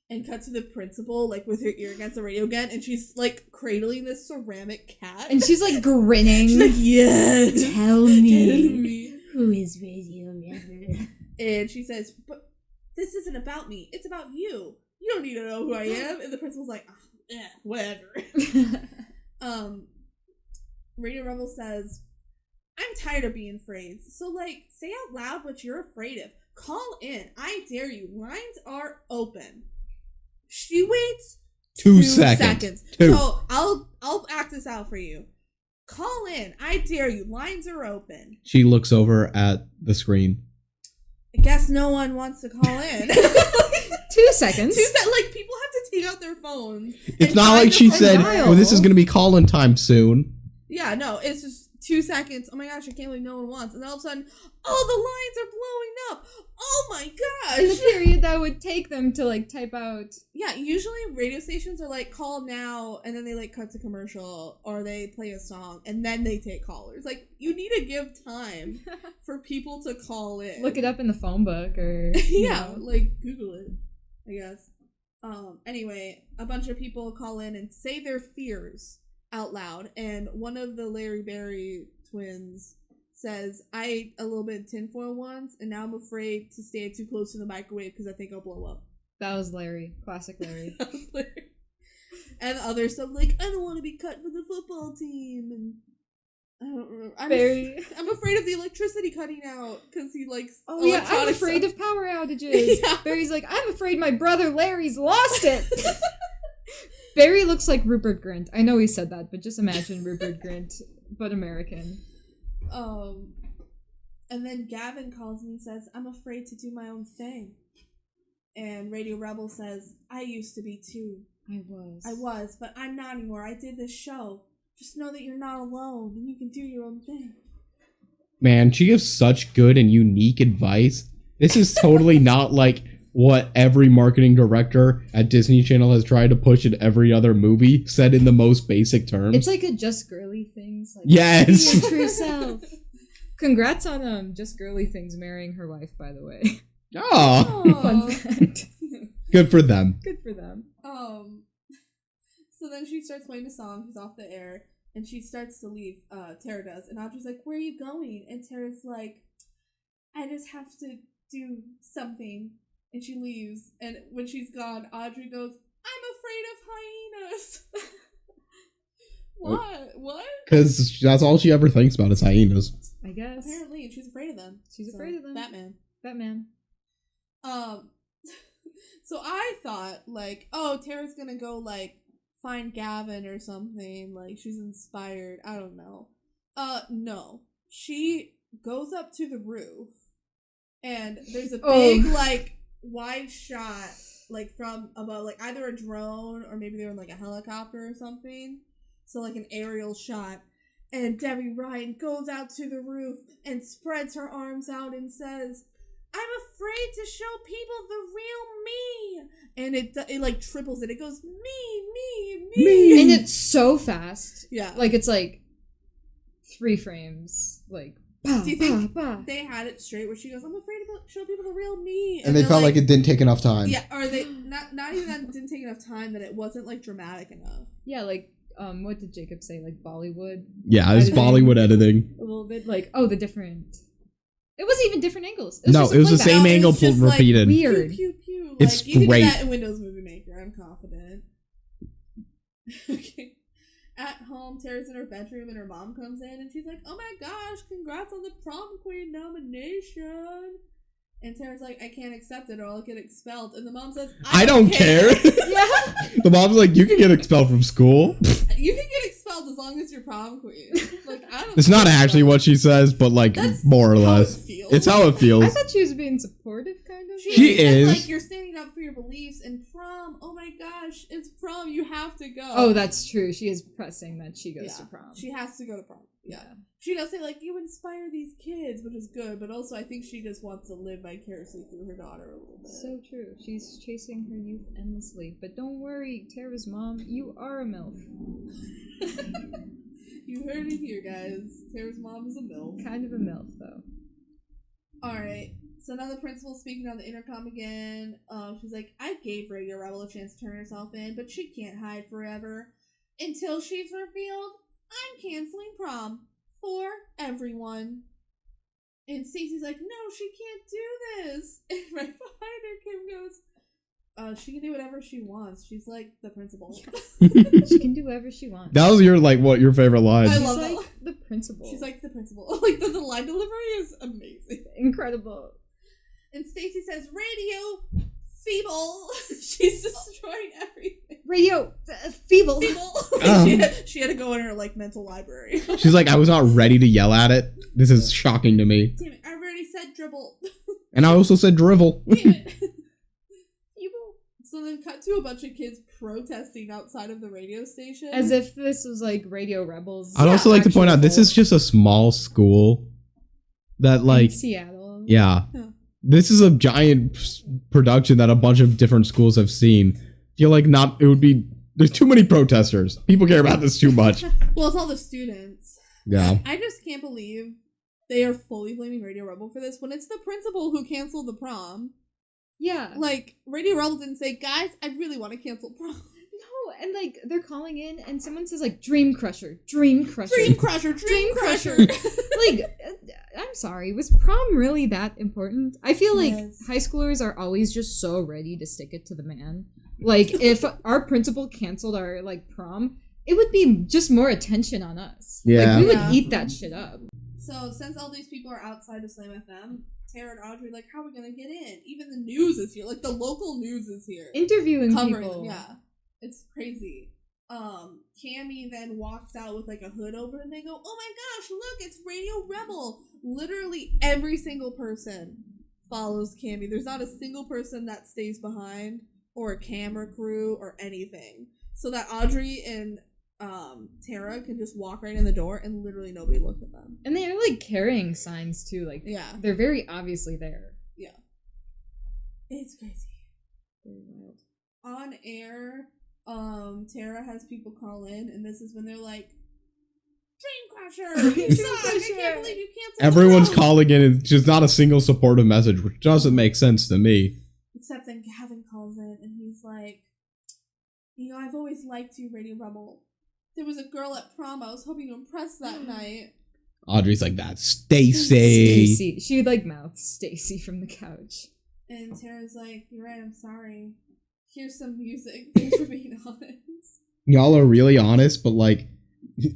And cut to the principal, like, with her ear against the radio again, and she's, like, cradling this ceramic cat. And she's, like, grinning. She's like, yes! Tell me. Who is Radio Rebel? And she says, but this isn't about me. It's about you. You don't need to know who I am. And the principal's like, whatever. Radio Rebel says, I'm tired of being afraid. So, like, say out loud what you're afraid of. Call in. I dare you. Lines are open. She waits 2 seconds. 2. So, I'll act this out for you. Call in. I dare you. Lines are open. She looks over at the screen. I guess no one wants to call in. 2 seconds. Like, people have to take out their phones. It's not like she said, well, this is going to be call-in time soon. Yeah, no, it's just 2 seconds. Oh my gosh, I can't believe no one wants. And then all of a sudden, oh, the lines are blowing up. Oh my gosh. In the period that would take them to, like, type out. Yeah, usually radio stations are like, call now, and then they, like, cut to commercial, or they play a song, and then they take callers. Like, you need to give time for people to call in. Look it up in the phone book, or... yeah, like, Google it, I guess. Anyway, a bunch of people call in and say their fears out loud, and one of the Larry Berry twins says, I ate a little bit of tinfoil once, and now I'm afraid to stay too close to the microwave because I think I'll blow up. That was Larry. Classic Larry. That was Larry. And other stuff like, I don't want to be cut for the football team, and I don't remember. I'm afraid of the electricity cutting out because he likes. Oh yeah, I'm afraid of power outages. Yeah. Barry's like, I'm afraid my brother Larry's lost it. Barry looks like Rupert Grint. I know he said that, but just imagine Rupert Grint, but American. And then Gavin calls me and says, I'm afraid to do my own thing. And Radio Rebel says, I used to be too. I was, but I'm not anymore. I did this show. Just know that you're not alone and you can do your own thing. Man, she gives such good and unique advice. This is totally not like what every marketing director at Disney Channel has tried to push in every other movie, said in the most basic terms. It's like a Just Girly Things. Like, yes! Be your true self. Congrats on Just Girly Things marrying her wife, by the way. Oh! Fun fact. Good for them. Good for them. So then she starts playing a song, she's off the air, and she starts to leave, Tara does, and Audrey's like, where are you going? And Tara's like, I just have to do something. And she leaves, and when she's gone, Audrey goes, I'm afraid of hyenas. What? Because that's all she ever thinks about is hyenas. I guess. Apparently, she's afraid of them. She's afraid of them. Batman. So I thought, like, oh, Tara's gonna go, like, find Gavin or something. Like, she's inspired. I don't know. No. She goes up to the roof, and there's a big, like, wide shot, like, from above, like, either a drone or maybe they're in, like, a helicopter or something. So, like, an aerial shot. And Debby Ryan goes out to the roof and spreads her arms out and says, I'm afraid to show people the real me. And it like triples it. It goes, me. And it's so fast. Yeah. Like, it's like 3 frames. Like, bah, do you think bah. They had it straight where she goes, I'm afraid to show people the real me. And they felt like it didn't take enough time. Yeah, or they, not even that it didn't take enough time, that it wasn't, like, dramatic enough. Yeah, like, what did Jacob say? Like, Bollywood? Yeah, it's Bollywood editing. A little bit. Like, the different... It wasn't even different angles. It was the same angle repeated. Like, weird. Pew, pew, pew. It's like, you great. can do that in Windows Movie Maker. I'm confident. Okay. At home, Tara's in her bedroom and her mom comes in and she's like, oh my gosh, congrats on the prom queen nomination. And Tara's like, I can't accept it or I'll get expelled. And the mom says, I don't care. Yeah. The mom's like, you can get expelled from school. You can get expelled as long as you're prom queen. Like, I don't. It's not actually what she says, but like that's more or less. It's how it feels. I thought she was being supportive, kind of. She is. Like, you're standing up for your beliefs, and prom. Oh my gosh, it's prom. You have to go. Oh, that's true. She is pressing that she goes to prom. She has to go to prom. Yeah. She does say, like, you inspire these kids, which is good, but also I think she just wants to live vicariously through her daughter a little bit. So true. She's chasing her youth endlessly. But don't worry, Tara's mom, you are a MILF. You heard it here, guys. Tara's mom is a MILF. Kind of a MILF, though. Alright. So now the principal's speaking on the intercom again. She's like, I gave Radio Rebel a chance to turn herself in, but she can't hide forever. Until she's revealed, I'm canceling prom for everyone. And Stacey's like, no, she can't do this. And right behind her, Kim goes, she can do whatever she wants. She's like the principal. She can do whatever she wants. That was your favorite line. I love that. The principal. She's like the principal. Like the line delivery is amazing. Incredible. And Stacey says, radio feeble. She's destroying everything. Radio feeble. She had to go in her like mental library. She's like, I was not ready to yell at it. This is shocking to me. Damn it, I already said dribble. And I also said drivel. Damn it. So then cut to a bunch of kids protesting outside of the radio station. As if this was like Radio Rebels. I'd also like to point out, this is just a small school that like... In Seattle. Yeah. This is a giant production that a bunch of different schools have seen. I feel like there's too many protesters. People care about this too much. Well, it's all the students. Yeah. I just can't believe they are fully blaming Radio Rebel for this when it's the principal who canceled the prom. Yeah. Like, Radio Rebel didn't say, guys, I really want to cancel prom. No, and like they're calling in and someone says like Dream Crusher, Dream Crusher. Dream Crusher, Dream Crusher. Like, I'm sorry, was prom really that important? I feel like high schoolers are always just so ready to stick it to the man. Like, if our principal canceled our like prom, it would be just more attention on us. Yeah. Like, we would eat that shit up. So, since all these people are outside of Slam FM, Tara and Audrey, like, how are we gonna get in? Even the news is here. Like, the local news is here. Interviewing covering people. them, yeah. It's crazy. Cammy then walks out with, like, a hood over, and they go, oh my gosh, look, it's Radio Rebel. Literally every single person follows Cammy. There's not a single person that stays behind, or a camera crew, or anything. So that Audrey and Tara can just walk right in the door and literally nobody look at them. And they're like carrying signs too, like they're very obviously there. Yeah. It's crazy. Very wild. On air, Tara has people call in and this is when they're like, Dream Crusher! You suck! I can't believe you canceled Everyone's calling in and just not a single supportive message, which doesn't make sense to me. Except then Gavin calls in and he's like, you know, I've always liked you, Radio Rebel. There was a girl at prom I was hoping to impress that night. Audrey's like, that's Stacy. Stacy. She would like mouth Stacy from the couch. And Tara's like, you're right, I'm sorry. Here's some music. Thanks for being honest. Y'all are really honest, but like,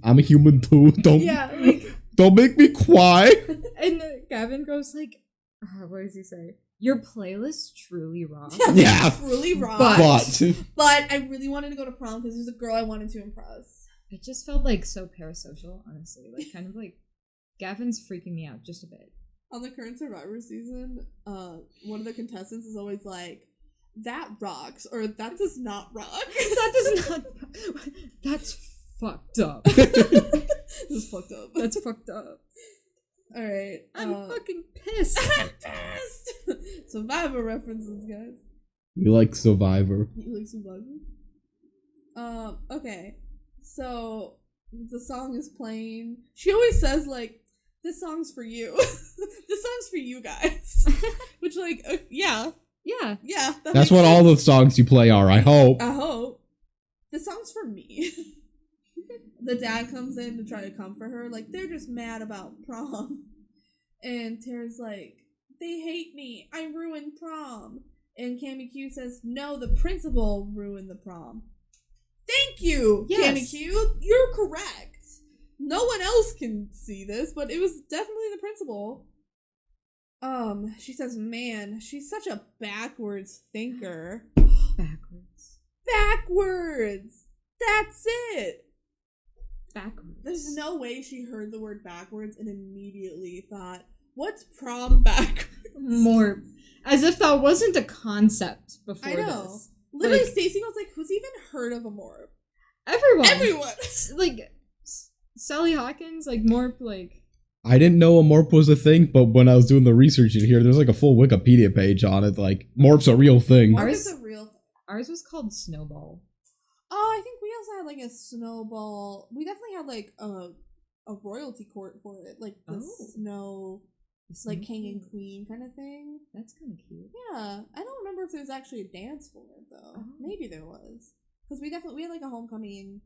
I'm a human too. Don't make me cry. And Gavin goes like, what does he say? Your playlist truly rocks. Yeah. Truly rocks. But I really wanted to go to prom because there's a girl I wanted to impress. It just felt like so parasocial, honestly. Like, kind of like, Gavin's freaking me out just a bit. On the current Survivor season, one of the contestants is always like, that rocks, or that does not rock. That does not That's fucked up. That's fucked up. That's fucked up. Alright. I'm fucking pissed. I'm pissed! Survivor references, guys. We like Survivor. You like Survivor? Okay. So, the song is playing. She always says, like, this song's for you. This song's for you guys. Which, like, yeah. Yeah. Yeah. That's what all the songs you play are, I hope. I hope. This song's for me. The dad comes in to try to comfort her. Like, they're just mad about prom. And Tara's like, they hate me. I ruined prom. And Cammy Q says, no, the principal ruined the prom. Thank you, yes. Cammy Q. You're correct. No one else can see this, but it was definitely the principal. She says, man, she's such a backwards thinker. Backwards. That's it. Backwards. There's no way she heard the word backwards and immediately thought, what's prom backwards? More. As if that wasn't a concept before this. Literally, like, Stacey was like, who's even heard of a morph? Everyone. Like, Sally Hawkins, like, morph, like... I didn't know a morph was a thing, but when I was doing the research in here, there's like a full Wikipedia page on it. Like, morph's a real thing. Morph is a real thing. Ours was called Snowball. Oh, I think we also had, like, a Snowball. We definitely had, like, a royalty court for it. Like, the snow... It's like king and queen kind of thing. That's kind of cute. Yeah. I don't remember if there was actually a dance for it, though. Oh. Maybe there was. Because we had, like, a homecoming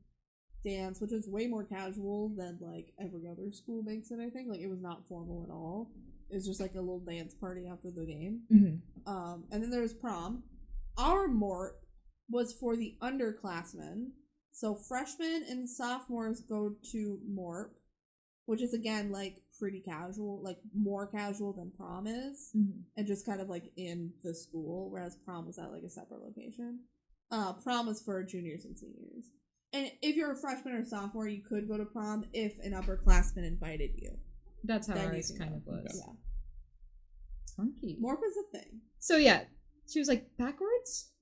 dance, which was way more casual than, like, every other school makes it, I think. Like, it was not formal at all. It was just, like, a little dance party after the game. Mm-hmm. And then there was prom. Our morp was for the underclassmen. So freshmen and sophomores go to morp, which is, again, like, pretty casual, like, more casual than prom is, and just kind of, like, in the school, whereas prom was at, like, a separate location. Prom was for juniors and seniors. And if you're a freshman or sophomore, you could go to prom if an upperclassman invited you. That's how ours kind of was. Yeah. Funky. Morp is a thing. So, yeah, she was like, backwards?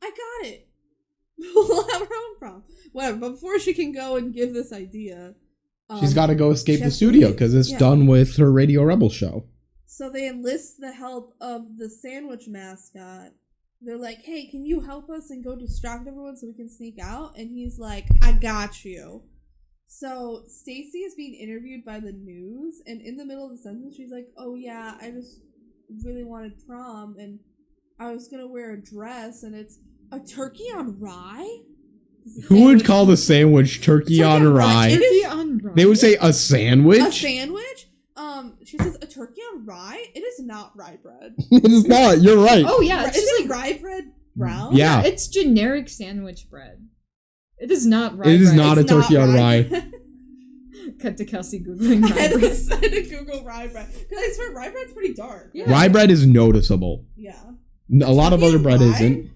I got it. We'll have her own prom. Whatever, but before she can go and give this idea... she's got to go escape the studio because it's done with her Radio Rebel show. So they enlist the help of the sandwich mascot. They're like, hey, can you help us and go distract everyone so we can sneak out? And he's like, I got you. So Stacy is being interviewed by the news, and in the middle of the sentence, she's like, oh yeah, I just really wanted prom, and I was gonna wear a dress, and it's a turkey on rye. Who would call the sandwich turkey on rye? Turkey on rye. They would say a sandwich. A sandwich? She says a turkey on rye. It is not rye bread. It is not. You're right. Oh yeah, it's just like rye bread brown. Yeah, it's generic sandwich bread. It is not rye. It is bread. not a turkey on rye. Cut to Kelsey googling rye bread. I had to Google rye bread because I swear rye bread's pretty dark. Yeah. Rye bread is noticeable. Yeah. A lot of other bread isn't.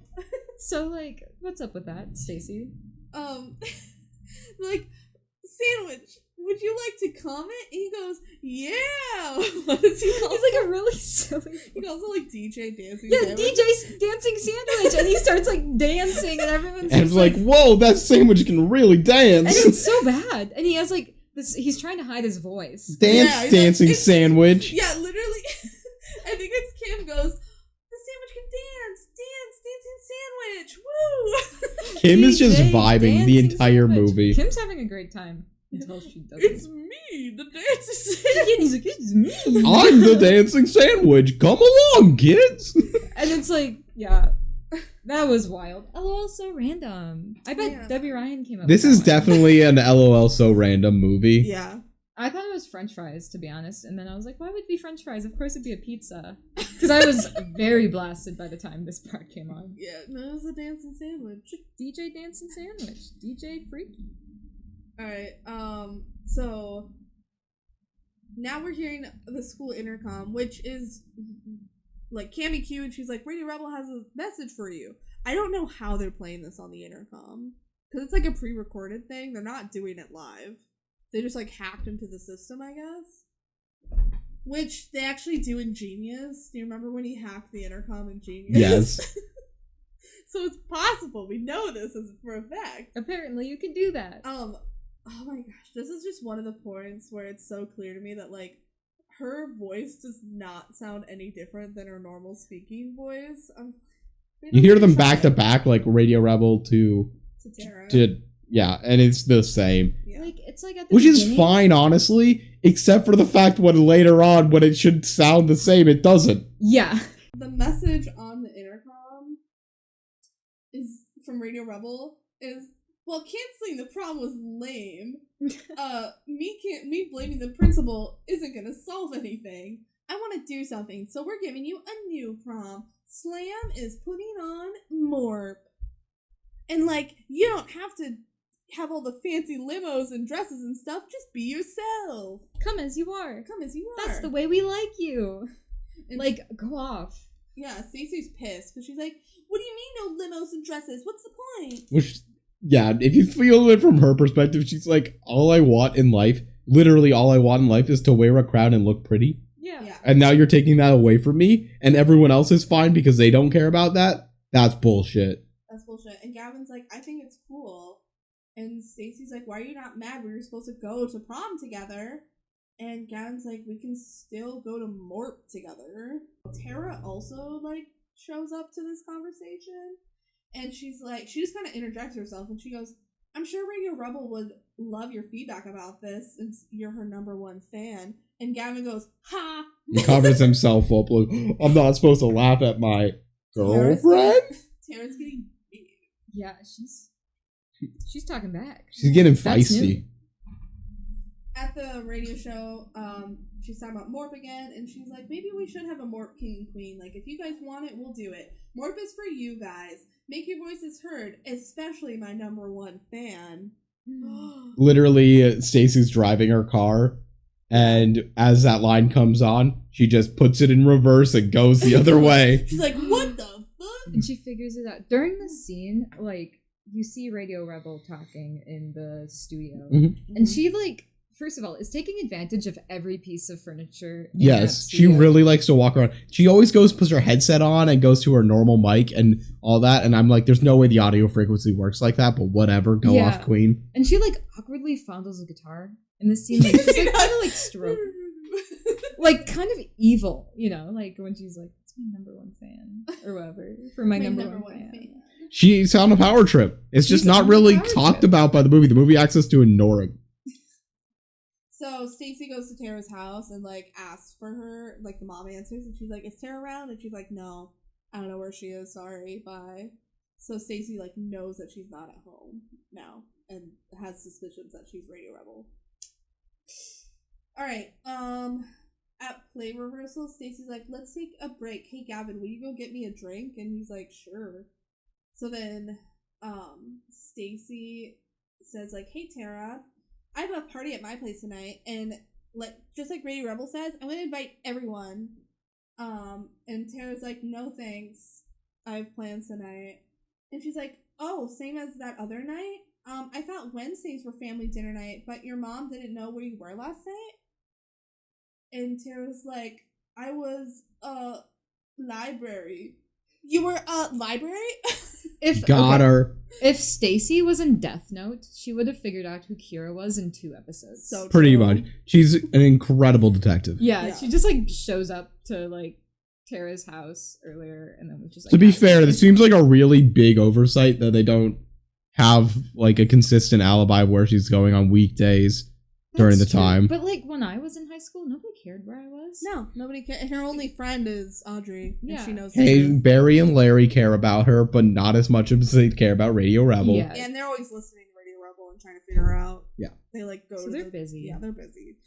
So like, what's up with that, Stacey? Like, sandwich, would you like to comment? And he goes, yeah. What does he call? He's like a really silly. He calls it like DJ dancing. Yeah, sandwich. DJ dancing sandwich, and he starts like dancing, and everyone's And it's like, whoa, that sandwich can really dance. and it's so bad. And he has like this. He's trying to hide his voice. Dancing sandwich. Yeah, literally. I think it's Kim goes, the sandwich can dance, dancing sandwich, woo. Kim is just vibing the entire sandwich. movie. Kim's having a great time until she doesn't. It's me, the dancing sandwich. And he's like, it's me. I'm the dancing sandwich. Come along, kids. And it's like, yeah, that was wild. LOL, so random. I bet Debby Ryan came up. This with is that one. definitely an LOL so random movie. Yeah. I thought it was French fries, to be honest, and then I was like, why would it be French fries? Of course it'd be a pizza. Because I was very blasted by the time this part came on. Yeah, no, it was a dancing sandwich. DJ dancing sandwich. DJ freaky. Alright, so now we're hearing the school intercom, which is like Cammy Q, and she's like, Radio Rebel has a message for you. I don't know how they're playing this on the intercom, because it's like a pre-recorded thing. They're not doing it live. They just like hacked into the system, I guess. Which they actually do in Genius. Do you remember when he hacked the intercom in Genius? Yes. So it's possible. We know this is for a fact. Apparently you can do that. Oh my gosh, this is just one of the points where it's so clear to me that like her voice does not sound any different than her normal speaking voice. You hear them back to back, like Radio Rebel to Tara. Yeah, and it's the same. Yeah. Like it's like at the Which beginning, is fine, honestly, except for the fact when later on, when it should sound the same, it doesn't. Yeah. The message on the intercom is from Radio Rebel is, well, canceling the prom was lame. Me blaming the principal isn't gonna solve anything. I want to do something, so we're giving you a new prom. Slam is putting on Morp. And like, you don't have to have all the fancy limos and dresses and stuff. Just be yourself. Come as you are. Come as you are. That's the way we like you. And like, go off. Yeah, Stacey's pissed because she's like, what do you mean no limos and dresses? What's the point? Which, yeah, if you feel it from her perspective, she's like, literally all I want in life is to wear a crown and look pretty. Yeah. And now you're taking that away from me, and everyone else is fine because they don't care about that? That's bullshit. That's bullshit. And Gavin's like, I think it's cool. And Stacey's like, why are you not mad? We were supposed to go to prom together. And Gavin's like, we can still go to Morp together. Tara also, like, shows up to this conversation. And she's like, she just kind of interjects herself. And she goes, I'm sure Radio Rebel would love your feedback about this since you're her #1 fan. And Gavin goes, ha! He covers himself up like, I'm not supposed to laugh at my girlfriend? Tara's getting big. Yeah, she's talking back. She's getting That's new. feisty. At the radio show, she's talking about Morp again, and she's like, maybe we should have a Morp king and queen. Like, if you guys want it, we'll do it. Morp is for you guys. Make your voices heard, especially my #1 fan. Literally, Stacey's driving her car, and as that line comes on, she just puts it in reverse and goes the other way. She's like, what the fuck? And she figures it out. During the scene, like, you see Radio Rebel talking in the studio. Mm-hmm. And she, like, first of all, is taking advantage of every piece of furniture. Yes, she really likes to walk around. She always puts her headset on and goes to her normal mic and all that. And I'm like, there's no way the audio frequency works like that, but whatever. Go off, queen. And she, like, awkwardly fondles a guitar in this scene. Like, she's, like, kind of, like, stroke. Like, kind of evil, you know? Like, when she's like, it's my #1 fan. Or whatever. For my #1 fan. She's on a power trip. It's just not really talked about by the movie. The movie asks us to ignore it. So Stacey goes to Tara's house and like asks for her, like the mom answers, and she's like, is Tara around? And she's like, no. I don't know where she is. Sorry, bye. So Stacy like knows that she's not at home now and has suspicions that she's Radio Rebel. All right. At play rehearsal, Stacy's like, "Let's take a break. Hey Gavin, will you go get me a drink?" And he's like, "Sure." So then, Stacy says like, "Hey Tara, I have a party at my place tonight, and just like Radio Rebel says, I'm gonna invite everyone." And Tara's like, "No thanks, I have plans tonight." And she's like, "Oh, same as that other night? I thought Wednesdays were family dinner night, but your mom didn't know where you were last night?" And Tara's like, "I was, library." "You were, library?" Got her. If Stacy was in Death Note, she would have figured out who Kira was in 2 episodes. So pretty true. much. She's an incredible detective. Yeah, she just like shows up to like Tara's house earlier and then was just like, to be fair, this seems like a really big oversight that they don't have like a consistent alibi where she's going on weekdays during the time. But like when I was in high school, nobody cared where I was. No, nobody cares. And her only friend is Audrey. Yeah. And she knows. Hey, Barry and Larry care about her, but not as much as they care about Radio Rebel. Yeah. And they're always listening to Radio Rebel and trying to figure her out. Yeah. They like go So to they're busy. Yeah, they're busy.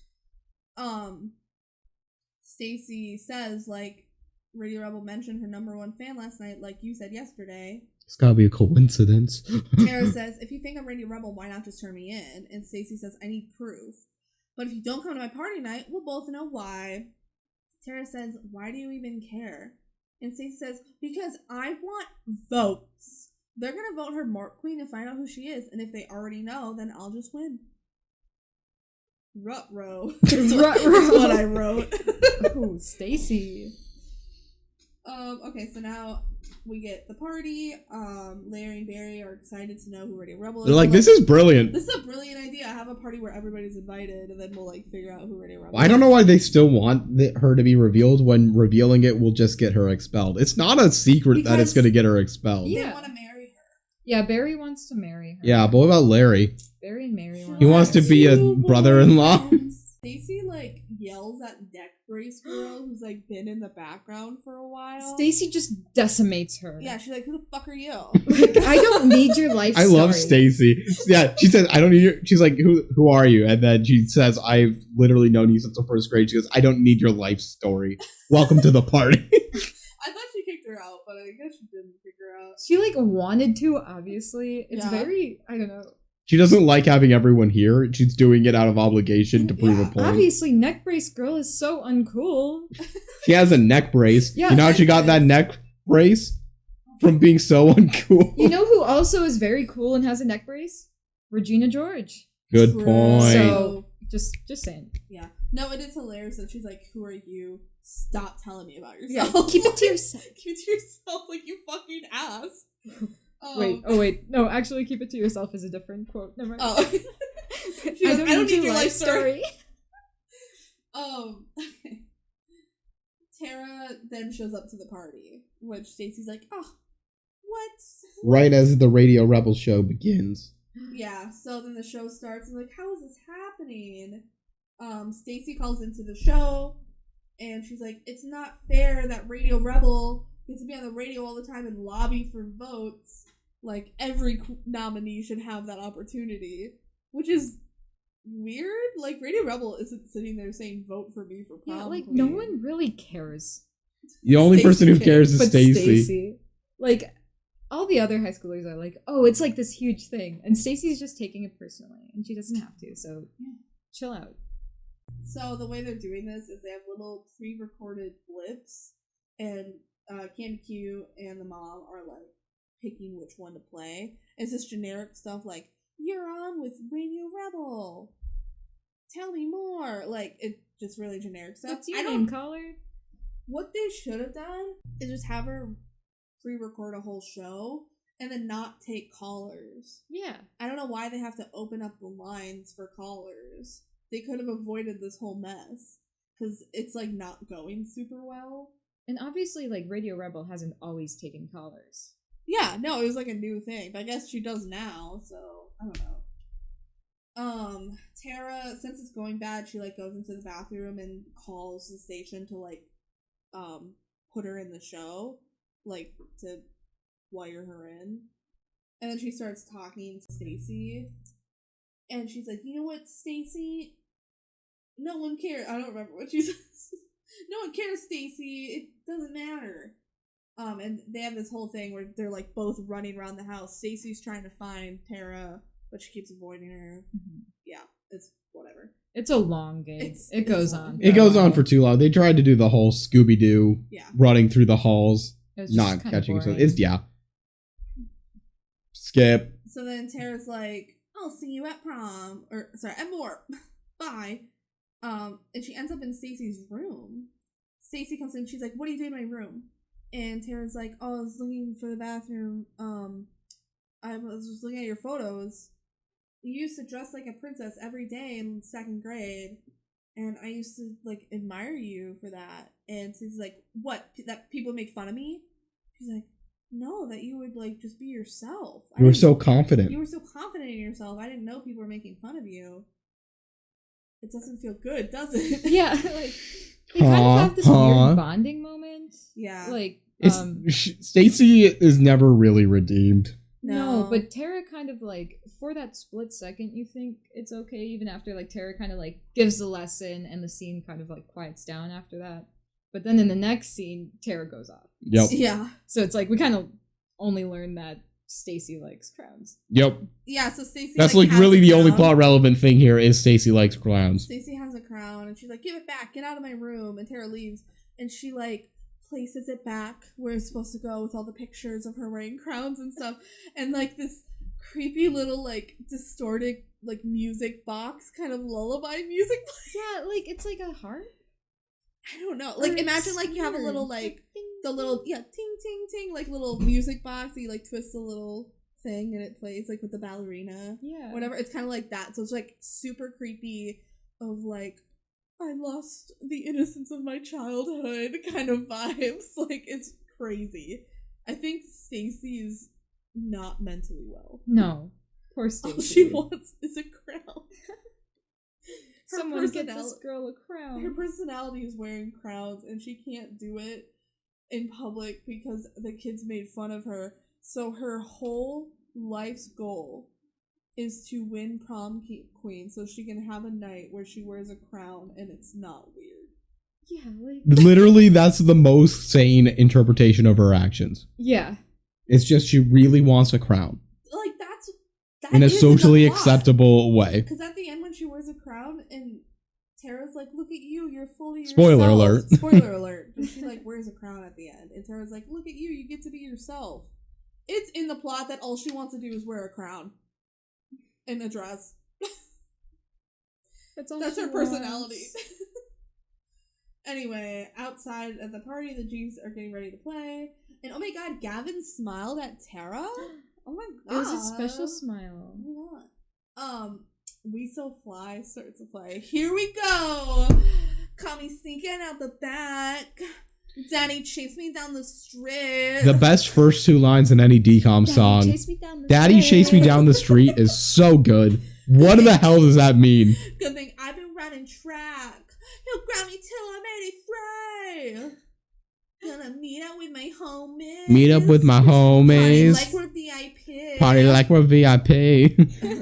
Stacy says like Radio Rebel mentioned her #1 fan last night, like you said yesterday. It's gotta be a coincidence. Tara says, "If you think I'm Radio Rebel, why not just turn me in?" And Stacy says, "I need proof. But if you don't come to my party night, we'll both know why." Tara says, "Why do you even care?" And Stacey says, "Because I want votes. They're going to vote her Mark Queen and find out who she is. And if they already know, then I'll just win." Rut-row. That's what I wrote. Oh, Stacy. Okay, so now we get the party. Larry and Barry are excited to know who Radio Rebel is. They're like, this is brilliant. This is a brilliant idea. Have a party where everybody's invited, and then we'll like figure out who Radio Rebel I don't know why they still want her to be revealed when revealing it will just get her expelled. It's not a secret that it's going to get her expelled. They want to marry her. Yeah, Barry wants to marry her. Yeah, but what about Larry? Barry and Mary He wants to be a brother-in-law. Stacy like yells at neck brace girl who's like been in the background for a while. Stacy just decimates her. Yeah, she's like, "Who the fuck are you?" I don't need your life I story. love Stacy. Yeah, she says, "I don't need your." She's like, "Who are you?" And then she says, "I've literally known you since the first grade." She goes, "I don't need your life story. Welcome to the party." I thought she kicked her out, but I guess she didn't kick her out. She like wanted to, obviously. It's Yeah. very, I don't know. She doesn't like having everyone here. She's doing it out of obligation to prove a point. Obviously, neck brace girl is so uncool. She has a neck brace. Yeah, you know how she got that neck brace? From being so uncool. You know who also is very cool and has a neck brace? Regina George. Good True. point. So just saying. Yeah. No, it is hilarious that she's like, "Who are you? Stop telling me about Yeah, yourself." keep it to yourself. Keep it to yourself, like you fucking ass. Wait. No, actually, keep it to yourself is a different quote. Never mind. Oh. I don't need your life story. Okay. Tara then shows up to the party, which Stacy's like, "Oh, what?" Right as the Radio Rebel show begins. Yeah, so then the show starts, and like, how is this happening? Stacy calls into the show, and she's like, "It's not fair that Radio Rebel gets to be on the radio all the time and lobby for votes. Like, every nominee should have that opportunity," which is weird. Like, Radio Rebel isn't sitting there saying, "Vote for me for prom." Yeah, like, queen." no one really cares. The only Stacey person who cares is But Stacy. Stacy. Like, all the other high schoolers are like, "Oh, it's like this huge thing." And Stacy's just taking it personally, and she doesn't have to, so chill out. So the way they're doing this is they have little pre-recorded blips, and Candy Q and the mom are like picking which one to play. It's just generic stuff like, "You're on with Radio Rebel. Tell me more." Like, it's just really generic stuff. What's your name, caller? What they should have done is just have her pre-record a whole show and then not take callers. Yeah. I don't know why they have to open up the lines for callers. They could have avoided this whole mess because it's like not going super well. And obviously, like, Radio Rebel hasn't always taken callers. Yeah, no, it was like a new thing, but I guess she does now, so I don't know. Tara, since it's going bad, she like goes into the bathroom and calls the station to like put her in the show. like, to wire her in. And then she starts talking to Stacy. And she's like, you know what, Stacy? No one cares. I don't remember what she says. No one cares, Stacy. It doesn't matter. And they have this whole thing where they're, like, both running around the house. Stacy's trying to find Tara, but she keeps avoiding her. Mm-hmm. Yeah, it's whatever. It's a long game. It goes on. It goes on for too long. They tried to do the whole Scooby-Doo running through the halls, not catching. So it's skip. So then Tara's like, "I'll see you at prom," or sorry, at more. Bye. And she ends up in Stacy's room. Stacy comes in. She's like, "What are you doing in my room?" And Tara's like, "Oh, I was looking for the bathroom. I was just looking at your photos. You used to dress like a princess every day in 2nd grade, and I used to, like, admire you for that." And she's like, "What? That people make fun of me?" She's like, "No, that you would, like, just be yourself. You were so confident. You were so confident in yourself. I didn't know people were making fun of you." It doesn't feel good, does it? Yeah, like, they kind of have this weird bonding moment. Yeah. Like, Stacy is never really redeemed. No, but Tara kind of, like, for that split second, you think it's okay, even after, like, Tara kind of, like, gives the lesson and the scene kind of, like, quiets down after that. But then in the next scene, Tara goes off. Yep. Yeah. So it's like, we kind of only learn that Stacy likes crowns. Yep. Yeah, so Stacy, that's, like really the only plot relevant thing here is Stacy likes crowns. Stacy has a crown, and she's like, "Give it back, get out of my room," and Tara leaves, and she, like, places it back where it's supposed to go with all the pictures of her wearing crowns and stuff, and, like, this creepy little, like, distorted, like, music box, kind of lullaby music. Yeah, like, it's like a harp? I don't know. Like, imagine, like, you have a little, like, the little, ting, ting, ting, like, little music box that you, like, twist a little thing and it plays, like, with the ballerina. Yeah. Whatever. It's kind of like that. So it's, like, super creepy of, like, I lost the innocence of my childhood kind of vibes. Like, it's crazy. I think Stacy is not mentally well. No. Poor Stacy. All she wants is a crown. Someone get this girl a crown. Her personality is wearing crowns, and she can't do it in public because the kids made fun of her. So her whole life's goal is to win prom queen so she can have a night where she wears a crown and it's not weird. Yeah, like... Literally, that's the most sane interpretation of her actions. Yeah. It's just she really wants a crown. Like, that in a socially acceptable way. Because at the end when she wears a crown and Tara's like, "Look at you, you're fully yourself." Spoiler alert. Spoiler alert. But she, like, wears a crown at the end. And Tara's like, "Look at you, you get to be yourself." It's in the plot that all she wants to do is wear a crown. And a dress. That's her personality. Anyway, outside at the party, the G's are getting ready to play. And oh my god, Gavin smiled at Tara? Oh my god. It was a special smile. Oh my god. We So Fly starts to play. Here we go! Caught me sneaking out the back. Daddy chased me down the street. The best first 2 lines in any DCOM song. Daddy chased me down the street is so good. What the hell does that mean? Good thing I've been running track. He'll grab me till I'm 83. Gonna meet up with my homies. Meet up with my homies. Party like we're VIP. Party like we're VIP.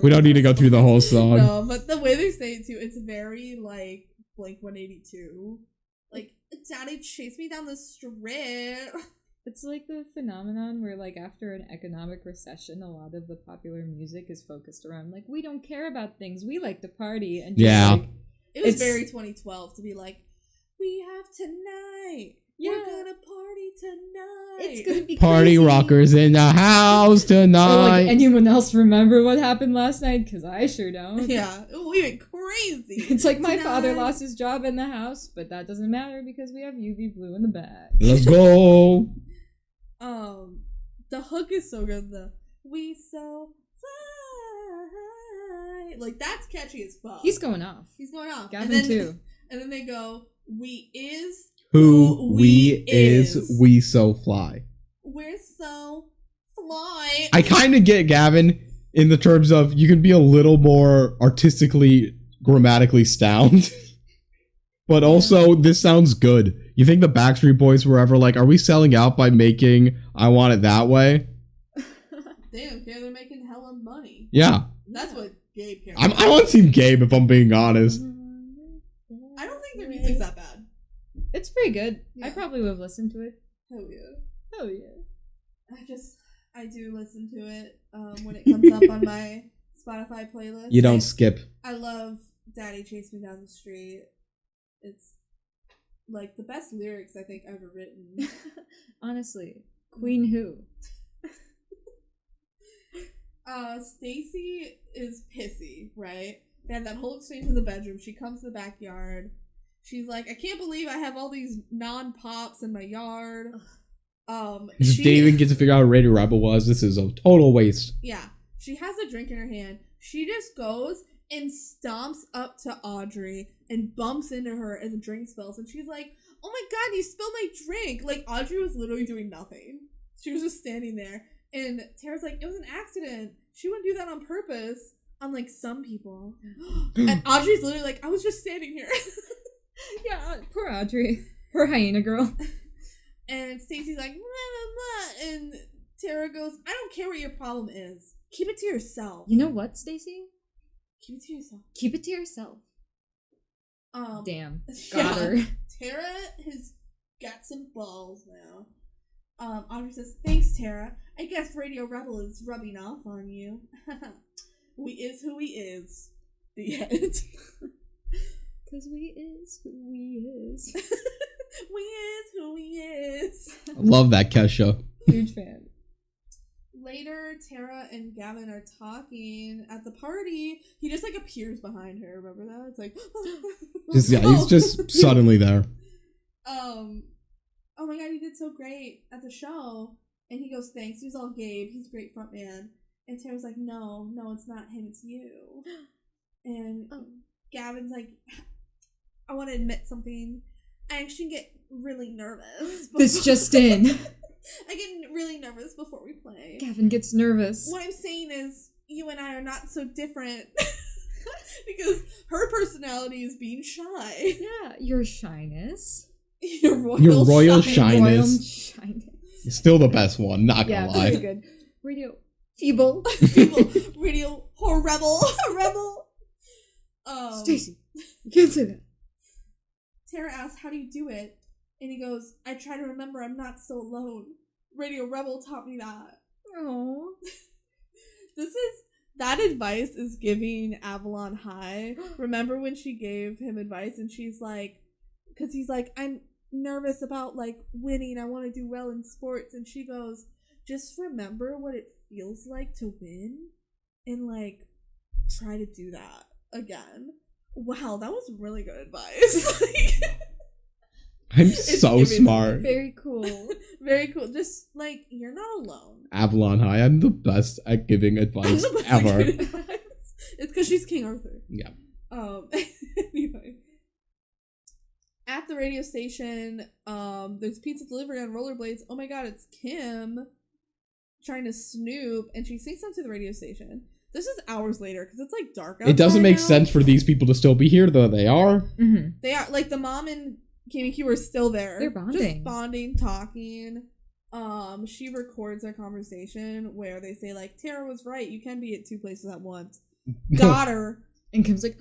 We don't need to go through the whole song. No, but the way they say it too, it's very like Blink 182. Like, Daddy chased me down the street. It's like the phenomenon where, like, after an economic recession, a lot of the popular music is focused around, like, we don't care about things, we like to party. And yeah. Like, it was very 2012 to be like, we have tonight. Yeah. We're gonna party tonight. It's gonna be party crazy. Rockers in the house tonight. So, like, anyone else remember what happened last night? Because I sure don't. Yeah, we went crazy. It's like my father lost his job in the house, but that doesn't matter because we have UV blue in the bag. Let's go. The hook is so good. The "We So Fly," like, that's catchy as fuck. He's going off. Gavin too. And then they go, "We is who we is we so fly." We're so fly. I kind of get Gavin in the terms of you can be a little more artistically, grammatically sound, but also this sounds good. You think the Backstreet Boys were ever like, are we selling out by making I Want It That Way? They don't care. They're making hella money. Yeah. That's what Gabe cares. I'm on Team Gabe, if I'm being honest. I don't think their music's that bad. It's pretty good. Yeah. I probably would have listened to it. Hell yeah. Oh yeah. I do listen to it when it comes up on my Spotify playlist. You don't skip. I love Daddy Chase Me Down the Street. It's like the best lyrics I think ever written. Honestly, Queen who? Stacy is pissy, right? They have that whole exchange in the bedroom. She comes to the backyard. She's like, I can't believe I have all these non-pops in my yard. She didn't even get to figure out who Radio Rebel was. This is a total waste. Yeah. She has a drink in her hand. She just goes and stomps up to Audrey and bumps into her and the drink spills. And she's like, oh my god, you spilled my drink. Like, Audrey was literally doing nothing. She was just standing there. And Tara's like, it was an accident. She wouldn't do that on purpose. Unlike some people. And Audrey's literally like, I was just standing here. Yeah, poor Audrey. Poor hyena girl. And Stacy's like, blah, blah, blah. And Tara goes, I don't care what your problem is. Keep it to yourself. You know what, Stacy? Keep it to yourself. Keep it to yourself. Damn. Yeah, Got her. Tara has got some balls now. Audrey says, thanks, Tara. I guess Radio Rebel is rubbing off on you. We is who we is. The end. Cause we is who we is. We is who we is. I love that, Kesha. Huge fan. Later, Tara and Gavin are talking at the party. He just like appears behind her. Remember that? It's like, He's just suddenly there. Oh my god, he did so great at the show. And he goes, thanks. He was all Gabe. He's a great front man. And Tara's like, no, it's not him. It's you. And Gavin's like, I want to admit something. I actually get really nervous. This just in. I get really nervous before we play. Gavin gets nervous. What I'm saying is, you and I are not so different. Because her personality is being shy. Yeah, your shyness. Your royal shyness. It's still the best one, not gonna lie. Very good. Radio feeble. Radio rebel. Stacy, you can't say that. Tara asks, how do you do it? And he goes, I try to remember I'm not so alone. Radio Rebel taught me that. Oh. That advice is giving Avalon High. Remember when she gave him advice and she's like, because he's like, I'm nervous about like winning. I want to do well in sports. And she goes, just remember what it feels like to win and like try to do that again. Wow, that was really good advice. I'm so smart. Very cool. Very cool. Just like, you're not alone. Avalon High, I'm the best at giving advice ever. It's because she's King Arthur. Yeah. Anyway. At the radio station, there's pizza delivery on rollerblades. Oh my god, it's Kim trying to snoop, and she sings onto the radio station. This is hours later because it's like dark outside. It doesn't make now. sense for these people to still be here, though. They are. Mm-hmm. They are. Like, the mom and KMQ are still there. They're bonding. Just bonding, talking. She records their conversation where they say, like, Tara was right. You can be at two places at once. Got her. And Kim's like,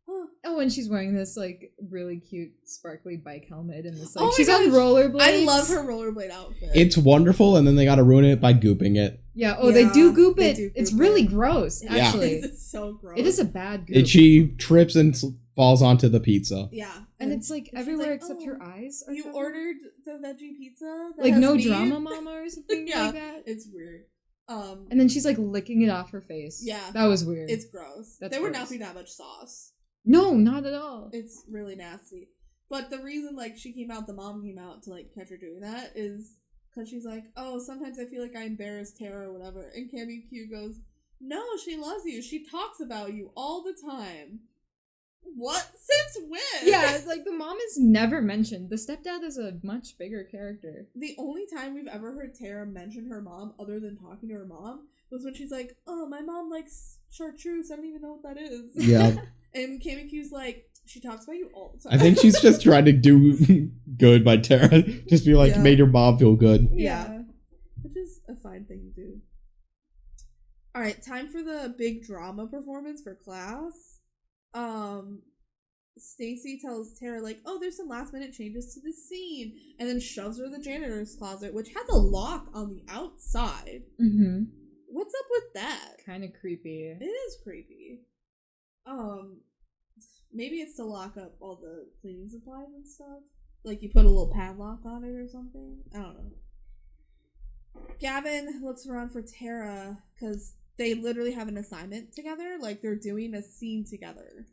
oh, and she's wearing this, like, really cute, sparkly bike helmet. And this, like, she's on rollerblades. I love her rollerblade outfit. It's wonderful, and then they gotta ruin it by gooping it. Yeah, they do goop it. It's really gross, actually. It's so gross. It is a bad goop. And she trips and falls onto the pizza. Yeah. And it's, like, everywhere like, except her eyes. You something? ordered the veggie pizza? Like, no drama mama or something like that? It's weird. And then she's, like, licking it off her face. Yeah. That was weird. It's gross. There would not be that much sauce. No, not at all. It's really nasty. But the reason, like, the mom came out to, like, catch her doing that is because she's like, oh, sometimes I feel like I embarrass Tara or whatever. And Cammy Q goes, no, she loves you. She talks about you all the time. What? Since when? Yeah, like, the mom is never mentioned. The stepdad is a much bigger character. The only time we've ever heard Tara mention her mom other than talking to her mom was when she's like, oh, my mom likes chartreuse. I don't even know what that is. Yeah. And Cammy Q's like, She talks about you all the time. I think she's just trying to do good by Tara. Just be like, made your mom feel good. Yeah. Which is a fine thing to do. Alright, time for the big drama performance for class. Stacy tells Tara, like, oh, there's some last minute changes to the scene. And then shoves her in the janitor's closet, which has a lock on the outside. Mm-hmm. What's up with that? Kind of creepy. It is creepy. Maybe it's to lock up all the cleaning supplies and stuff. Like you put a little padlock on it or something. I don't know. Gavin looks around for Tara because they literally have an assignment together. Like they're doing a scene together.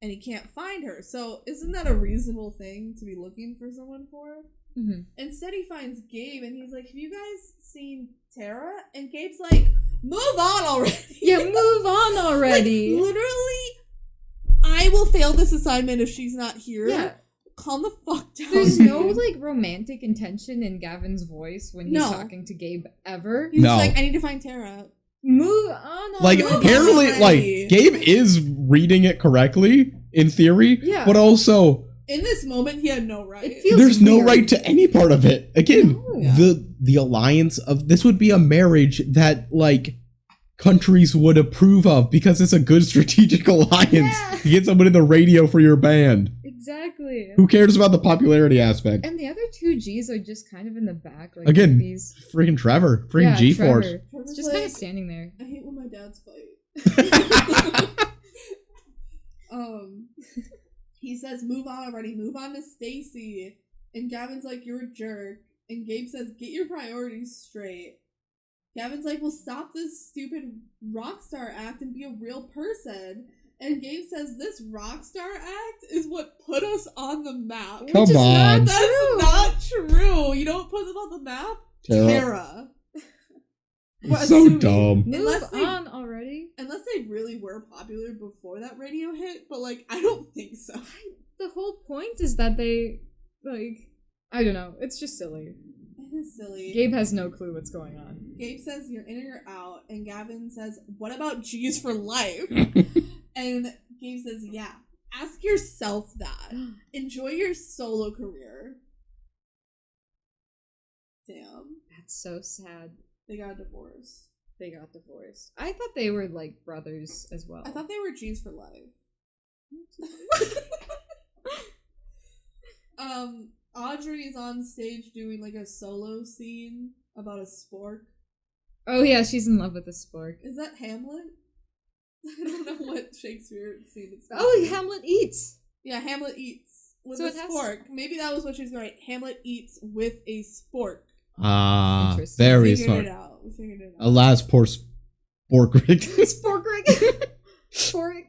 And he can't find her. So isn't that a reasonable thing to be looking for someone for? Mm-hmm. Instead he finds Gabe and he's like, have you guys seen Tara? And Gabe's like, move on already. Yeah, move on already. Like, literally, I will fail this assignment if she's not here. Yeah. Calm the fuck down. There's no, like, romantic intention in Gavin's voice when he's talking to Gabe ever. He's like, I need to find Tara. Move on. Like, apparently, like, Gabe is reading it correctly, in theory, but also... In this moment, he had no right. There's no right to any part of it. Again, the alliance of... This would be a marriage that, like, countries would approve of because it's a good strategic alliance. Yeah. You get someone in the radio for your band. Exactly. Who cares about the popularity aspect? And the other two G's are just kind of in the back. Like, again, these... freaking Trevor. Freaking G-Force. It's just kind of standing there. I hate when my dads fight. He says, move on already. Move on to Stacy. And Gavin's like, you're a jerk. And Gabe says, get your priorities straight. Gavin's like, well, stop this stupid rock star act and be a real person. And Gabe says, this rock star act is what put us on the map. Come on. That's not true. You know what put them on the map? Tara. So dumb. Move on already. Unless they really were popular before that radio hit, but, like, I don't think so. The whole point is that they, like, I don't know. It's just silly. It is silly. Gabe has no clue what's going on. Gabe says, you're in or you're out. And Gavin says, what about G's for life? And Gabe says, yeah. Ask yourself that. Enjoy your solo career. Damn. That's so sad. They got divorced. I thought they were, like, brothers as well. I thought they were G's for life. Audrey is on stage doing, like, a solo scene about a spork. Oh, yeah, she's in love with a spork. Is that Hamlet? I don't know what Shakespeare scene it's about. Oh, Hamlet eats. Yeah, Hamlet eats with a spork. Maybe that was what she's going. Hamlet eats with a spork. Very smart. We figured it out. Alas, poor Sporkrick. Spork.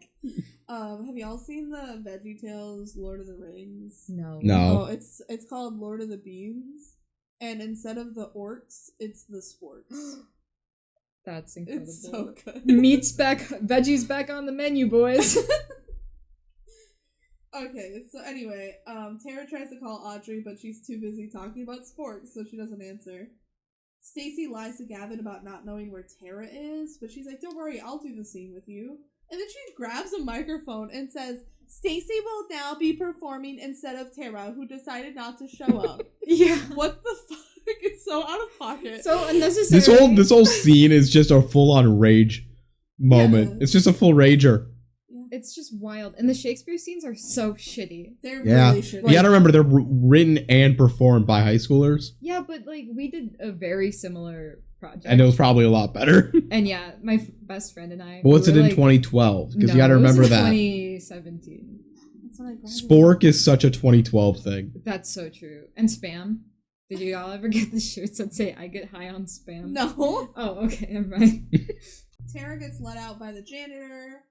Have y'all seen the VeggieTales Lord of the Rings? No. Oh, it's called Lord of the Beans, and instead of the orcs, it's the sporks. That's incredible. It's so good. Meat's back, veggies back on the menu, boys. Okay, so anyway, Tara tries to call Audrey, but she's too busy talking about sporks, so she doesn't answer. Stacy lies to Gavin about not knowing where Tara is, but she's like, don't worry, I'll do the scene with you. And then she grabs a microphone and says, Stacy will now be performing instead of Tara, who decided not to show up. Yeah. What the fuck? It's so out of pocket. So unnecessary. This whole scene is just a full-on rage moment. Yeah. It's just a full rager. It's just wild. And the Shakespeare scenes are so shitty. They're really shitty. You gotta remember, they're written and performed by high schoolers. Yeah, but, like, we did a very similar project. And it was probably a lot better. And yeah, my best friend and I. But what's it in 2012? Because you gotta remember that. 2017. Spork is such a 2012 thing. That's so true. And Spam. Did you all ever get the shirts that say, I get high on Spam? No. Oh, okay, never mind. Tara gets let out by the janitor.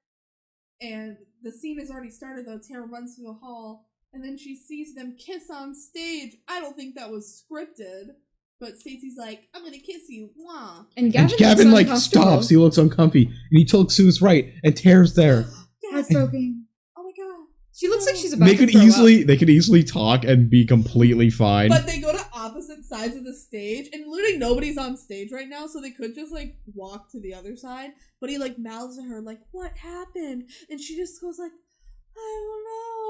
And the scene has already started, though. Tara runs through the hall, and then she sees them kiss on stage. I don't think that was scripted, but Stacey's like, I'm gonna kiss you, mwah. And Gavin like, stops. He looks uncomfy, and he looks to his right, and Tara's there. Heartbroken. Oh my god. She looks like she's about to throw up. They could easily talk and be completely fine. But they go to opposite sides of the stage, and literally nobody's on stage right now, so they could just, like, walk to the other side. But he, like, mouths to her, like, what happened? And she just goes, like, I don't know.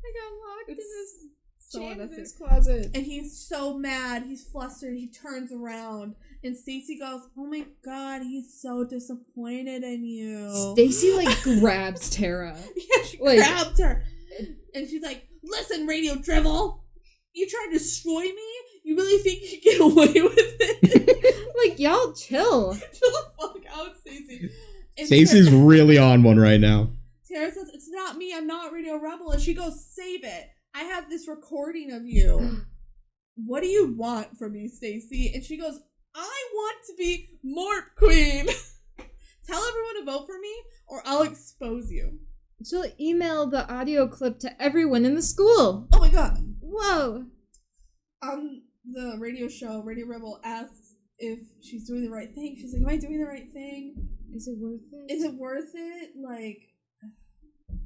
I got locked in this janitor's closet. And he's so mad. He's flustered. He turns around. And Stacy goes, oh my god, he's so disappointed in you. Stacy, like, grabs Tara. Yeah, she grabs her. And she's like, listen, Radio Drivel. You trying to destroy me? You really think you can get away with it? Like, y'all chill. Chill the fuck out, Stacy. Stacy's really on one right now. Tara says, it's not me. I'm not Radio Rebel. And she goes, save it. I have this recording of you. What do you want from me, Stacy? And she goes, I want to be Morp Queen. Tell everyone to vote for me or I'll expose you. She'll email the audio clip to everyone in the school. Oh my god. Whoa. On the radio show, Radio Rebel asks if she's doing the right thing. She's like, am I doing the right thing? Is it worth it? Is it worth it? Like,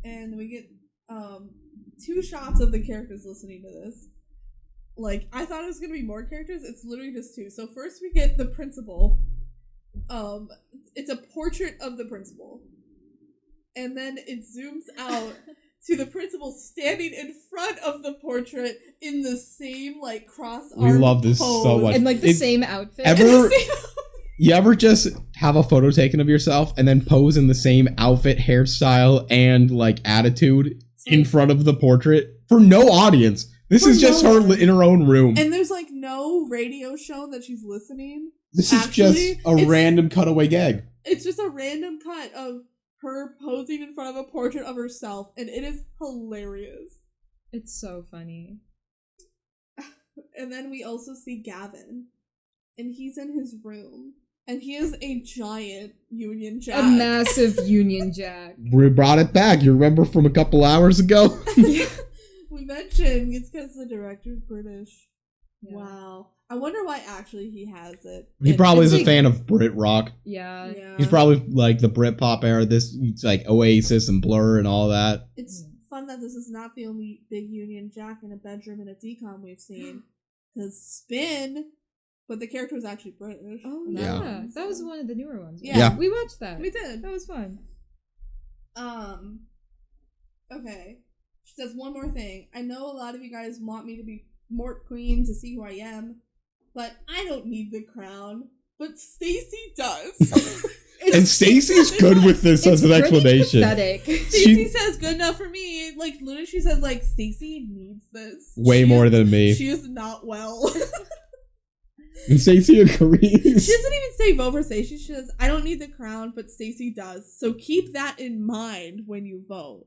and we get 2 shots of the characters listening to this. Like, I thought it was gonna be more characters. It's literally just 2. So first we get the principal. It's a portrait of the principal. And then it zooms out to the principal standing in front of the portrait in the same, like, cross-arm We love this pose. so much. And, like, the same outfit. You ever just have a photo taken of yourself and then pose in the same outfit, hairstyle, and, like, attitude in front of the portrait for no audience? This is just her in her own room. And there's, like, no radio show that she's listening. This is just a random cutaway gag. It's just a random cut of her posing in front of a portrait of herself, and it is hilarious. It's so funny. And then we also see Gavin, and he's in his room, and he is a giant Union Jack. A massive Union Jack. We brought it back. You remember from a couple hours ago? We mentioned it's because the director's British. Yeah. Wow. I wonder why actually he has it. He probably is a fan of Brit rock. Yeah. He's probably like the Britpop era. It's like Oasis and Blur and all that. It's fun that this is not the only big Union Jack in a bedroom in a DCOM we've seen. Because Spin, but the character was actually British. Oh, yeah. That was one of the newer ones. Right? Yeah. We watched that. We did. That was fun. Okay. She says one more thing. I know a lot of you guys want me to be Mort Queen to see who I am, but I don't need the crown. But Stacy does. And Stacy's good with this as an explanation. Stacy says good enough for me. Like, literally she says, like, Stacy needs this. Way more than me. She is not well. And Stacy agrees. She doesn't even say vote for Stacy. She says, I don't need the crown, but Stacy does. So keep that in mind when you vote.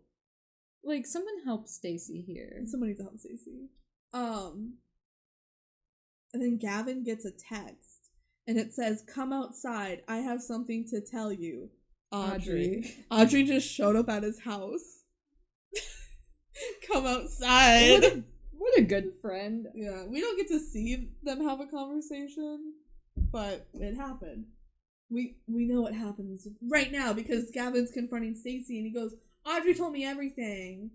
Like, someone help Stacy here. Somebody needs to help Stacy. And then Gavin gets a text, and it says, come outside. I have something to tell you, Audrey. Audrey just showed up at his house. Come outside. What a good friend. Yeah, we don't get to see them have a conversation, but it happened. We know what happens right now because Gavin's confronting Stacy, and he goes, Audrey told me everything.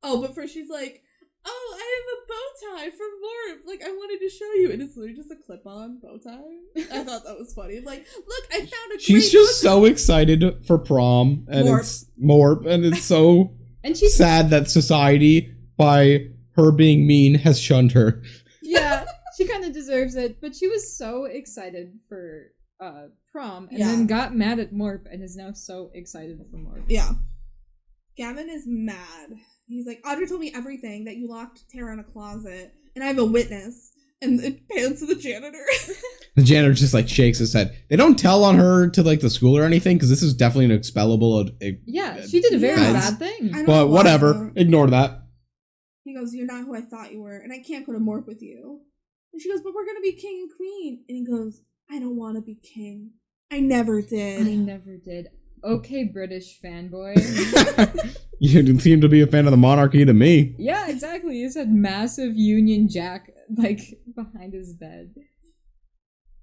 Oh, but first she's like, oh, I have a bow tie for Morp. Like, I wanted to show you. And it's literally just a clip-on bow tie. I thought that was funny. I'm like, look, I found a great She's just so excited for prom. And it's Morp. And it's so sad that society, by her being mean, has shunned her. Yeah, she kind of deserves it. But she was so excited for prom. And then got mad at Morp and is now so excited for Morp. Yeah. Gavin is mad. He's like, Audrey told me everything, that you locked Tara in a closet, and I have a witness. And it pans to the janitor. The janitor just like shakes his head. They don't tell on her to like the school or anything because this is definitely an expellable. Yeah, she did a very bad thing. But whatever, ignore that. He goes, you're not who I thought you were, and I can't go to Morp with you. And she goes, but we're gonna be king and queen. And he goes, I don't want to be king. I never did. I never did. Okay, British fanboy. You didn't seem to be a fan of the monarchy to me. Yeah, exactly. He said massive Union Jack, like, behind his bed.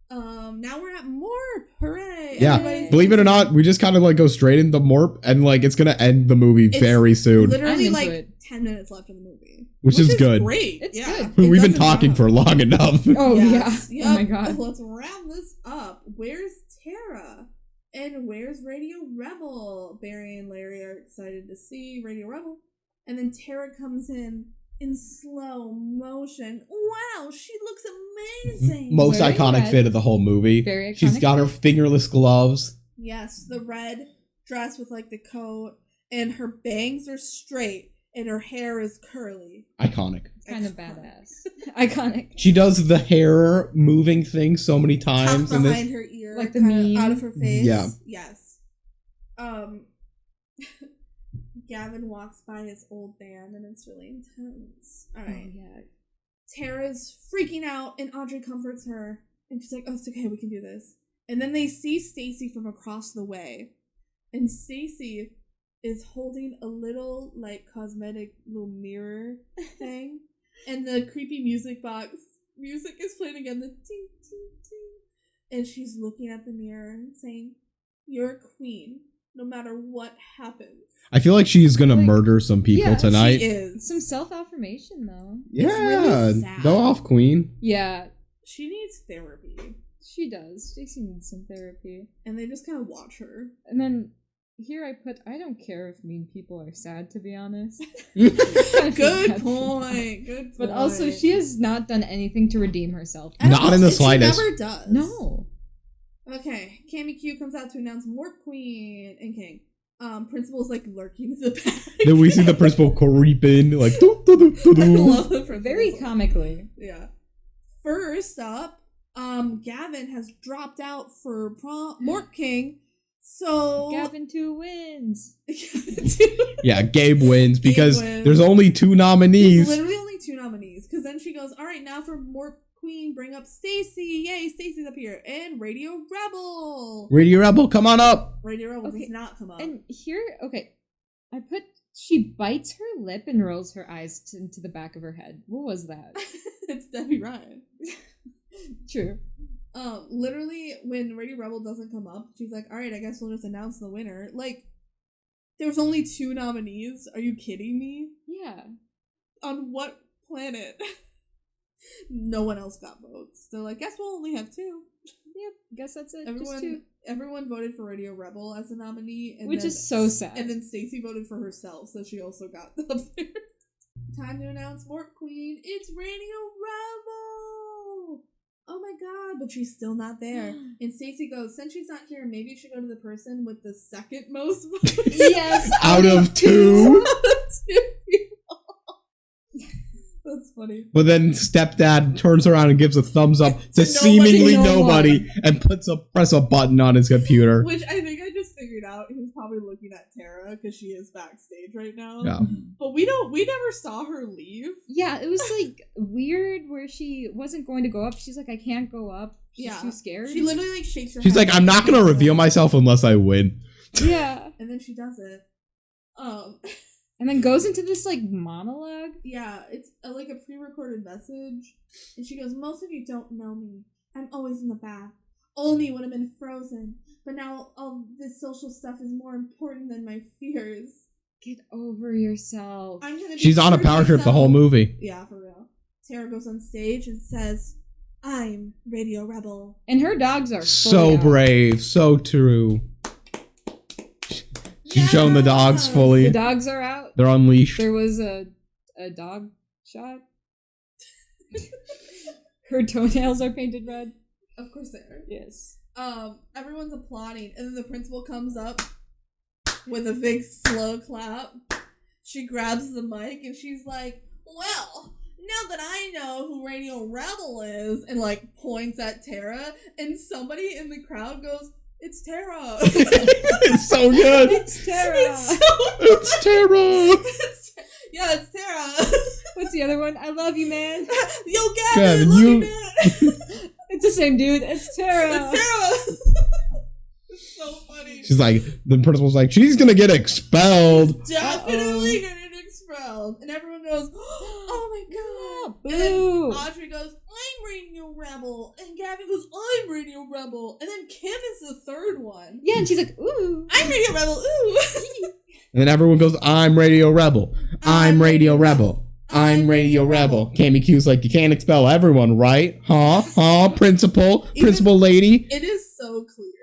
Now we're at Morp. Hooray. Yeah. Believe it or not, we just kind of, like, go straight into Morp, and, like, it's gonna end the movie very soon. Literally, like, 10 minutes left in the movie. Which is good. Great. It's good. We've been talking for long enough. Oh, yeah. Yep. Oh, my God. Let's wrap this up. Where's Tara? And where's Radio Rebel? Barry and Larry are excited to see Radio Rebel. And then Tara comes in slow motion. Wow, she looks amazing. Most Very iconic red. fit of the whole movie. Very iconic. She's got her fingerless gloves. Yes, the red dress with like the coat, and her bangs are straight, and her hair is curly. Iconic. Kind of badass. Iconic. She does the hair moving thing so many times. Tucked behind her ear, like the kinda meme. out of her face. Yeah. Yes. Gavin walks by his old band, and it's really intense. All right. Oh, yeah. Tara's freaking out, and Audrey comforts her, and she's like, "Oh, it's okay, we can do this." And then they see Stacy from across the way, and Stacy is holding a little like cosmetic little mirror thing, and the creepy music is playing again, the ting ting ting, and she's looking at the mirror and saying, "You're a queen, no matter what happens." I feel like she's gonna murder some people tonight. She is. Some self-affirmation, though. Yeah, really sad. go off, queen. Yeah, She needs therapy, she does. Stacey needs some therapy. and they just kind of watch her. And then here I put, I don't care if mean people are sad, to be honest. Good point. Good point. But also, she has not done anything to redeem herself. Not in the And slightest. She never does. No. Okay, Cammy Q comes out to announce Morp Queen and King. Principal's like lurking in the back. Then we see the principal creep in, like, I doo-doo-doo-doo-doo. love the principal. Very comically. Yeah. First up, Gavin has dropped out for Morp King. So Gavin 2 wins. Yeah, Gabe wins because wins. there's only 2 There's nominees. literally only 2 nominees. Because then she goes, "All right, now for Morp Queen, bring up Stacy. Yay, Stacy's up here. And Radio Rebel. Radio Rebel, come on up. Radio Rebel Okay, does not come up. And here, okay, I put, she bites her lip and rolls her eyes into the back of her head. What was that? It's Debby Ryan. True. Literally, when Radio Rebel doesn't come up, she's like, "All right, I guess we'll just announce the winner." Like, there's only 2 nominees. Are you kidding me? Yeah. On what planet? No one else got votes. They're like, "Guess we'll only have 2." Yep, guess that's it. Just 2. Everyone voted for Radio Rebel as a nominee, and Which is so sad. And then Stacey voted for herself, so she also got up there. Time to announce Morp Queen. It's Radio Rebel. Oh my god, but she's still not there. And Stacey goes, "Since she's not here, maybe you should go to the person with the second most votes." Yes. Out of 2. That's funny. But then stepdad turns around and gives a thumbs up to To seemingly no one. nobody and press a button on his computer. Which I think I just figured out. He was probably looking at Tara because she is backstage right now. Yeah. But we never saw her leave. Yeah, it was like weird where she wasn't going to go up. She's like, I can't go up. She's too scared. She literally like shakes her She's head. like, I'm not going to reveal myself unless I win. Yeah. And then she does it. And then goes into this like monologue. Yeah, it's like a pre-recorded message. And she goes, "Most of you don't know me. I'm always in the back. Only when I'm in Frozen. But now all this social stuff is more important than my fears. Get over yourself. I'm gonna be She's on a true to power trip the myself." whole movie. Yeah, for real. Tara goes on stage and says, "I'm Radio Rebel." And her dogs are So fully out. brave, so true. She's shown the dogs The fully. dogs are out. They're unleashed. There was a dog shot. Her toenails are painted red. Of course they are. Yes. Everyone's applauding, and then the principal comes up with a big slow clap. She grabs the mic and she's like, "Well, now that I know who Radio Rebel is," and like points at Tara, and somebody in the crowd goes, "It's Tara." It's so good. It's Tara. It's Tara. Yeah, it's Tara. What's the other one? I love you, man. Yo, Gavin, Gavin, love you- you, man. It's the same dude. It's Tara. It's Tara. It's so funny. She's like, the principal's like, she's gonna get expelled. Definitely getting expelled. And everyone goes, "Oh my god." And then Boo. Audrey goes, "I'm Radio Rebel." And Gabby goes, "I'm Radio Rebel." And then Kim is the third one. Yeah, and she's like, ooh. "I'm Radio Rebel, ooh." And then everyone goes, I'm Radio Rebel. I'm Radio Rebel. I'm Radio Rebel. Cammy Q's like, you can't expel everyone, right? Huh? Principal? Principal lady? It is so clear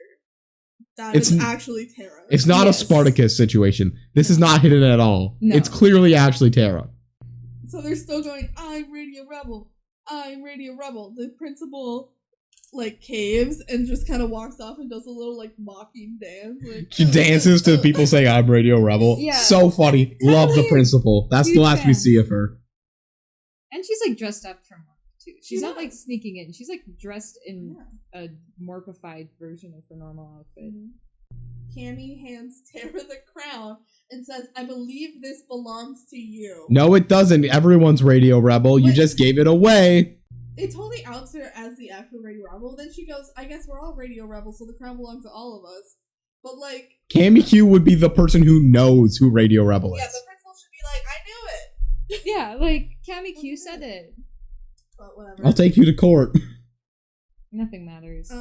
that is actually Tara. It's not a Spartacus situation. This is not hidden at all. No. It's clearly actually Tara. So they're still going, I'm Radio Rebel. I'm Radio Rebel. The principal, like, caves and just kind of walks off and does a little, like, mocking dance. Like, She dances to people saying, I'm Radio Rebel. Yeah. So funny. Love the principal. That's the last we see of her. And she's, like, dressed up for work, too. She's not, like, sneaking in. She's, like, dressed in a morpified version of her normal outfit. Cammy hands Tara the crown and says, I believe this belongs to you. No, it doesn't. Everyone's Radio Rebel. You just gave it away. It totally outs her as the actual Radio Rebel. Then she goes, I guess we're all Radio Rebels, so the crown belongs to all of us. But, like... Cammy Q would be the person who knows who Radio Rebel is. Yeah, the principal should be like, I knew it. Yeah, like, Cammy Q said it. But whatever. I'll take you to court. Nothing matters.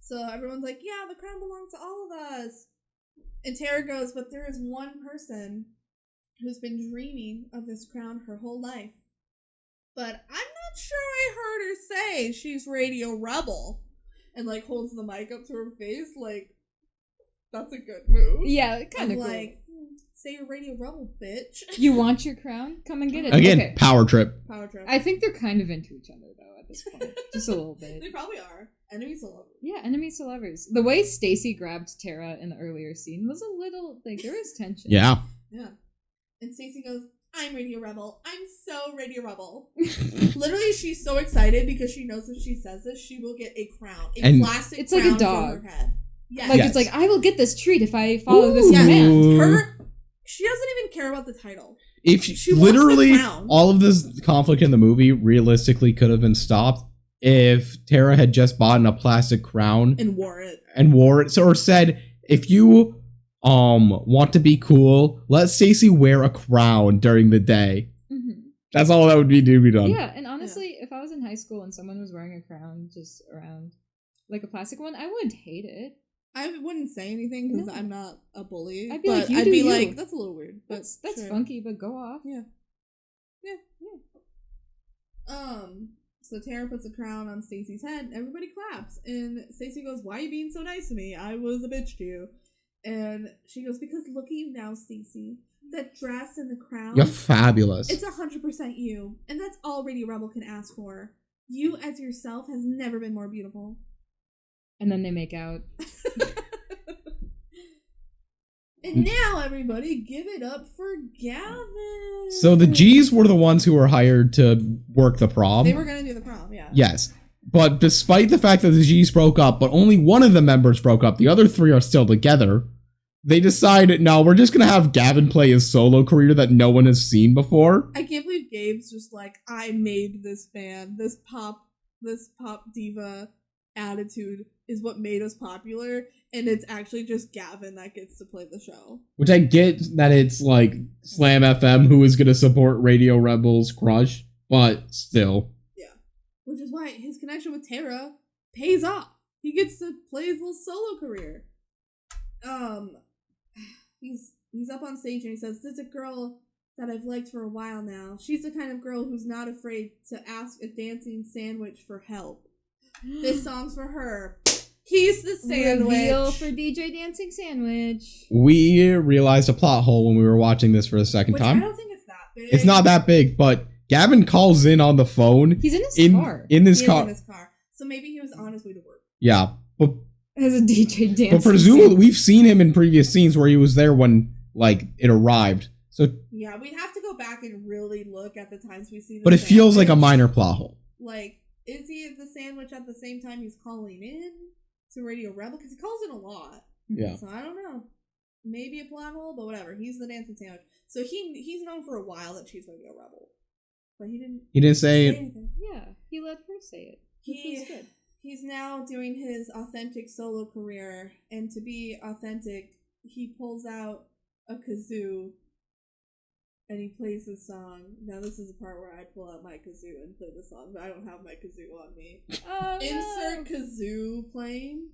So everyone's like, yeah, the crown belongs to all of us. And Tara goes, but there is one person who's been dreaming of this crown her whole life. But I'm not sure I heard her say she's Radio Rebel. And, like, holds the mic up to her face, like, that's a good move. Yeah, kind of cool. Like, say you're Radio Rebel, bitch. You want your crown? Come and get it. Again, okay. power trip. Power trip. I think they're kind of into each other, though, at this point. Just a little bit. They probably are. Enemies to lovers. Yeah, enemies to lovers. The way Stacy grabbed Tara in the earlier scene was a little, like, there was tension. Yeah. Yeah. And Stacy goes, I'm Radio Rebel. I'm so Radio Rebel. Literally, she's so excited because she knows if she says this, she will get a crown. A plastic it's crown like a dog. from her head. Yes. Like, it's like, I will get this treat if I follow this command. She doesn't even care about the title. If she literally, all of this conflict in the movie realistically could have been stopped if Tara had just bought a plastic crown and wore it. So, or said, if you want to be cool, let Stacy wear a crown during the day. Mm-hmm. That's all that would be to be done. Yeah, and honestly, if I was in high school and someone was wearing a crown just around, like a plastic one, I wouldn't hate it. I wouldn't say anything because I'm not a bully. I'd be like, that's a little weird. But that's sure. funky, but go off. Yeah. So Tara puts a crown on Stacy's head. Everybody claps, and Stacy goes, "Why are you being so nice to me? I was a bitch to you." And she goes, "Because look at you now, Stacy. That dress and the crown. You're fabulous. It's 100% you, and that's all Radio Rebel can ask for. You as yourself has never been more beautiful." And then they make out. And now, everybody, give it up for Gavin. So the G's were the ones who were hired to work the prom. They were going to do the prom, yeah. Yes. But despite the fact that the G's broke up, but only one of the members broke up, the other three are still together, they decided, no, we're just going to have Gavin play his solo career that no one has seen before. I can't believe Gabe's just like, I made this band. This pop diva attitude is what made us popular, and it's actually just Gavin that gets to play the show. Which I get that it's like Slam FM who is going to support Radio Rebel's crush, but still. Yeah. Which is why his connection with Tara pays off. He gets to play his little solo career. He's up on stage and he says, "There's a girl that I've liked for a while now. She's the kind of girl who's not afraid to ask a dancing sandwich for help. This song's for her. He's the sandwich." Reveal for DJ Dancing Sandwich. We realized a plot hole when we were watching this for the second time. I don't think it's that big. It's not that big, but Gavin calls in on the phone. He's in his car. In his car. In his car. So maybe he was on his way to work. Yeah. But as a DJ dancing. But presumably we've seen him in previous scenes where he was there when like it arrived. So yeah, we have to go back and really look at the times we see. But it feels like a minor plot hole. Like, is he at the sandwich at the same time he's calling in to Radio Rebel? Because he calls in a lot. Yeah. So I don't know. Maybe a plot hole, but whatever. He's the dancing sandwich. So he's known for a while that she's Radio Rebel. But he didn't say it. Anything. Yeah, he let her say it. He's now doing his authentic solo career, and to be authentic, he pulls out a kazoo and he plays his song. Now this is the part where I'd pull out my kazoo and play the song, but I don't have my kazoo on me. Oh, Insert kazoo playing.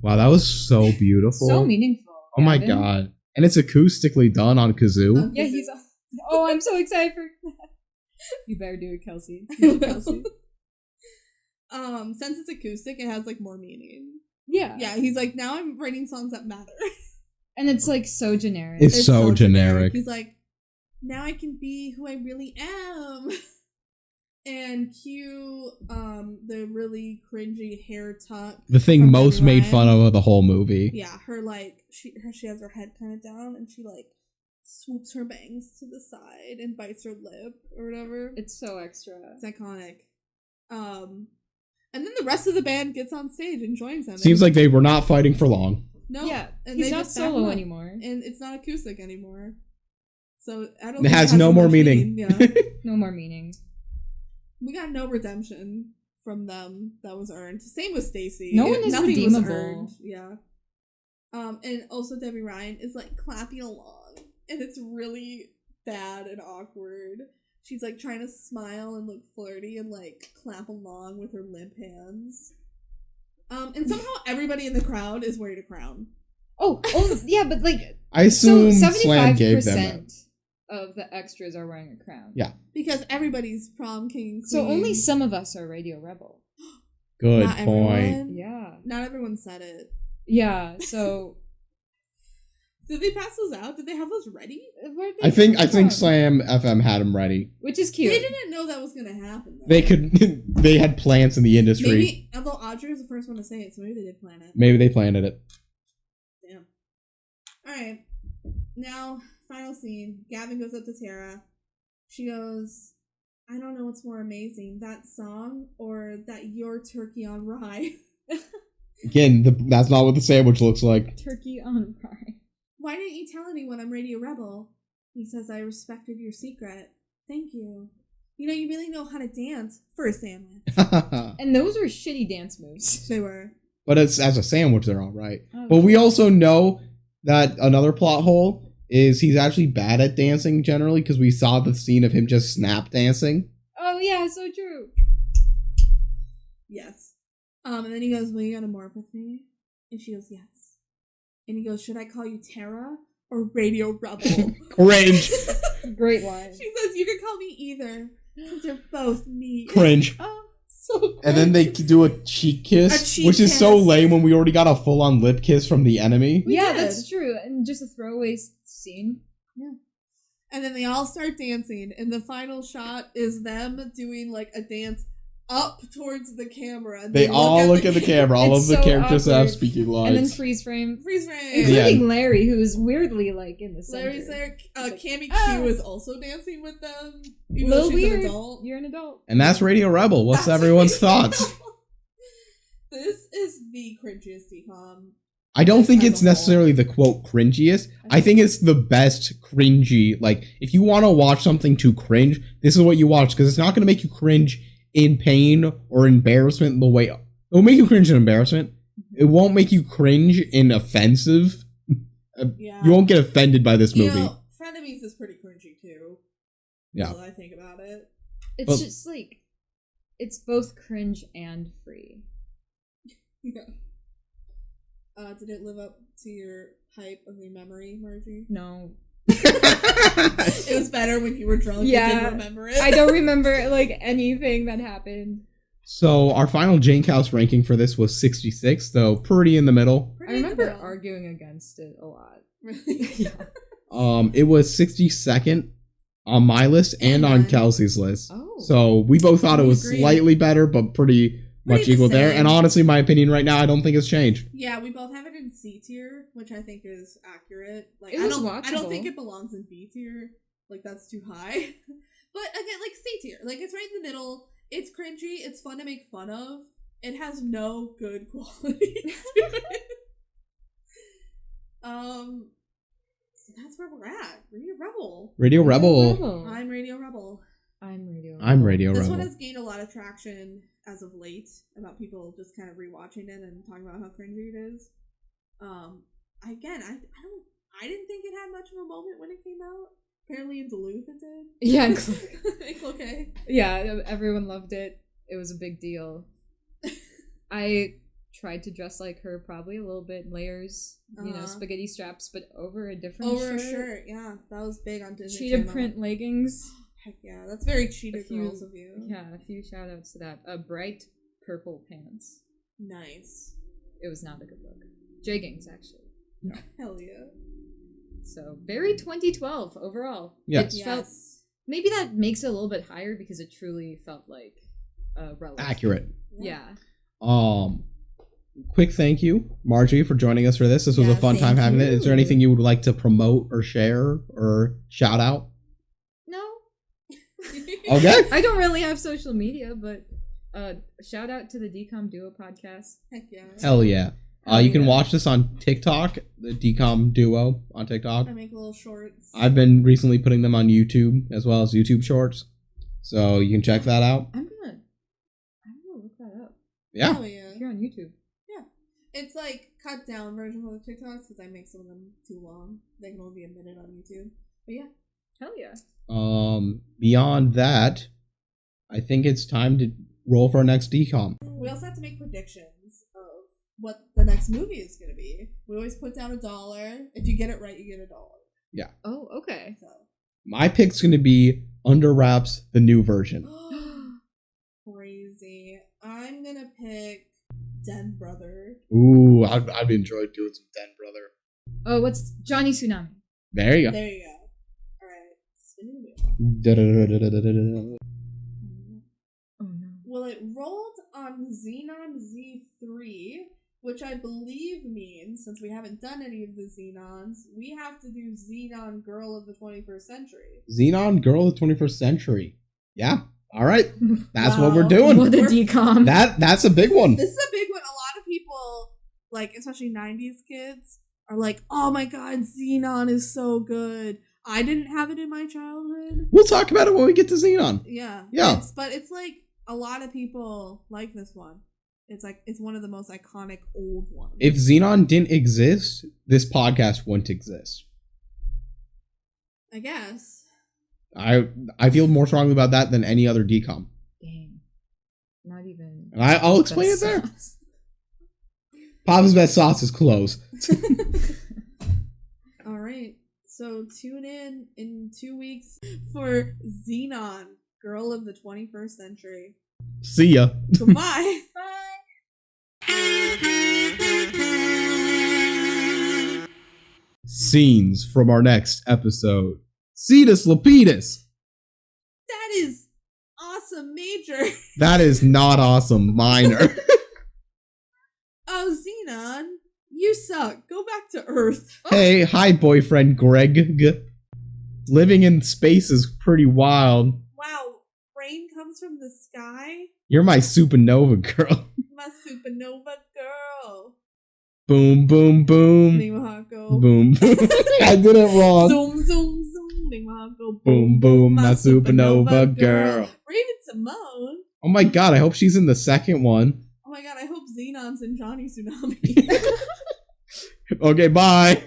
Wow, that was so beautiful. So meaningful. Oh my Gavin. god. And it's acoustically done on kazoo. Yeah, he's. Oh, I'm so excited for that. You better do it, Kelsey. Do it, Kelsey. Since it's acoustic, it has like more meaning. Yeah. Yeah, he's like, now I'm writing songs that matter. And it's like so generic. It's so generic. He's like, now I can be who I really am. And cue the really cringy hair tuck. The thing from most Debby made Ryan. fun of the whole movie. Yeah, her like she has her head kind of down and she like swoops her bangs to the side and bites her lip or whatever. It's so extra. It's iconic. And then the rest of the band gets on stage and joins them. Seems like they were not fighting for long. No, Yeah, and he's they not just back solo him up. anymore. And it's not acoustic anymore. So I don't. It think has no as more much meaning. Yeah, No more meaning. we got no redemption from them that was earned. Same with Stacy. No one is nothing redeemable. was earned. Yeah. And also Debby Ryan is like clapping along, and it's really bad and awkward. She's like trying to smile and look flirty and like clap along with her limp hands. And somehow everybody in the crowd is wearing a crown. Oh, yeah, but like I assume so Slam gave them that. 75% of the extras are wearing a crown. Yeah. Because everybody's prom king. So queen. only some of us are Radio Rebel. Good Not point. everyone. Yeah. Not everyone said it. Yeah, so Did they pass those out? Did they have those ready? where'd they I think come from? Slam FM had them ready. Which is cute. They didn't know that was gonna happen. Though. They could. They had plants in the industry. Maybe, although Audrey was the first one to say it, so maybe they did plan it. Maybe they planted it. Damn. Alright. Now, final scene. Gavin goes up to Tara. She goes, I don't know what's more amazing, that song or that your turkey on rye. Again, that's not what the sandwich looks like. Turkey on rye. Why didn't you tell anyone I'm Radio Rebel? He says I respected your secret. Thank you. You know, you really know how to dance for a sandwich. And those were shitty dance moves. They were. But it's as a sandwich, they're all right. Oh, But we also know that another plot hole is he's actually bad at dancing generally because we saw the scene of him just snap dancing. Oh yeah, so true. Yes. And then he goes, will you go to morph with me? And she goes, yes. And he goes, should I call you Tara or Radio Rebel? Cringe. Great line. She says, you can call me either. Because they're both me. Cringe. Oh, so cringe. And then they do a cheek kiss, A cheek which is so kiss. lame when we already got a full-on lip kiss from the enemy. We Yeah, did. that's true. And just a throwaway scene. Yeah. And then they all start dancing, and the final shot is them doing like a dance up towards the camera. They all look at the camera. All It's of the so characters have awkward. speaking And then lines. freeze frame. Freeze frame. Including Yeah. Larry, who's weirdly like in the center. Larry's there. like, Cammy "Ah." Q is also dancing with them. A Even though little she's weird. an adult. You're an adult. And that's Radio Rebel. What's That's everyone's Radio thoughts? Rebel. This is the cringiest DCOM. I don't think As it's a whole. necessarily the quote cringiest. I think it's the best cringy. Like, if you want to watch something to cringe, this is what you watch because it's not going to make you cringe in pain or embarrassment the way it will make you cringe in embarrassment. It won't make you cringe in offensive. Yeah. You won't get offended by this movie. You know, Frenemies is pretty cringy too. Yeah. Now that I think about it. It's But- just like, it's both cringe and free. Yeah. Did it live up to your hype of your memory, Marji? No. It was better when you were drunk. Yeah. You didn't remember it. I don't remember like anything that happened. So our final Jank House ranking for this was 66, though pretty in the middle. I remember arguing against it a lot. Really? It was 62nd on my list and on mine. Kelsey's list. Oh. So we both thought it We was agree. slightly better, but pretty much the equal there. same. And honestly, my opinion right now, I don't think it's changed. Yeah, we both have it in C tier, which I think is accurate. Like, It I was don't watchable. think it belongs in B tier. Like, that's too high. But again, like C tier, like it's right in the middle. It's cringy. It's fun to make fun of. It has no good qualities to it. So that's where we're at. Radio Rebel. Radio Rebel. I'm Radio Rebel. I'm Radio Rebel. I'm Radio This Rebel. one has gained a lot of traction as of late about people just kind of rewatching it and talking about how cringy it is. Again, I didn't think it had much of a moment when it came out. Apparently in Duluth it did. Yeah. Okay. Yeah, everyone loved it. It was a big deal. I tried to dress like her, probably a little bit layers, spaghetti straps, but over a different over a shirt. Yeah, that was big on Disney cheetah Channel. print leggings. Heck yeah, that's very cheetah girls of you. Yeah, a few shout outs to that. Bright purple pants. Nice. It was not a good look. Jeggings, actually. Yeah. Hell yeah. So, very 2012 overall. Yeah. It felt, maybe that makes it a little bit higher because it truly felt like relevant. Accurate. Yeah. Quick thank you, Marji, for joining us for this. This was a fun time having it. Is there anything you would like to promote or share or shout out? No. Okay. I don't really have social media, but shout out to the DCOM Duo podcast. Heck yeah. Hell yeah. You can watch this on TikTok, the DCOM Duo on TikTok. I make little shorts. I've been recently putting them on YouTube as well as YouTube Shorts, so you can check that out. I'm gonna look that up. Yeah. Oh yeah. If you're on YouTube. Yeah. It's like cut down version of the TikToks because I make some of them too long. They can only be a minute on YouTube. But yeah. Hell yeah. Beyond that, I think it's time to roll for our next DCOM. We also have to make predictions of what the next movie is going to be. We always put down $1. If you get it right, you get $1. Yeah. Oh, okay. So. My pick's going to be Under Wraps, the new version. Crazy. I'm going to pick Den Brother. Ooh, I'd enjoy doing some Den Brother. Oh, what's Johnny Tsunami? There you go. There you go. All right. Spinning the wheel. Oh no. Well, it rolled on Xenon Z3, which I believe means, since we haven't done any of the Xenons, we have to do Xenon Girl of the 21st Century. Xenon Girl of the 21st Century. Yeah. All right. That's what we're doing. What a DCOM. That's a big one. This is a big one. A lot of people, like, especially 90s kids, are like, oh my god, Xenon is so good. I didn't have it in my childhood. We'll talk about it when we get to Xenon. Yeah. Yeah. But it's like, a lot of people like this one. It's like, it's one of the most iconic old ones. If Xenon didn't exist, this podcast wouldn't exist. I guess. I feel more strongly about that than any other DCOM. Dang. Not even. And I'll explain it there. Papa's Best Sauce is close. All right. So tune in 2 weeks for Xenon, Girl of the 21st Century. See ya. Goodbye. Bye. Scenes from our next episode. Cetus Lapidus. That is awesome, Major. That is not awesome, minor. Oh, Xenon, you suck. Go back to Earth. Hey, hi, boyfriend Greg. Living in space is pretty wild. Wow, rain comes from the sky? You're my supernova girl. My supernova girl. Boom, boom, boom. Nimahako. Boom, boom. I did it wrong. Zoom, zoom, zoom. Nimahako. Boom, boom, my supernova girl. Raven Simone. Oh my god, I hope she's in the second one. Oh my god, I hope Xenon's in Johnny Tsunami. Okay, bye.